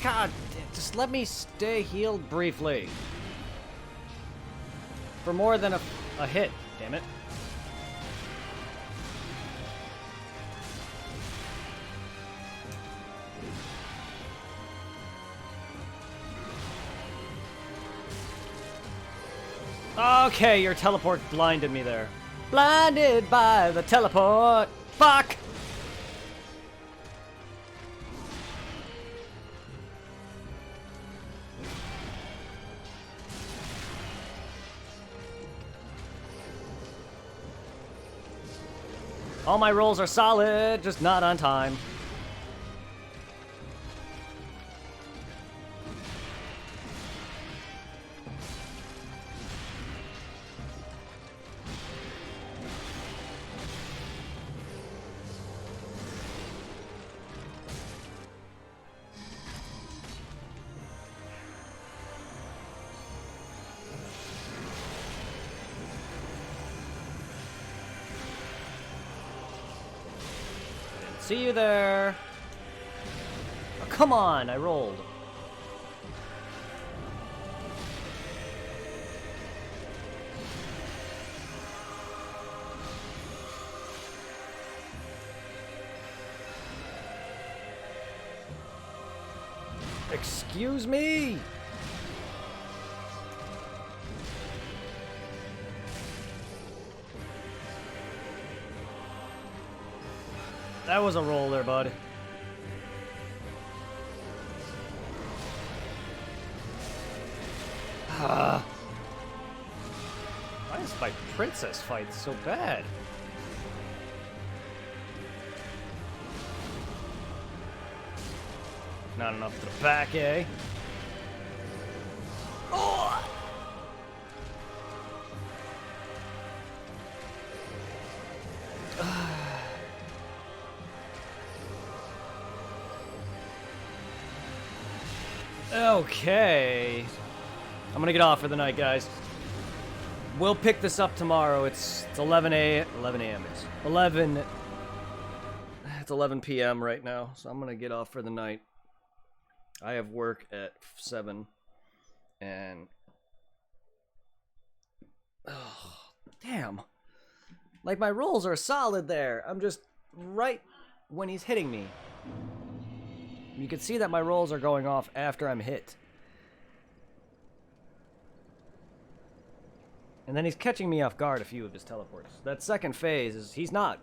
God, just let me stay healed briefly. For more than a hit, damn it. Okay, your teleport blinded me there. Blinded by the teleport. Fuck! All my rolls are solid, just not on time. See you there. Oh, come on, I rolled. Excuse me? That was a roll there, bud. Why is my princess fight so bad? Not enough to the back, eh? Oh! Okay. I'm gonna get off for the night, guys. We'll pick this up tomorrow. It's 11 a.m. It's 11 p.m. right now, so I'm gonna get off for the night. I have work at 7, and oh, damn. Like, my rolls are solid there. I'm just right when he's hitting me. You can see that my rolls are going off after I'm hit. And then he's catching me off guard a few of his teleports. That second phase is, he's not.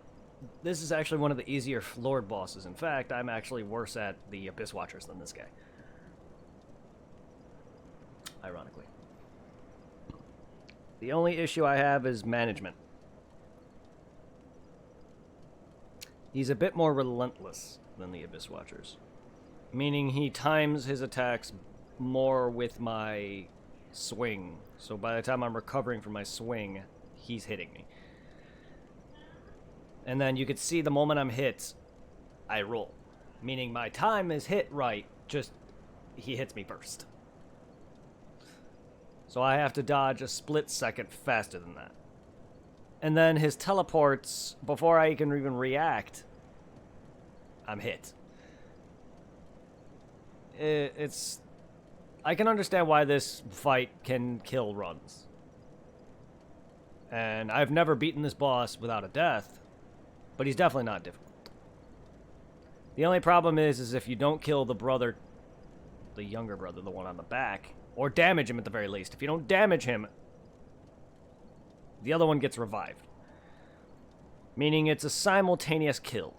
This is actually one of the easier Lord bosses. In fact, I'm actually worse at the Abyss Watchers than this guy. Ironically. The only issue I have is management. He's a bit more relentless than the Abyss Watchers. Meaning he times his attacks more with my swing. So by the time I'm recovering from my swing, he's hitting me. And then you could see the moment I'm hit, I roll. Meaning my time is hit right, just he hits me first. So I have to dodge a split second faster than that. And then his teleports, before I can even react, I'm hit. It's... I can understand why this fight can kill runs. And I've never beaten this boss without a death, but he's definitely not difficult. The only problem is if you don't kill the brother, the younger brother, the one on the back, or damage him at the very least. If you don't damage him, the other one gets revived. Meaning it's a simultaneous kill.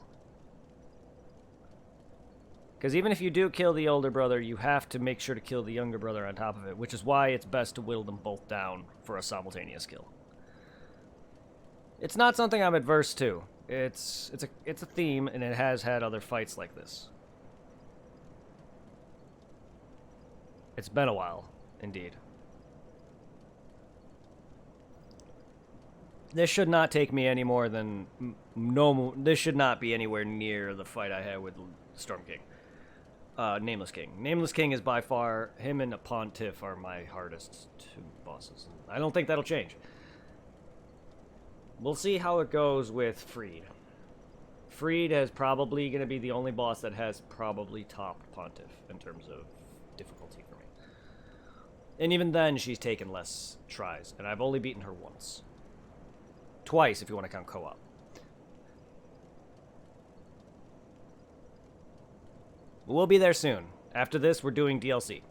Because even if you do kill the older brother, you have to make sure to kill the younger brother on top of it, which is why it's best to whittle them both down for a simultaneous kill. It's not something I'm adverse to. It's a theme, and it has had other fights like this. It's been a while, indeed. This should not take me any more than this should not be anywhere near the fight I had with Storm King. Nameless King. Nameless King is by far, him and Pontiff are my hardest two bosses. I don't think that'll change. We'll see how it goes with Freed. Freed is probably going to be the only boss that has probably topped Pontiff in terms of difficulty for me. And even then, she's taken less tries, and I've only beaten her once. Twice, if you want to count co-op. We'll be there soon. After this, we're doing DLC.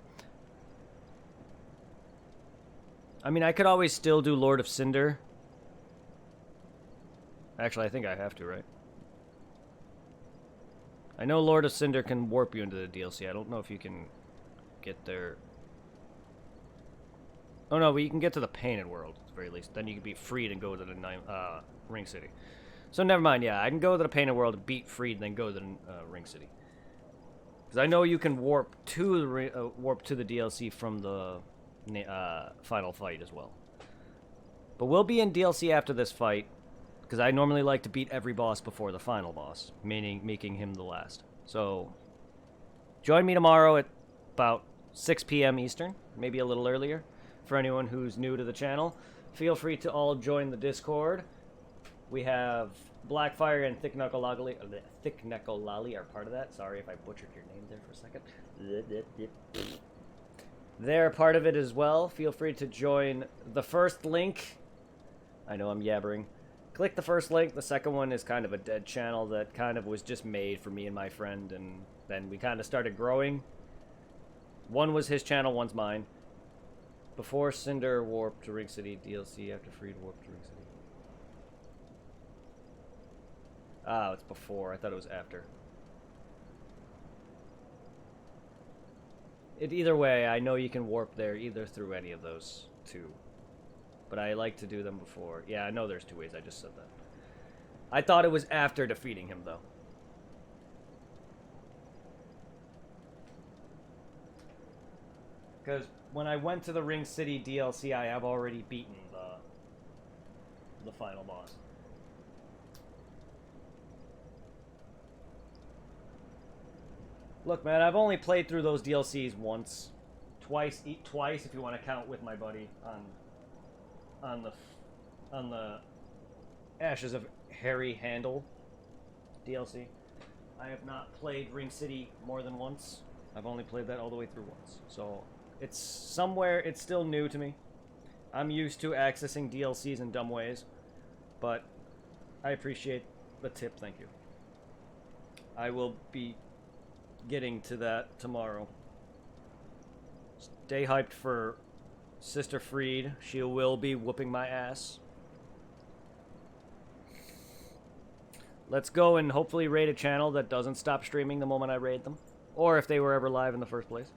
I mean, I could always still do Lord of Cinder. Actually, I think I have to, right? I know Lord of Cinder can warp you into the DLC. I don't know if you can get there. Oh no, but you can get to the Painted World, at the very least. Then you can be Freed and go to the Ring City. So never mind, yeah. I can go to the Painted World, beat Freed, and then go to the Ring City. Because I know you can warp to the DLC from the final fight as well. But we'll be in DLC after this fight, because I normally like to beat every boss before the final boss, meaning making him the last. So join me tomorrow at about 6 p.m. Eastern, maybe a little earlier. For anyone who's new to the channel, feel free to all join the Discord. We have Blackfire and Thick Knuckle Lolly are part of that. Sorry if I butchered your name there for a second. They're part of it as well. Feel free to join the first link. I know I'm yabbering. Click the first link. The second one is kind of a dead channel that kind of was just made for me and my friend, and then we kind of started growing. One was his channel, one's mine. Before Cinder warped to Ring City, DLC after Freed warped to Ring City. Ah, it's before. I thought it was after. Either way, I know you can warp there either through any of those two. But I like to do them before. Yeah, I know there's two ways. I just said that. I thought it was after defeating him, though. Because when I went to the Ring City DLC, I have already beaten the final boss. Look, man, I've only played through those DLCs once, twice if you want to count with my buddy on the Ashes of Harry Handel DLC. I have not played Ring City more than once. I've only played that all the way through once. So it's somewhere, it's still new to me. I'm used to accessing DLCs in dumb ways, but I appreciate the tip, thank you. I will be getting to that tomorrow. Stay hyped for Sister Freed. She will be whooping my ass. Let's go and hopefully raid a channel that doesn't stop streaming the moment I raid them. Or if they were ever live in the first place.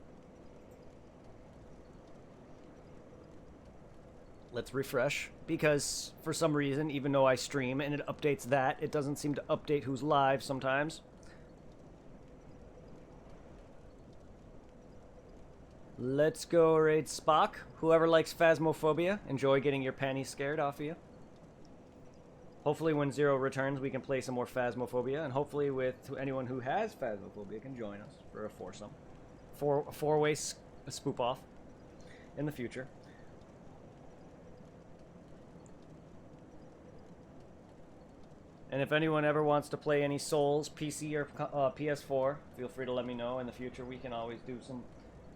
Let's refresh. Because for some reason, even though I stream and it updates that, it doesn't seem to update who's live sometimes. Let's go raid Spock. Whoever likes Phasmophobia, enjoy getting your panties scared off of you. Hopefully when Zero returns, we can play some more Phasmophobia, and hopefully with anyone who has Phasmophobia can join us for a foursome. Four-way spoop-off in the future. And if anyone ever wants to play any Souls, PC or PS4, feel free to let me know. In the future, we can always do some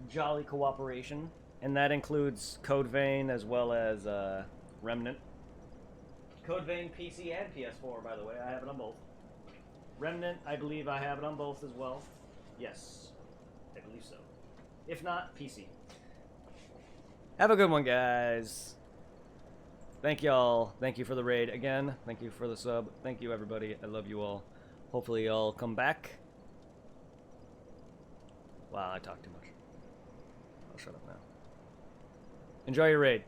jolly cooperation. And that includes Code Vein as well as Remnant. Code Vein PC and PS4, by the way. I have it on both. Remnant, I believe I have it on both as well. Yes, I believe so. If not, PC. Have a good one, guys. Thank y'all. Thank you for the raid again. Thank you for the sub. Thank you, everybody. I love you all. Hopefully y'all come back. Wow, I talked too much. I'll shut up now. Enjoy your raid.